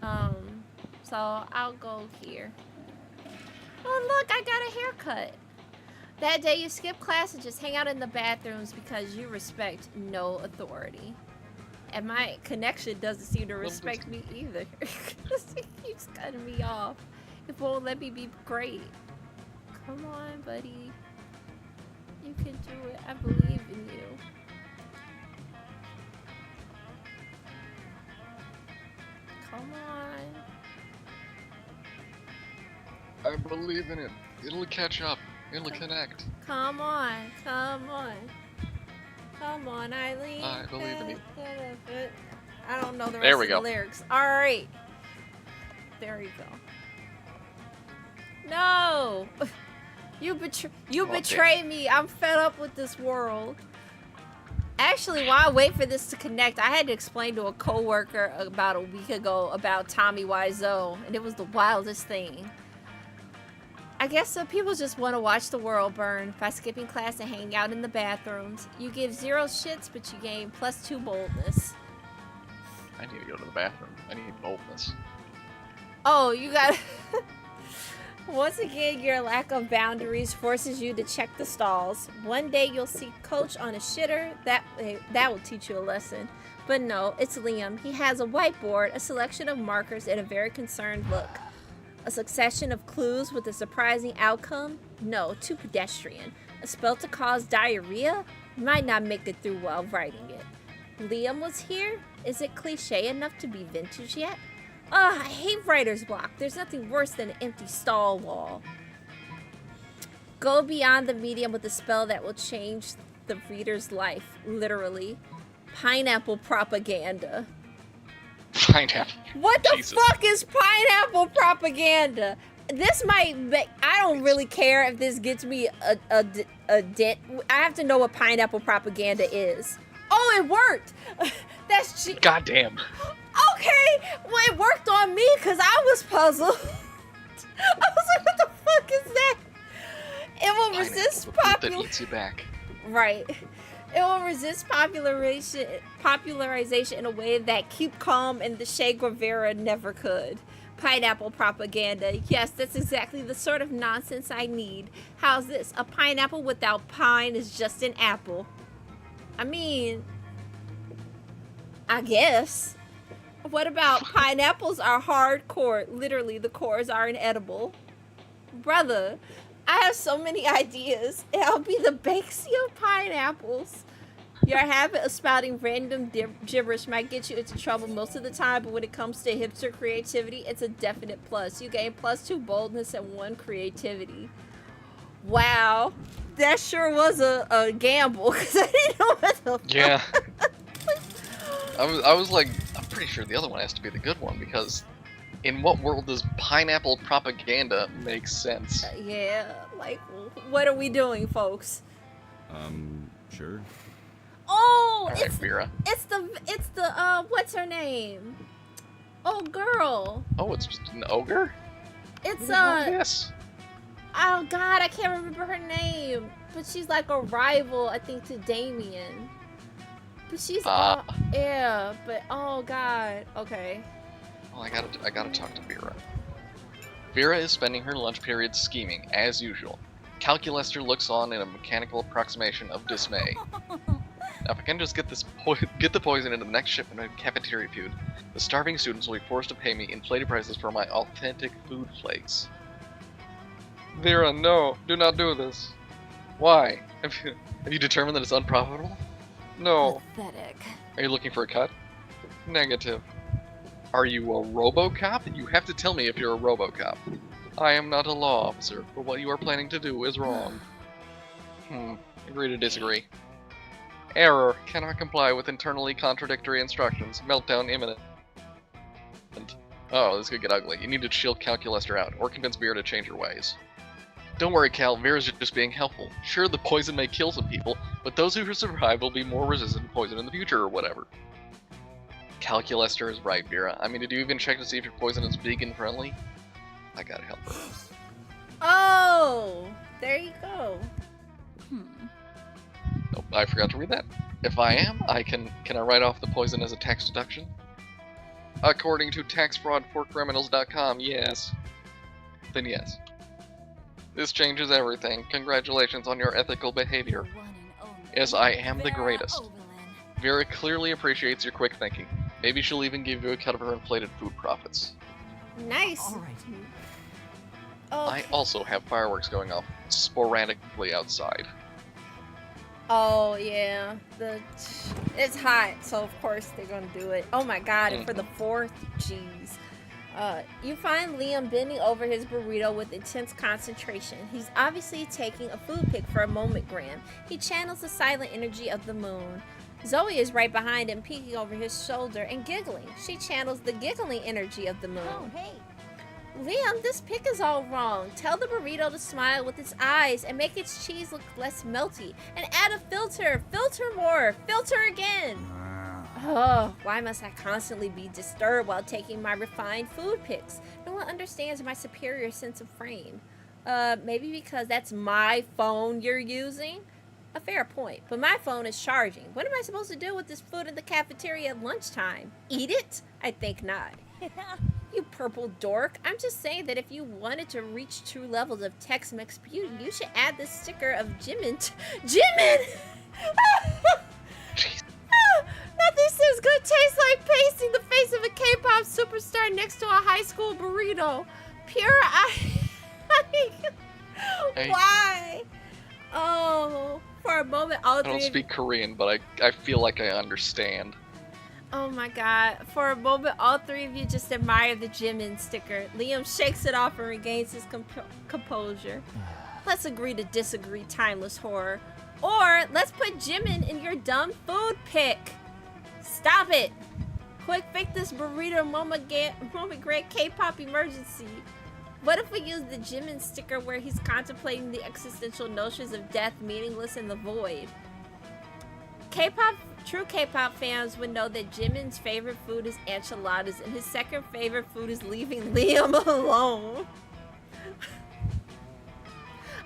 So I'll go here. Oh, look, I got a haircut. That day you skip class and just hang out in the bathrooms because you respect no authority. And my connection doesn't seem to respect me either. It keeps cutting me off. It won't let me be great. Come on, buddy. You can do it. I believe in you. Come on. I believe in it. It'll catch up. It'll connect. Come on. Come on. Come on, Eileen. I believe in you. I don't know the There rest we of go. the lyrics. Alright. There you go. No! You betray me. I'm fed up with this world. Actually, while I wait for this to connect, I had to explain to a coworker about a week ago about Tommy Wiseau, and it was the wildest thing. I guess some people just want to watch the world burn by skipping class and hanging out in the bathrooms. You give 0 shits, but you gain +2 boldness. I need to go to the bathroom. I need boldness. Oh, you got... Once again, your lack of boundaries forces you to check the stalls. One day you'll see Coach on a shitter. That will teach you a lesson. But no, it's Liam. He has a whiteboard, a selection of markers, and a very concerned look. A succession of clues with a surprising outcome? No, too pedestrian. A spell to cause diarrhea? Might not make it through while writing it. Liam was here? Is it cliche enough to be vintage yet? Ugh, I hate writer's block. There's nothing worse than an empty stall wall. Go beyond the medium with a spell that will change the reader's life, literally. Pineapple propaganda. Pineapple. What the Jesus. fuck is pineapple propaganda? This might make, I don't really care if this gets me a dent. I have to know what pineapple propaganda is. Oh, it worked. That's Goddamn. okay. Well, it worked on me because I was puzzled. I was like, what the fuck is that? It will resist Pineapple, the fruit that eats you back. Right. It will resist popularization in a way that Keep Calm and the Che Guevara never could. Pineapple propaganda. Yes, that's exactly the sort of nonsense I need. How's this? A pineapple without pine is just an apple. I mean, I guess. What about pineapples are hardcore? Literally, the cores are inedible. Brother, I have so many ideas. I'll be the Banksy of pineapples. Your habit of spouting random gibberish might get you into trouble most of the time, but when it comes to hipster creativity, it's a definite plus. You gain +2 boldness and 1 creativity. Wow. That sure was a gamble, because I didn't know what the fuck. Yeah. I was like, I'm pretty sure the other one has to be the good one, because in what world does pineapple propaganda make sense? Yeah, like, what are we doing, folks? Sure. Oh, Alright, Vera. it's the what's her name? Oh, girl. Oh, it's just an ogre? It's Yes. oh god, I can't remember her name, but she's like a rival, I think, to Damien. But she's yeah, but oh god, okay. Well, I gotta talk to Vera. Vera is spending her lunch period scheming, as usual. Calculester looks on in a mechanical approximation of dismay. Now, if I can just get the poison into the next shipment of cafeteria food, the starving students will be forced to pay me inflated prices for my authentic food flakes. Vera, no, do not do this. Why? Have you determined that it's unprofitable? No. Pathetic. Are you looking for a cut? Negative. Are you a RoboCop? You have to tell me if you're a RoboCop. I am not a law officer, but what you are planning to do is wrong. Agree to disagree. Error. Cannot comply with internally contradictory instructions. Meltdown imminent. Oh, this could get ugly. You need to chill Calculester out, or convince Vera to change her ways. Don't worry, Cal. Vera's just being helpful. Sure, the poison may kill some people, but those who survive will be more resistant to poison in the future, or whatever. Calculester is right, Vera. I mean, did you even check to see if your poison is vegan friendly? I gotta help her. Oh, there you go. Nope, I forgot to read that. If I am, can I write off the poison as a tax deduction? According to taxfraudforcriminals.com, yes. Then yes. This changes everything. Congratulations on your ethical behavior. Yes, I am the greatest. Vera clearly appreciates your quick thinking. Maybe she'll even give you a cut of her inflated food profits. Nice. All right. I also have fireworks going off sporadically outside. Oh yeah, it's hot, so of course they're gonna do it. Oh my god, and for the 4th, jeez. You find Liam bending over his burrito with intense concentration. He's obviously taking a food pic for a moment gram. He channels the silent energy of the moon. Zoe is right behind him, peeking over his shoulder and giggling. She channels the giggling energy of the moon. Oh, hey. Liam, this pic is all wrong. Tell the burrito to smile with its eyes and make its cheese look less melty. And add a filter. Filter more. Filter again. Oh, why must I constantly be disturbed while taking my refined food pics? No one understands my superior sense of frame. Maybe because that's my phone you're using? A fair point, but my phone is charging. What am I supposed to do with this food in the cafeteria at lunchtime? Eat it? I think not. You purple dork. I'm just saying that if you wanted to reach true levels of Tex-Mex beauty, you should add the sticker of Jimin. Jimin! Nothing says good tastes like pasting the face of a K-pop superstar next to a high school burrito. Pure Why? Oh, for a moment, all I three don't of speak Korean, but I feel like I understand. Oh my god. For a moment, all three of you just admire the Jimin sticker. Liam shakes it off and regains his composure. Let's agree to disagree, timeless horror. Or let's put Jimin in your dumb food pic. Stop it. Quick, fix this burrito moment great K-pop emergency. What if we use the Jimin sticker where he's contemplating the existential notions of death, meaningless, and the void? True K-pop fans would know that Jimin's favorite food is enchiladas and his second favorite food is leaving Liam alone.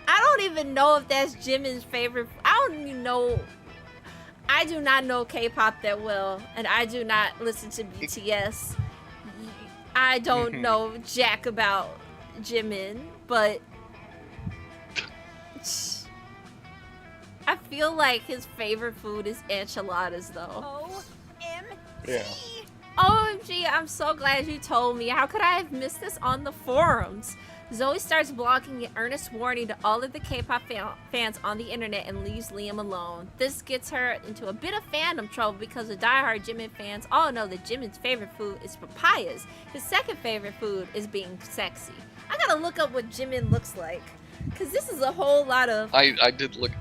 I don't even know if that's Jimin's favorite. I don't even know. I do not know K-pop that well, and I do not listen to BTS. I don't know jack about Jimin, but I feel like his favorite food is enchiladas, though. O-M-G. Yeah. OMG, I'm so glad you told me. How could I have missed this on the forums? Zoe starts blogging an earnest warning to all of the K-pop fans on the internet and leaves Liam alone. This gets her into a bit of fandom trouble because the diehard Jimin fans all know that Jimin's favorite food is papayas. His second favorite food is being sexy. I gotta look up what Jimin looks like, because this is a whole lot of... I did look.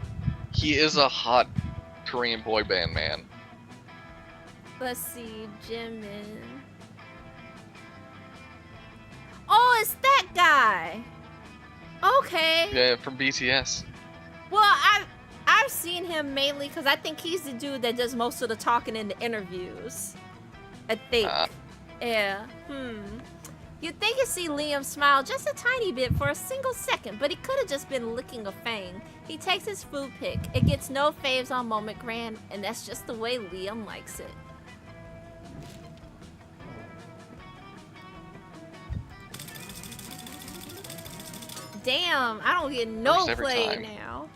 He is a hot Korean boy band man. Let's see, Jimin. Oh, it's that guy. Okay. Yeah, from BTS. Well, I've seen him mainly because I think he's the dude that does most of the talking in the interviews. I think. Yeah. You'd think you'd see Liam smile just a tiny bit for a single second, but he could have just been licking a fang. He takes his food pic. It gets no faves on Moment Grand, and that's just the way Liam likes it. Damn, I don't get no First every play time. now.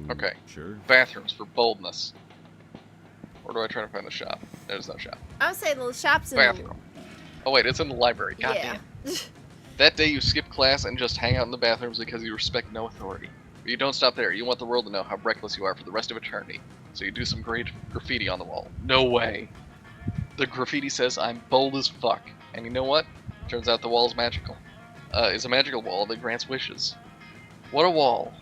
Okay. Sure. Bathrooms for boldness. Where do I try to find the shop? There's no shop. I would say the shop's in Bathroom. Oh wait, it's in the library. God yeah. damn. That day you skip class and just hang out in the bathrooms because you respect no authority. But you don't stop there. You want the world to know how reckless you are for the rest of eternity. So you do some great graffiti on the wall. No way. The graffiti says, "I'm bold as fuck." And you know what? Turns out the wall's magical. It's a magical wall that grants wishes. What a wall.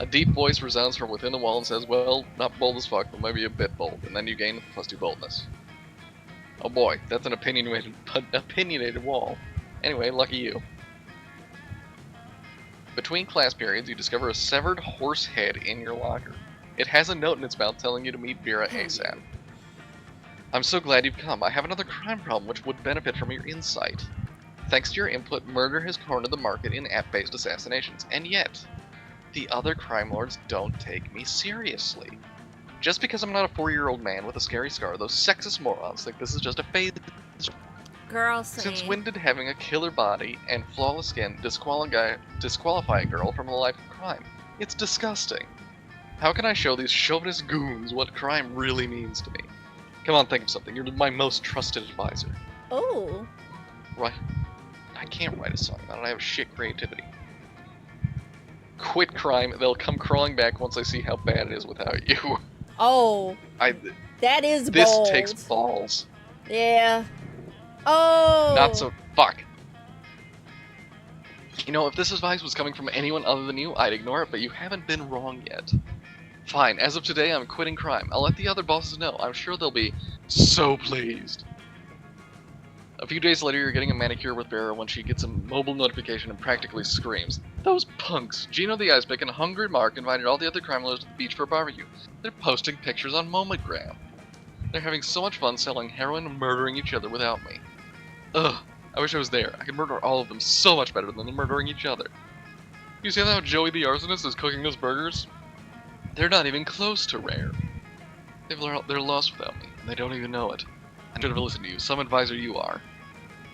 A deep voice resounds from within the wall and says, "Well, not bold as fuck, but maybe a bit bold." And then you gain +2 boldness. Oh boy, that's an opinionated wall. Anyway, lucky you. Between class periods, you discover a severed horse head in your locker. It has a note in its mouth telling you to meet Vera ASAP. I'm so glad you've come. I have another crime problem which would benefit from your insight. Thanks to your input, murder has cornered the market in app-based assassinations, and yet, the other crime lords don't take me seriously. Just because I'm not a 4-year-old man with a scary scar, those sexist morons think this is just a phase. Girl Since saying. when did having a killer body and flawless skin disqualify a girl from a life of crime? It's disgusting. How can I show these chauvinist goons what crime really means to me? Come on, think of something. You're my most trusted advisor. Oh. Right? I can't write a song about it. I have shit creativity. Quit crime. They'll come crawling back once they see how bad it is without you. Oh. That is This bold. takes balls. Yeah. Oh. Not so. Fuck. You know, if this advice was coming from anyone other than you, I'd ignore it, but you haven't been wrong yet. Fine, as of today, I'm quitting crime. I'll let the other bosses know. I'm sure they'll be so pleased. A few days later, you're getting a manicure with Vera when she gets a mobile notification and practically screams. Those punks! Gino the Ice Pick and Hungry Mark invited all the other crime lords to the beach for a barbecue. They're posting pictures on Momogram. They're having so much fun selling heroin and murdering each other without me. Ugh, I wish I was there. I could murder all of them so much better than murdering each other. You see how Joey the Arsonist is cooking those burgers? They're not even close to rare. They're lost without me, and they don't even know it. I should have listened to you, some advisor you are.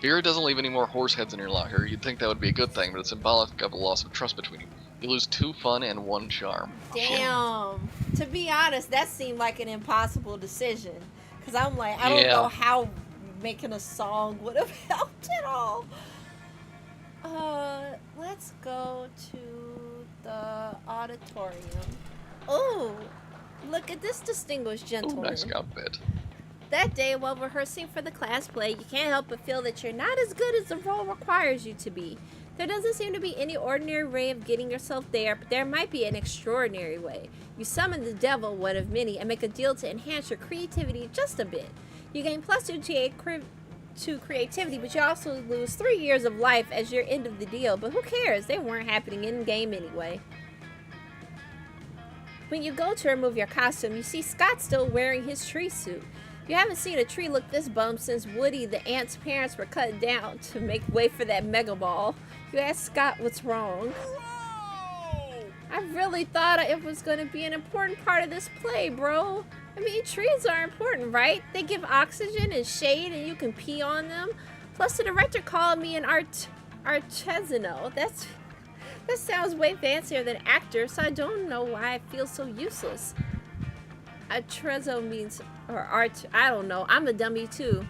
Vera doesn't leave any more horse heads in your locker. You'd think that would be a good thing, but it's symbolic of a loss of trust between you. You lose 2 fun and 1 charm. Damn. To be honest, that seemed like an impossible decision. Because I'm like, I don't Yeah. know how making a song would have helped at all. Let's go to the auditorium. Oh, look at this distinguished Oh, gentleman. nice outfit. That day, while rehearsing for the class play, you can't help but feel that you're not as good as the role requires you to be. There doesn't seem to be any ordinary way of getting yourself there, but there might be an extraordinary way. You summon the devil, one of many, and make a deal to enhance your creativity just a bit. You gain +2 to creativity, but you also lose 3 years of life as your end of the deal. But who cares? They weren't happening in game anyway. When you go to remove your costume, you see Scott still wearing his tree suit. You haven't seen a tree look this bummed since Woody the ant's parents were cut down to make way for that mega ball. You ask Scott what's wrong. I really thought it was going to be an important part of this play, bro. I mean, trees are important, right? They give oxygen and shade and you can pee on them. Plus, the director called me an artisanal. That sounds way fancier than actor, so I don't know why I feel so useless. Artezzo means, or art, I don't know. I'm a dummy too.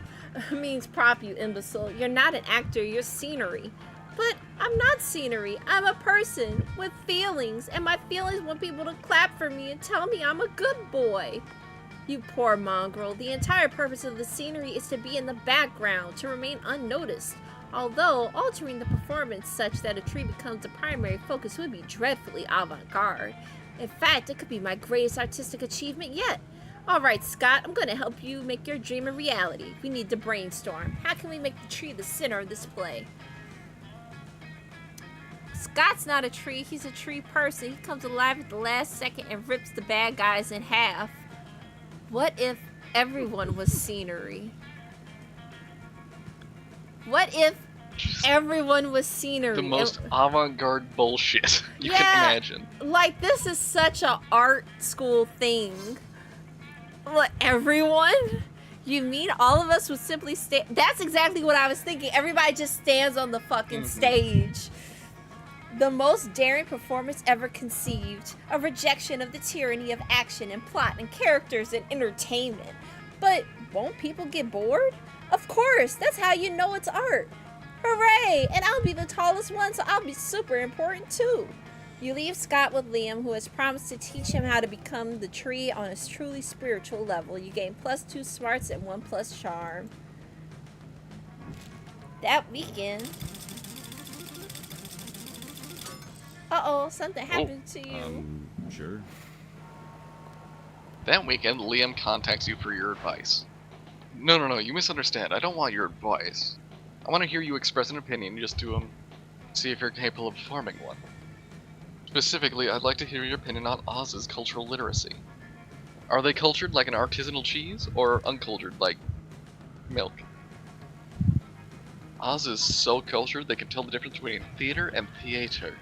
Means prop, you imbecile. You're not an actor, you're scenery. But I'm not scenery. I'm a person with feelings, and my feelings want people to clap for me and tell me I'm a good boy. You poor mongrel. The entire purpose of the scenery is to be in the background, to remain unnoticed. Although, altering the performance such that a tree becomes the primary focus would be dreadfully avant-garde. In fact, it could be my greatest artistic achievement yet. Alright, Scott, I'm gonna help you make your dream a reality. We need to brainstorm. How can we make the tree the center of this play? Scott's not a tree, he's a tree person. He comes alive at the last second and rips the bad guys in half. What if everyone was scenery? What if everyone was scenery? The most avant-garde bullshit you Yeah. can imagine. Like, this is such a art school thing. What, everyone? You mean all of us would simply stand? That's exactly what I was thinking. Everybody just stands on the fucking stage. The most daring performance ever conceived. A rejection of the tyranny of action and plot and characters and entertainment. But won't people get bored? Of course, that's how you know it's art. Hooray! And I'll be the tallest one, so I'll be super important too. You leave Scott with Liam, who has promised to teach him how to become the tree on a truly spiritual level. You gain +2 smarts and 1+ charm. That weekend. Uh-oh, something happened to you. Sure. That weekend, Liam contacts you for your advice. No, you misunderstand. I don't want your advice. I want to hear you express an opinion just to, see if you're capable of forming one. Specifically, I'd like to hear your opinion on Oz's cultural literacy. Are they cultured like an artisanal cheese, or uncultured like milk? Oz is so cultured they can tell the difference between theater and theater.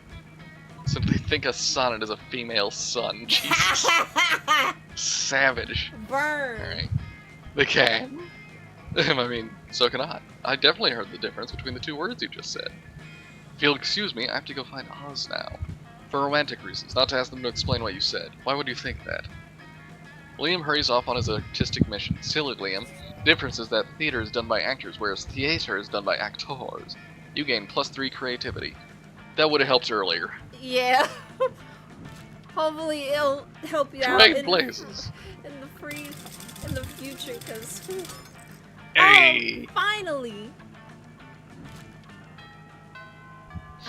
Simply think a sonnet is a female son. Jesus. savage. Burn. Alright. They can. I mean, so can I. I definitely heard the difference between the two words you just said. If you'll excuse me, I have to go find Oz now. For romantic reasons, not to ask them to explain what you said. Why would you think that? Liam hurries off on his artistic mission. Silly Liam. The difference is that theater is done by actors, whereas theater is done by actors. You gain +3 creativity. That would have helped earlier. Yeah. Hopefully it'll help you out Great places. in the future, because Hey! oh, finally.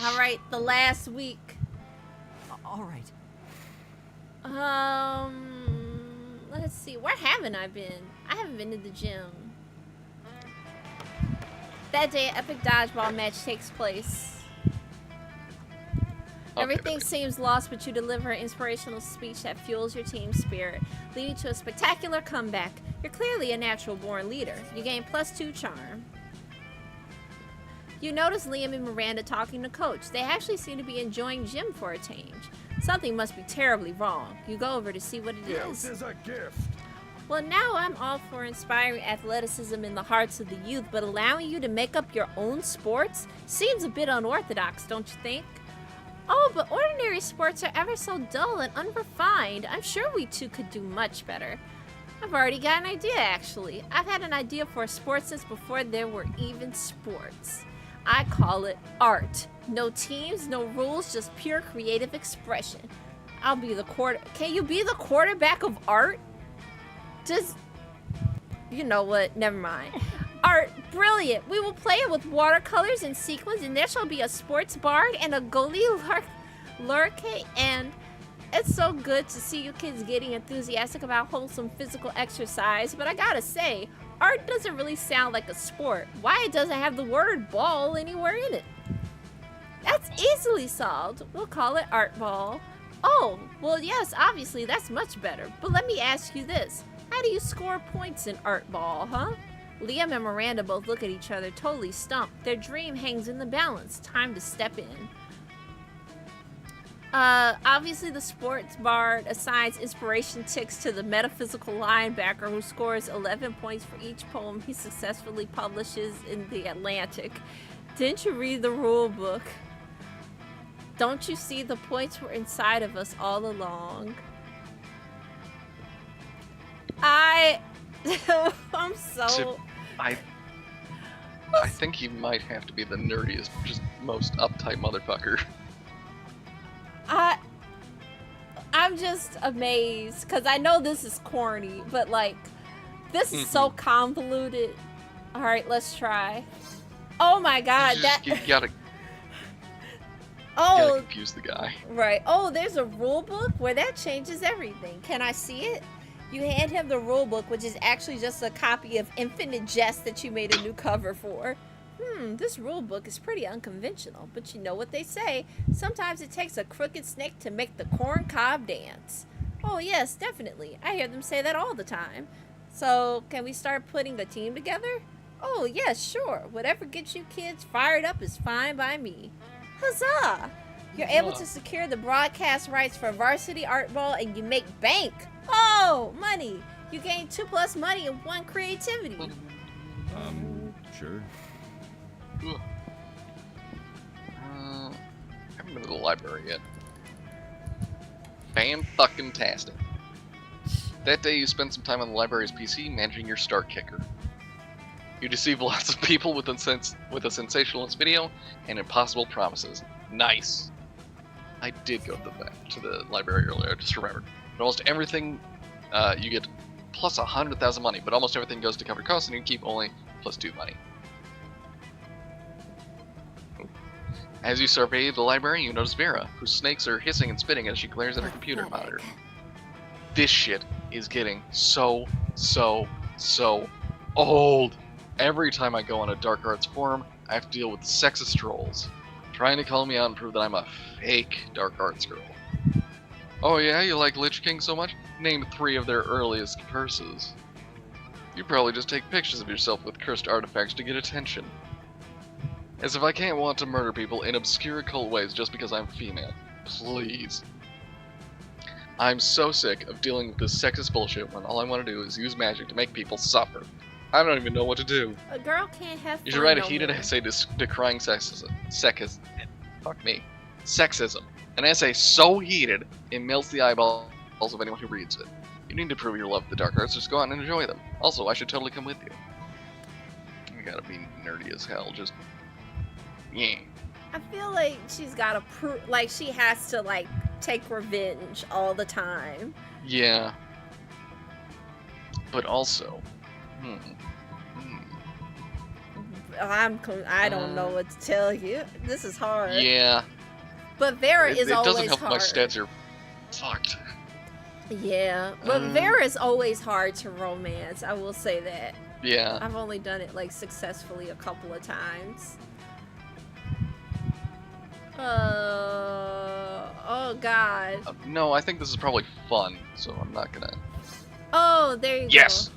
All right, the last week. All right. Let's see. Where haven't I been? I haven't been to the gym. That day, an epic dodgeball match takes place. Everything seems lost, but you deliver an inspirational speech that fuels your team spirit, leading to a spectacular comeback. You're clearly a natural-born leader. You gain +2 charm. You notice Liam and Miranda talking to Coach. They actually seem to be enjoying gym for a change. Something must be terribly wrong. You go over to see what it is. This is a gift. Well, now I'm all for inspiring athleticism in the hearts of the youth, but allowing you to make up your own sports seems a bit unorthodox, don't you think? Oh, but ordinary sports are ever so dull and unrefined. I'm sure we two could do much better. I've already got an idea, actually. I've had an idea for a sport since before there were even sports. I call it art. No teams, no rules, just pure creative expression. I'll be the Can you be the quarterback of art? Just, you know what? Never mind. Art, brilliant. We will play it with watercolors and sequins, and there shall be a sports bard and a goalie lurke, and it's so good to see you kids getting enthusiastic about wholesome physical exercise, but I gotta say, art doesn't really sound like a sport. Why it doesn't have the word ball anywhere in it? That's easily solved. We'll call it art ball. Oh, well yes, obviously that's much better, but let me ask you this. How do you score points in art ball, huh? Liam and Miranda both look at each other, totally stumped. Their dream hangs in the balance. Time to step in. Obviously the sports bard assigns inspiration ticks to the metaphysical linebacker who scores 11 points for each poem he successfully publishes in the Atlantic. Didn't you read the rule book? Don't you see the points were inside of us all along? I'm so... I think he might have to be the nerdiest, just most uptight motherfucker. I'm just amazed, because I know this is corny, but like, this is so convoluted. Alright, let's try. Oh my god, You gotta Oh, confuse the guy. right. Oh, there's a rule book where that changes everything. Can I see it? You hand him the rule book, which is actually just a copy of Infinite Jest that you made a new cover for. This rule book is pretty unconventional, but you know what they say. Sometimes it takes a crooked snake to make the corn cob dance. Oh yes, definitely. I hear them say that all the time. So, can we start putting a team together? Oh yes, sure. Whatever gets you kids fired up is fine by me. Huzzah! You're able to secure the broadcast rights for Varsity Art Ball and you make bank. Oh, money. You gain 2+ money and 1 creativity. Sure. Ugh. I haven't been to the library yet. Fan-fucking-tastic. That day you spent some time on the library's PC managing your start kicker. You deceive lots of people with a sensationalist video and impossible promises. Nice. I did go to the library earlier, I just remembered. But almost everything, you get plus 100,000 money, but almost everything goes to cover costs and you keep only +2 money. As you survey the library, you notice Vera, whose snakes are hissing and spitting as she glares at her computer monitor. This shit is getting so old. Every time I go on a dark arts forum, I have to deal with sexist trolls, trying to call me out and prove that I'm a fake dark arts girl. Oh yeah, you like Lich King so much? Name 3 of their earliest curses. You probably just take pictures of yourself with cursed artifacts to get attention. As if I can't want to murder people in obscure occult ways just because I'm female. Please. I'm so sick of dealing with this sexist bullshit when all I want to do is use magic to make people suffer. I don't even know what to do. A girl can't have fun. You should write a no heated more. essay decrying sexism. Fuck me. Sexism. An essay so heated it melts the eyeballs of anyone who reads it. You need to prove your love of the dark arts. Just go out and enjoy them. Also, I should totally come with you. You gotta be nerdy as hell. Just yeah. I feel like she's got to prove, like she has to like take revenge all the time. Yeah. But also, I don't know what to tell you. This is hard. yeah. But Vera is it always doesn't help hard. my stats are fucked. Yeah, but Vera is always hard to romance. I will say that. Yeah. I've only done it like successfully a couple of times. Oh God. No, I think this is probably fun, so I'm not gonna. Oh, there you Yes! go.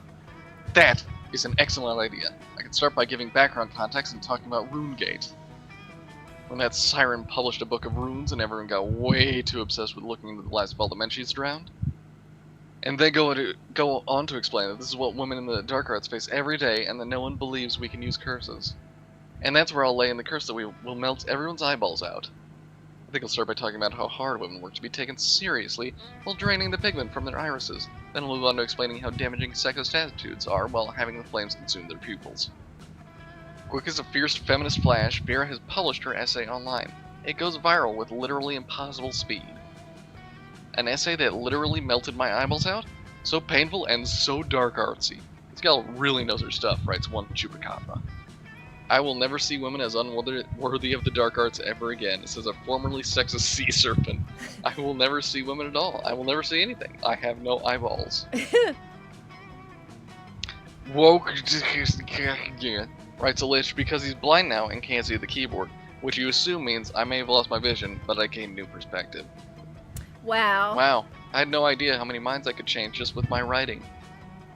That is an excellent idea. I can start by giving background context and talking about RuneGate. When that siren published a book of runes and everyone got way too obsessed with looking into the lives of all the men she's drowned. And they go on to explain that this is what women in the dark arts face every day and that no one believes we can use curses. And that's where I'll lay in the curse that we will melt everyone's eyeballs out. I think I'll start by talking about how hard women work to be taken seriously while draining the pigment from their irises. Then I'll move on to explaining how damaging sexist attitudes are while having the flames consume their pupils. Quick as a fierce feminist flash, Vera has published her essay online. It goes viral with literally impossible speed. An essay that literally melted my eyeballs out? So painful and so dark artsy. This gal really knows her stuff, writes one chupacabra. I will never see women as unworthy of the dark arts ever again, says a formerly sexist sea serpent. I will never see women at all. I will never see anything. I have no eyeballs. Woke writes a lich because he's blind now and can't see the keyboard, which you assume means I may have lost my vision, but I gained new perspective. Wow. Wow, I had no idea how many minds I could change just with my writing.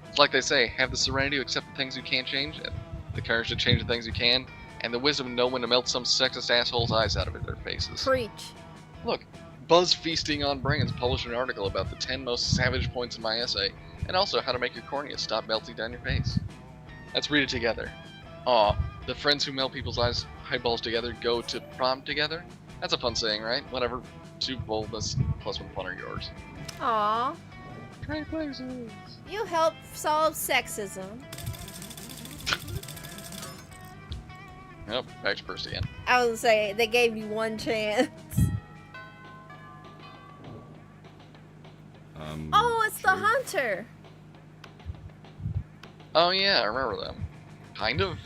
It's like they say, have the serenity to accept the things you can't change, and the courage to change the things you can, and the wisdom to know when to melt some sexist asshole's eyes out of their faces. Preach. Look, Buzz Feasting on Brains published an article about the 10 most savage points in my essay, and also how to make your cornea stop melting down your face. Let's read it together. Aw, the friends who melt people's eyeballs together go to prom together? That's a fun saying, right? Whatever. 2 boldness plus 1 fun are yours. Aw. Great places. You help solve sexism. Yep, back to first again. I was gonna say, they gave you one chance. Oh, it's the hunter. Oh yeah, I remember them. Kind of.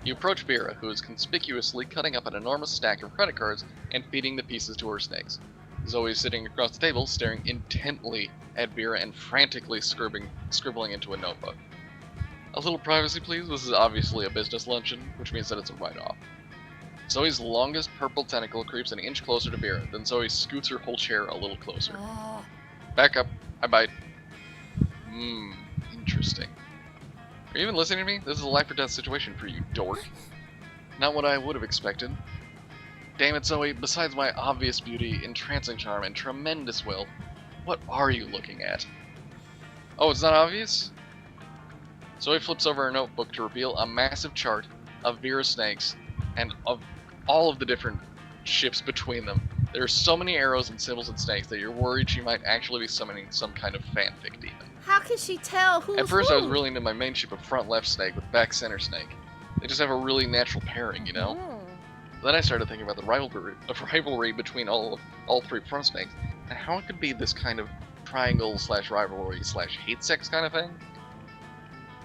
You approach Vera, who is conspicuously cutting up an enormous stack of credit cards and feeding the pieces to her snakes. Zoe is sitting across the table, staring intently at Vera and frantically scribbling into a notebook. A little privacy, please. This is obviously a business luncheon, which means that it's a write-off. Zoe's longest purple tentacle creeps an inch closer to Vera, then Zoe scoots her whole chair a little closer. Back up. I bite. Interesting. Are you even listening to me? This is a life or death situation for you, dork. Not what I would have expected. Damn it, Zoe, besides my obvious beauty, entrancing charm, and tremendous will, what are you looking at? Oh, it's not obvious? Zoe flips over her notebook to reveal a massive chart of Vera's snakes and of all of the different ships between them. There are so many arrows and symbols and snakes that you're worried she might actually be summoning some kind of fanfic demon. How can she tell who's At first who? I was really into my main ship of front left snake with back center snake. They just have a really natural pairing, you know? Then I started thinking about the rivalry between all 3 front snakes, and how it could be this kind of triangle / rivalry / hate sex kind of thing.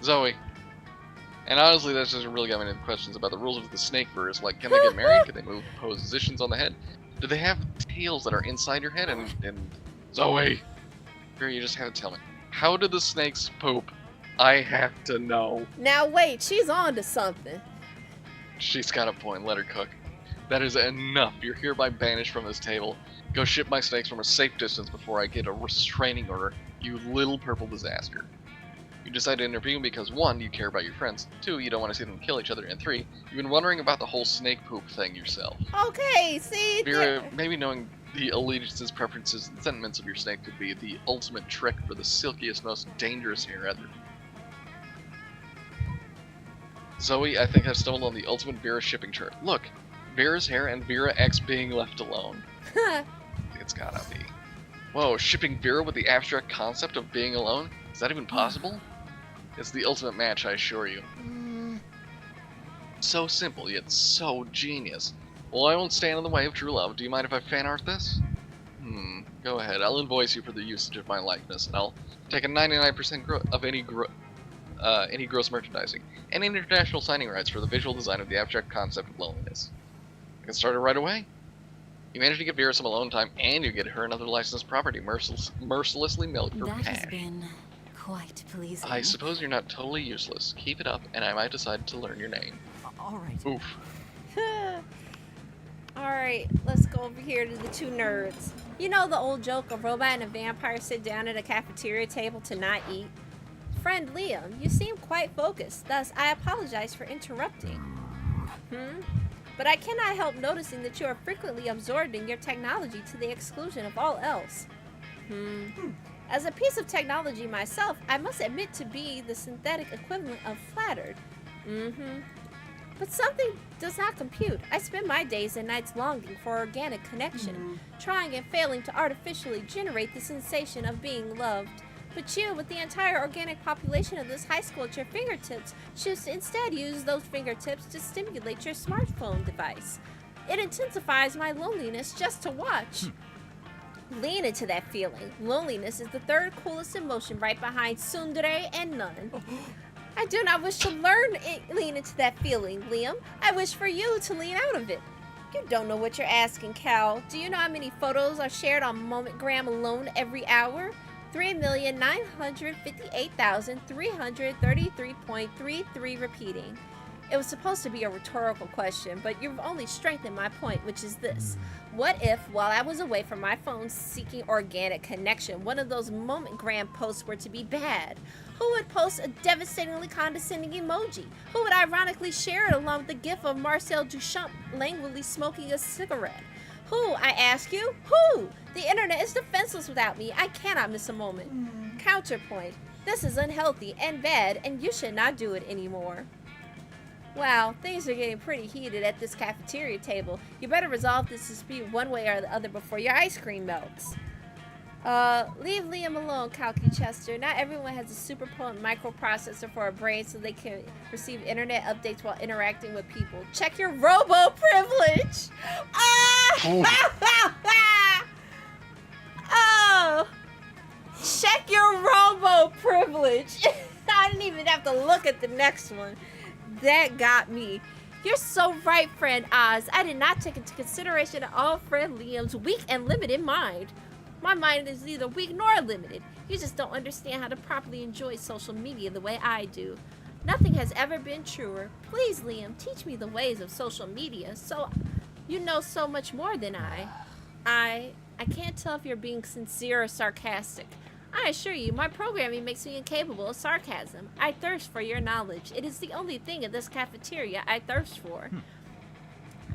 Zoe. And honestly, that's just really got me into questions about the rules of the snake verse. Like, can they get married? Can they move positions on the head? Do they have tails that are inside your head? And Zoe, Vera, you just have to tell me. How do the snakes poop? I have to know. Now wait, she's on to something. She's got a point. Let her cook. That is enough. You're hereby banished from this table. Go ship my snakes from a safe distance before I get a restraining order, you little purple disaster. You decide to intervene because 1, you care about your friends, 2, you don't want to see them kill each other, and 3, you've been wondering about the whole snake poop thing yourself. Okay, see? Vera, maybe knowing the allegiances, preferences, and sentiments of your snake could be the ultimate trick for the silkiest, most dangerous hair ever. Zoe, I think I've stumbled on the ultimate Vera shipping chart. Look, Vera's hair and Vera X being left alone. It's gotta be. Whoa, shipping Vera with the abstract concept of being alone? Is that even possible? It's the ultimate match, I assure you. So simple, yet so genius. Well, I won't stand in the way of true love. Do you mind if I fan art this? Go ahead. I'll invoice you for the usage of my likeness, and I'll take a 99% of any gross merchandising, and international signing rights for the visual design of the abstract concept of loneliness. I can start it right away. You manage to give Vera some alone time, and you get her another licensed property, mercilessly milked for That has cash. been quite pleasing. I suppose you're not totally useless. Keep it up, and I might decide to learn your name. All right. Oof. Alright, let's go over here to the two nerds. You know the old joke, a robot and a vampire sit down at a cafeteria table to not eat? Friend Liam, you seem quite focused, thus I apologize for interrupting. But I cannot help noticing that you are frequently absorbed in your technology to the exclusion of all else. As a piece of technology myself, I must admit to be the synthetic equivalent of flattered. But something does not compute. I spend my days and nights longing for organic connection, trying and failing to artificially generate the sensation of being loved. But you, with the entire organic population of this high school at your fingertips, choose to instead use those fingertips to stimulate your smartphone device. It intensifies my loneliness just to watch. Lean into that feeling. Loneliness is the third coolest emotion right behind tsundere and none. I do not wish to lean into that feeling, Liam. I wish for you to lean out of it. You don't know what you're asking, Cal. Do you know how many photos are shared on MomentGram alone every hour? 3,958,333.33 repeating. It was supposed to be a rhetorical question, but you've only strengthened my point, which is this. What if, while I was away from my phone seeking organic connection, one of those MomentGram posts were to be bad? Who would post a devastatingly condescending emoji? Who would ironically share it along with the gif of Marcel Duchamp languidly smoking a cigarette? Who, I ask you? Who? The internet is defenseless without me. I cannot miss a moment. Counterpoint. This is unhealthy and bad, and you should not do it anymore. Wow, things are getting pretty heated at this cafeteria table. You better resolve this dispute one way or the other before your ice cream melts. Leave Liam alone, Chester. Not everyone has a super potent microprocessor for a brain so they can receive internet updates while interacting with people. Check your robo privilege! Oh! Check your robo privilege! I didn't even have to look at the next one. That got me. You're so right, friend Oz. I did not take into consideration at all friend Liam's weak and limited mind. My mind is neither weak nor limited. You just don't understand how to properly enjoy social media the way I do. Nothing has ever been truer. Please, Liam, teach me the ways of social media so you know so much more than I can't tell if you're being sincere or sarcastic. I assure you, my programming makes me incapable of sarcasm. I thirst for your knowledge. It is the only thing in this cafeteria I thirst for.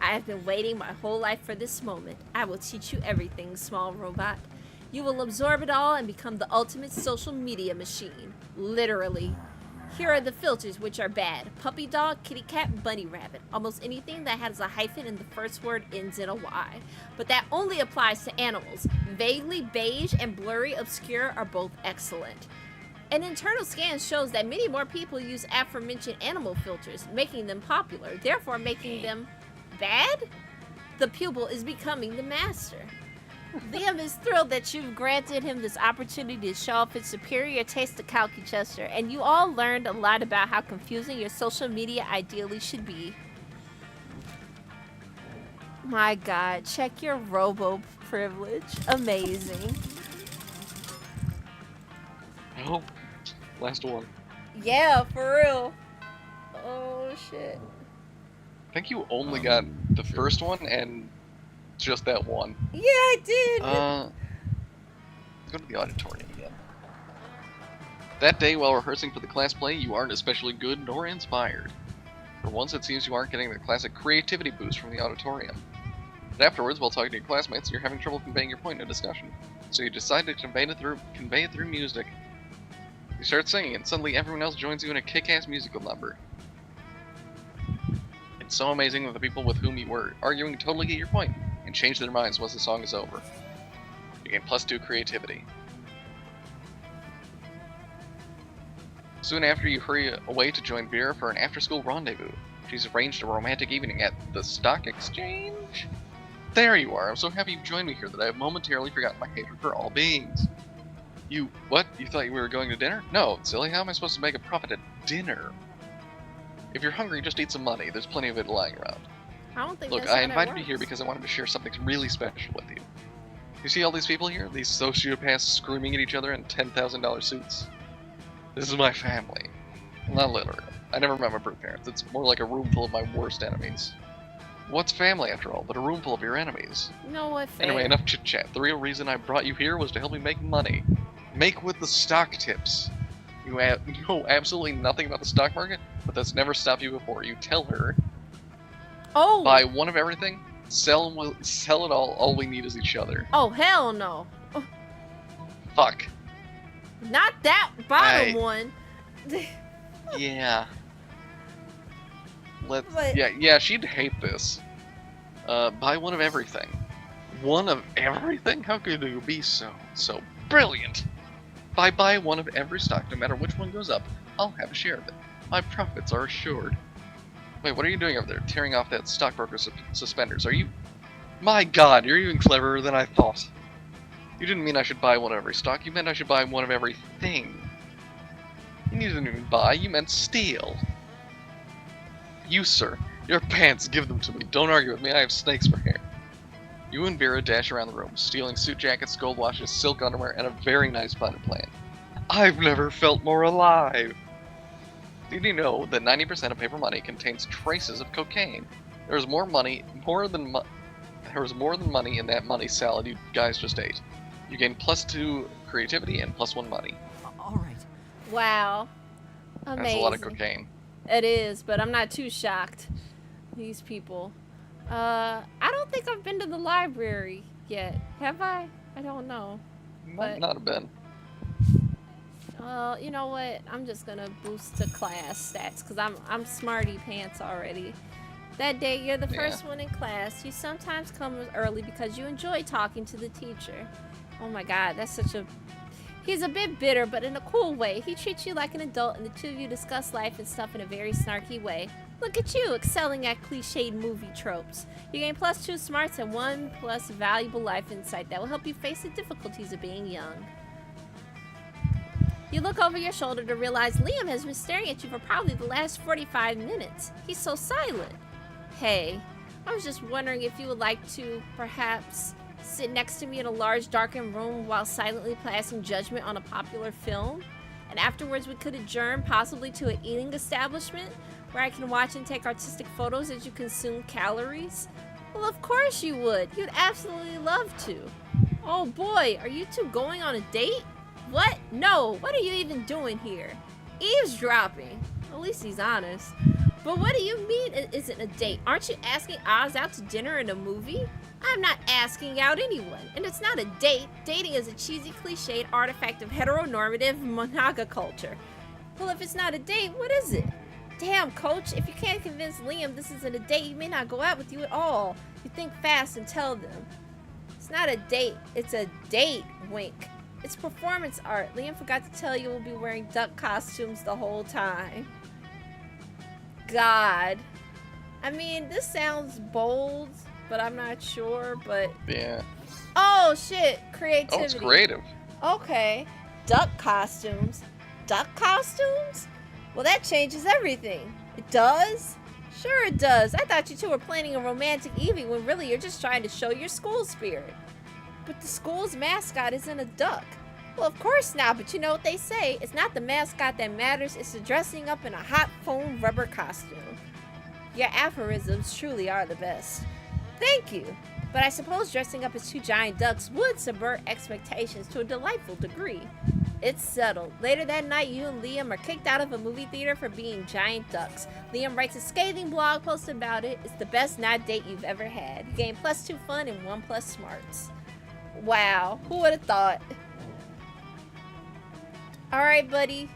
I have been waiting my whole life for this moment. I will teach you everything, small robot. You will absorb it all and become the ultimate social media machine. Literally. Here are the filters which are bad. Puppy dog, kitty cat, bunny rabbit. Almost anything that has a hyphen in the first word ends in a Y. But that only applies to animals. Vaguely beige and blurry obscure are both excellent. An internal scan shows that many more people use aforementioned animal filters, making them popular, therefore making them bad? The pupil is becoming the master. Liam is thrilled that you've granted him this opportunity to show off his superior taste to Chester, and you all learned a lot about how confusing your social media ideally should be. My God, check your robo privilege. Amazing. Oh, last one. Yeah, for real. Oh, shit. I think you only got the first one and just that one. Yeah, I did. Let's go to the auditorium again. That day, while rehearsing for the class play, you aren't especially good nor inspired. For once, it seems you aren't getting the classic creativity boost from the auditorium. But afterwards, while talking to your classmates, you're having trouble conveying your point in a discussion. So you decide to convey it through music. You start singing, and suddenly everyone else joins you in a kick-ass musical number. It's so amazing that the people with whom you were arguing totally get your point, and change their minds once the song is over. You gain +2 creativity. Soon after, you hurry away to join Vera for an after-school rendezvous. She's arranged a romantic evening at the stock exchange? There you are. I'm so happy you've joined me here that I have momentarily forgotten my hatred for all beings. You, what? You thought we were going to dinner? No, silly, how am I supposed to make a profit at dinner? If you're hungry, just eat some money. There's plenty of it lying around. I don't think Look, that's how I that invited you here works. because I wanted to share something really special with you. You see all these people here? These sociopaths screaming at each other in $10,000 suits? This is my family. Not literally. I never met my birth parents. It's more like a room full of my worst enemies. What's family, after all, but a room full of your enemies? You know what, fair. Anyway, enough chit-chat. The real reason I brought you here was to help me make money. Make with the stock tips. You know absolutely nothing about the stock market, but that's never stopped you before. You tell her, Oh! buy one of everything, sell it all we need is each other. Oh, hell no. Fuck. Not that bottom Hey. one. Yeah. But- Yeah, she'd hate this. Buy one of everything. One of everything? How could you be so brilliant? If I buy one of every stock, no matter which one goes up, I'll have a share of it. My profits are assured. Wait, what are you doing over there? Tearing off that stockbroker's suspenders. Are you... My god, you're even cleverer than I thought. You didn't mean I should buy one of every stock, you meant I should buy one of everything. You didn't even buy, you meant steal. You, sir, your pants, give them to me. Don't argue with me, I have snakes for hair. You and Vera dash around the room, stealing suit jackets, gold watches, silk underwear, and a very nice potted plant. I've never felt more alive! Did you know that 90% of paper money contains traces of cocaine? There's more money in that money salad you guys just ate. You gain +2 creativity and +1 money. All right. Wow. Amazing. That's a lot of cocaine. It is, but I'm not too shocked. These people. I don't think I've been to the library yet. Have I? I don't know. But- Not a bit. You know what? I'm just gonna boost to class stats because I'm smarty pants already. That day, you're the first one in class. You sometimes come early because you enjoy talking to the teacher. Oh my god, that's such a... He's a bit bitter, but in a cool way. He treats you like an adult, and the two of you discuss life and stuff in a very snarky way. Look at you, excelling at cliched movie tropes. You gain +2 smarts and 1+ valuable life insight that will help you face the difficulties of being young. You look over your shoulder to realize Liam has been staring at you for probably the last 45 minutes. He's so silent. Hey, I was just wondering if you would like to, perhaps, sit next to me in a large darkened room while silently passing judgment on a popular film? And afterwards we could adjourn possibly to an eating establishment where I can watch and take artistic photos as you consume calories? Well, of course you would. You'd absolutely love to. Oh boy, are you two going on a date? What? No, what are you even doing here? Eavesdropping. At least he's honest. But what do you mean it isn't a date? Aren't you asking Oz out to dinner and a movie? I'm not asking out anyone, and it's not a date. Dating is a cheesy, cliched artifact of heteronormative monoculture. Well, if it's not a date, what is it? Damn, coach, if you can't convince Liam this isn't a date, he may not go out with you at all. You think fast and tell them. It's not a date, it's a date, wink. It's performance art. Liam forgot to tell you we'll be wearing duck costumes the whole time. God. I mean, this sounds bold, but I'm not sure, but... Yeah. Oh, shit. Creativity. Oh, it's creative. Okay. Duck costumes. Duck costumes? Well, that changes everything. It does? Sure it does. I thought you two were planning a romantic evening when really you're just trying to show your school spirit. But the school's mascot isn't a duck. Well, of course not, but you know what they say. It's not the mascot that matters, it's the dressing up in a hot foam rubber costume. Your aphorisms truly are the best. Thank you. But I suppose dressing up as two giant ducks would subvert expectations to a delightful degree. It's settled. Later that night, you and Liam are kicked out of a movie theater for being giant ducks. Liam writes a scathing blog post about it. It's the best night date you've ever had. You gain +2 fun and 1+ smarts. Wow, who would have thought? Alright, buddy.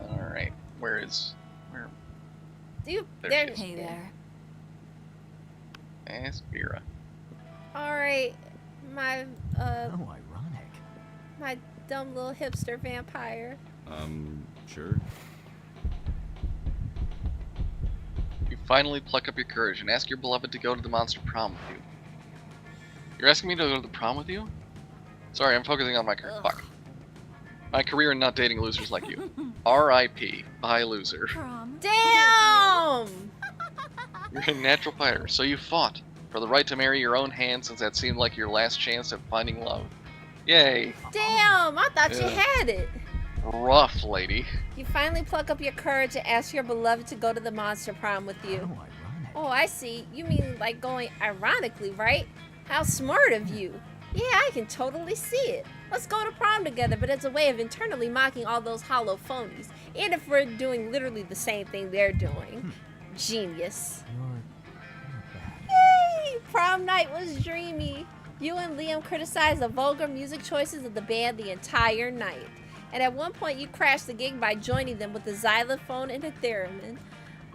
Alright, where? There There she Hey there. It's Vera. Alright, my Oh, ironic. my dumb little hipster vampire. Sure. You finally pluck up your courage and ask your beloved to go to the monster prom with you. You're asking me to go to the prom with you? Sorry, I'm focusing on my career. Ugh. Fuck. My career and not dating losers like you. R.I.P. Bye, loser. Prom. Damn! You're a natural fighter, so you fought for the right to marry your own hand since that seemed like your last chance at finding love. Yay. Damn, I thought you Yeah. had it. Rough, lady. You finally pluck up your courage and ask your beloved to go to the monster prom with Oh, you. ironic. Oh, I see. You mean like going ironically, right? How smart of you. Yeah, I can totally see it. Let's go to prom together, but as a way of internally mocking all those hollow phonies. And if we're doing literally the same thing they're doing. Genius. You're bad. Yay! Prom night was dreamy. You and Liam criticized the vulgar music choices of the band the entire night. And at one point, you crashed the gig by joining them with a xylophone and a theremin.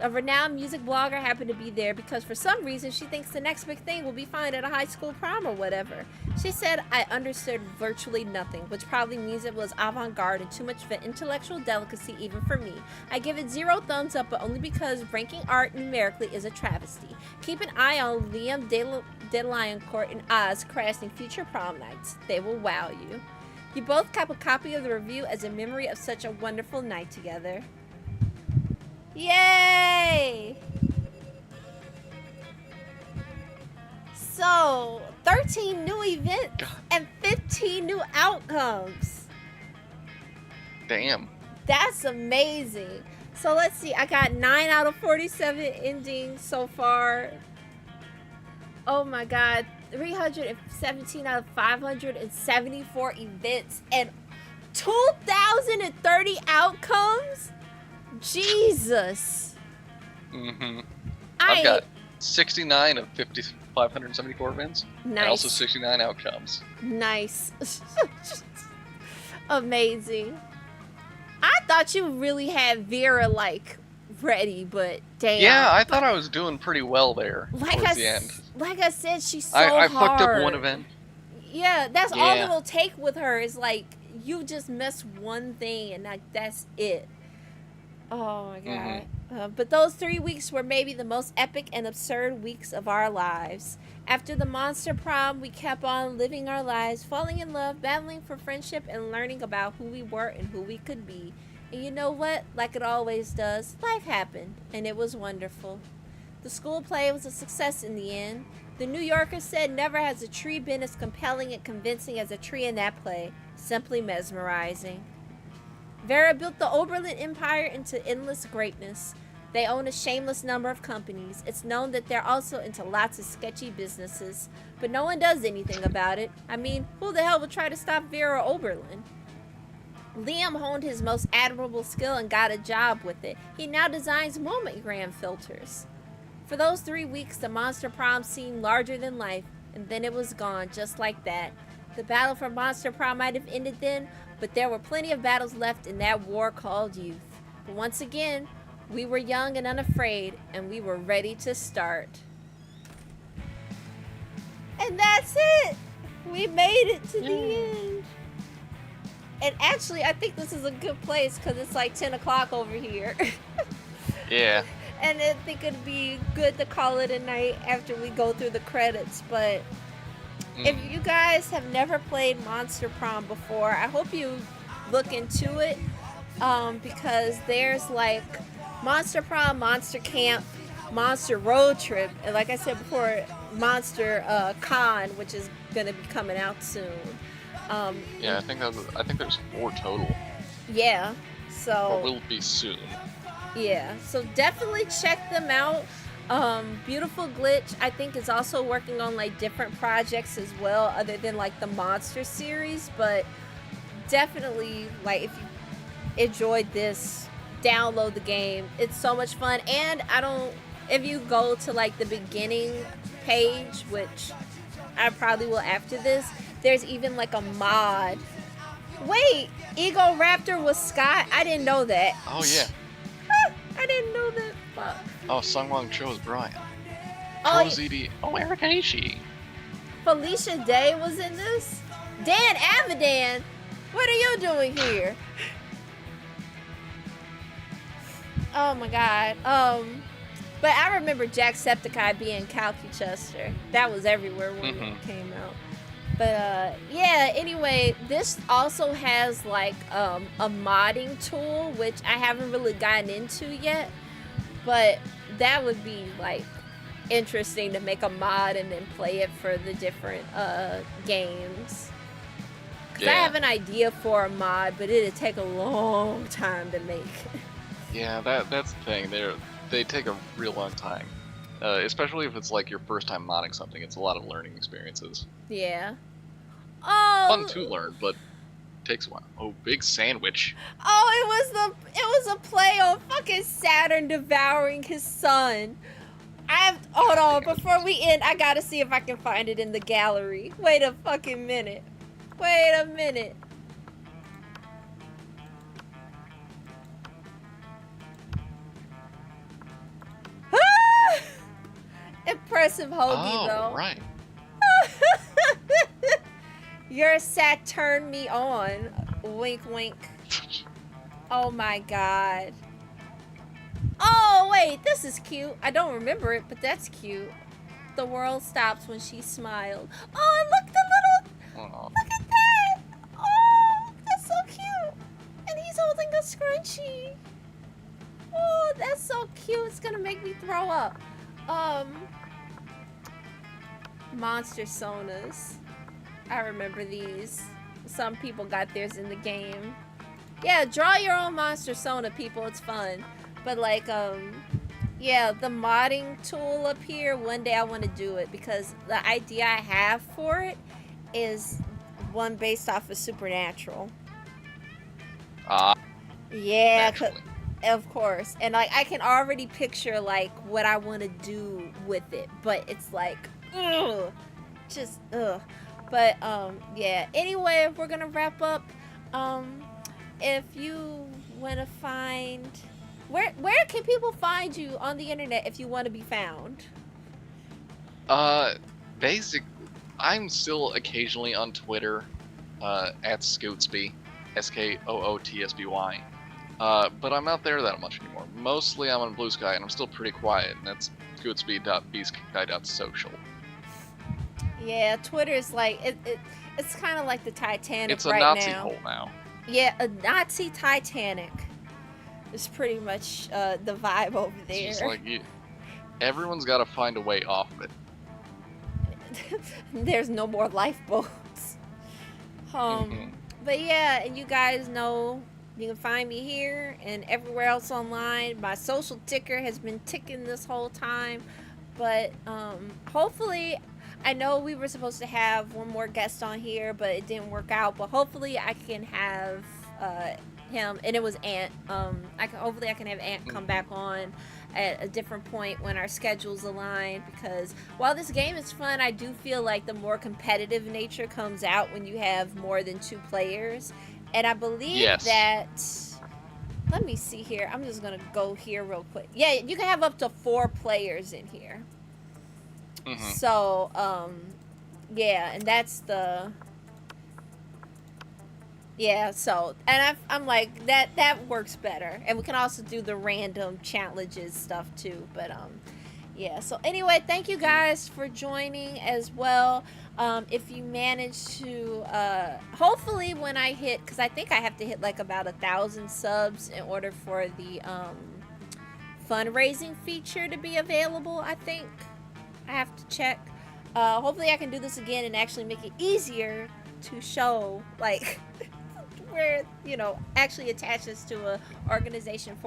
A renowned music blogger happened to be there because for some reason she thinks the next big thing will be found at a high school prom or whatever. She said, I understood virtually nothing, which probably means it was avant-garde and too much of an intellectual delicacy even for me. I give it 0 thumbs up, but only because ranking art numerically is a travesty. Keep an eye on Liam de Lioncourt and Oz crashing future prom nights. They will wow you. You both kept a copy of the review as a memory of such a wonderful night together. Yay! So, 13 new events God. and 15 new outcomes. Damn. That's amazing. So let's see. I got 9 out of 47 endings so far. Oh my god. 317 out of 574 events and 2,030 outcomes? Jesus. Mm-hmm. I I've got 69 of 574 events. nice. And also 69 outcomes. Nice. Amazing. I thought you really had Vera like ready, but damn. Yeah, I thought I was doing pretty well there like towards the end. like I said, she's so I hard. fucked up one event. Yeah, that's all Yeah. it'll take with her is like you just miss one thing and like that's it. Oh my god. But those 3 weeks were maybe the most epic and absurd weeks of our lives. After the monster prom, we kept on living our lives, falling in love, battling for friendship, and learning about who we were and who we could be. And you know what? Like it always does, life happened, and it was wonderful. The school play was a success in the end. The New Yorker said never has a tree been as compelling and convincing as a tree in that play. Simply mesmerizing. Vera built the Oberlin Empire into endless greatness. They own a shameless number of companies. It's known that they're also into lots of sketchy businesses, but no one does anything about it. I mean, who the hell would try to stop Vera Oberlin? Liam honed his most admirable skill and got a job with it. He now designs Monogram filters. For those 3 weeks, the monster prom seemed larger than life, and then it was gone, just like that. The battle for monster prom might have ended then, but there were plenty of battles left in that war called youth. But once again, we were young and unafraid, and we were ready to start. And that's it! We made it to the end. And actually, I think this is a good place because it's like 10 o'clock over here. Yeah. And I think it'd be good to call it a night after we go through the credits. But if you guys have never played Monster Prom before, I hope you look into it. Because there's like Monster Prom, Monster Camp, Monster Road Trip, and like I said before, Monster Con, which is going to be coming out soon. Yeah, I think there's 4 total. Yeah. Or So will be soon. yeah, so definitely check them out. Beautiful Glitch, I think, is also working on like different projects as well, other than like the Monster series. But definitely, like, if you enjoyed this, download the game. It's so much fun. And if you go to like the beginning page, which I probably will after this, there's even like a mod. Wait, Ego Raptor was Scott? I didn't know that. Oh yeah. I didn't know that. Fuck. Oh, Sungwon Cho is Brian. Oh, ZD. Oh, Erica Ishii. Felicia Day was in this? Dan Avidan, what are you doing here? Oh my god. But I remember Jacksepticeye being Calky Chester. That was everywhere when it came out. But yeah, anyway, this also has like a modding tool, which I haven't really gotten into yet. But that would be like interesting to make a mod and then play it for the different games. Because I have an idea for a mod, but it'd take a long time to make. Yeah, that's the thing. They take a real long time. Especially if it's like your first time modding something. It's a lot of learning experiences. Yeah. Oh. Fun to learn, but takes a while. Oh, big sandwich. Oh, it was a play on fucking Saturn devouring his son. Hold on, before we end, I gotta see if I can find it in the gallery. Wait a fucking minute. Wait a minute. Ah! Impressive hoagie, though. Right. Your Saturn me on. Wink, wink. Oh my god. Oh, wait, this is cute. I don't remember it, but that's cute. The world stops when she smiled. Oh, look, the little... Oh. Look at that. Oh, that's so cute. And he's holding a scrunchie. Oh, that's so cute. It's gonna make me throw up. Monster Sonas. I remember these. Some people got theirs in the game. Yeah, draw your own Monster Sona, people. It's fun. But like, yeah, the modding tool up here, one day I want to do it because the idea I have for it is one based off of Supernatural. Yeah, of course. And like, I can already picture like what I want to do with it, but it's like, ugh, just ugh. But yeah. Anyway, we're gonna wrap up. If you want to find, where can people find you on the internet if you want to be found? Basic. I'm still occasionally on Twitter, at Scootsby, SKOOTSBY. But I'm not there that much anymore. Mostly I'm on Blue Sky, and I'm still pretty quiet, and that's scootsby.bsky.social. Yeah, Twitter's like it's kind of like the Titanic it's a right Nazi now. hole now. Yeah, a Nazi Titanic is pretty much the vibe over there. It's just like everyone's got to find a way off of it. There's no more lifeboats. But yeah, and you guys know you can find me here and everywhere else online. My social ticker has been ticking this whole time, but hopefully, I know we were supposed to have one more guest on here, but it didn't work out. But hopefully, I can have him, and it was Ant. Hopefully I can have Ant come back on at a different point when our schedules align. Because while this game is fun, I do feel like the more competitive nature comes out when you have more than 2 players. And I believe that. Let me see here. I'm just gonna go here real quick. Yeah, you can have up to 4 players in here. So, yeah, and that's the, yeah, so, and I'm like, that works better, and we can also do the random challenges stuff too, but, yeah, so anyway, thank you guys for joining as well. If you manage to, hopefully when I hit, because I think I have to hit like about 1,000 subs in order for the, fundraising feature to be available, I think. I have to check. Hopefully I can do this again and actually make it easier to show, like, where, you know, actually attach this to a organization for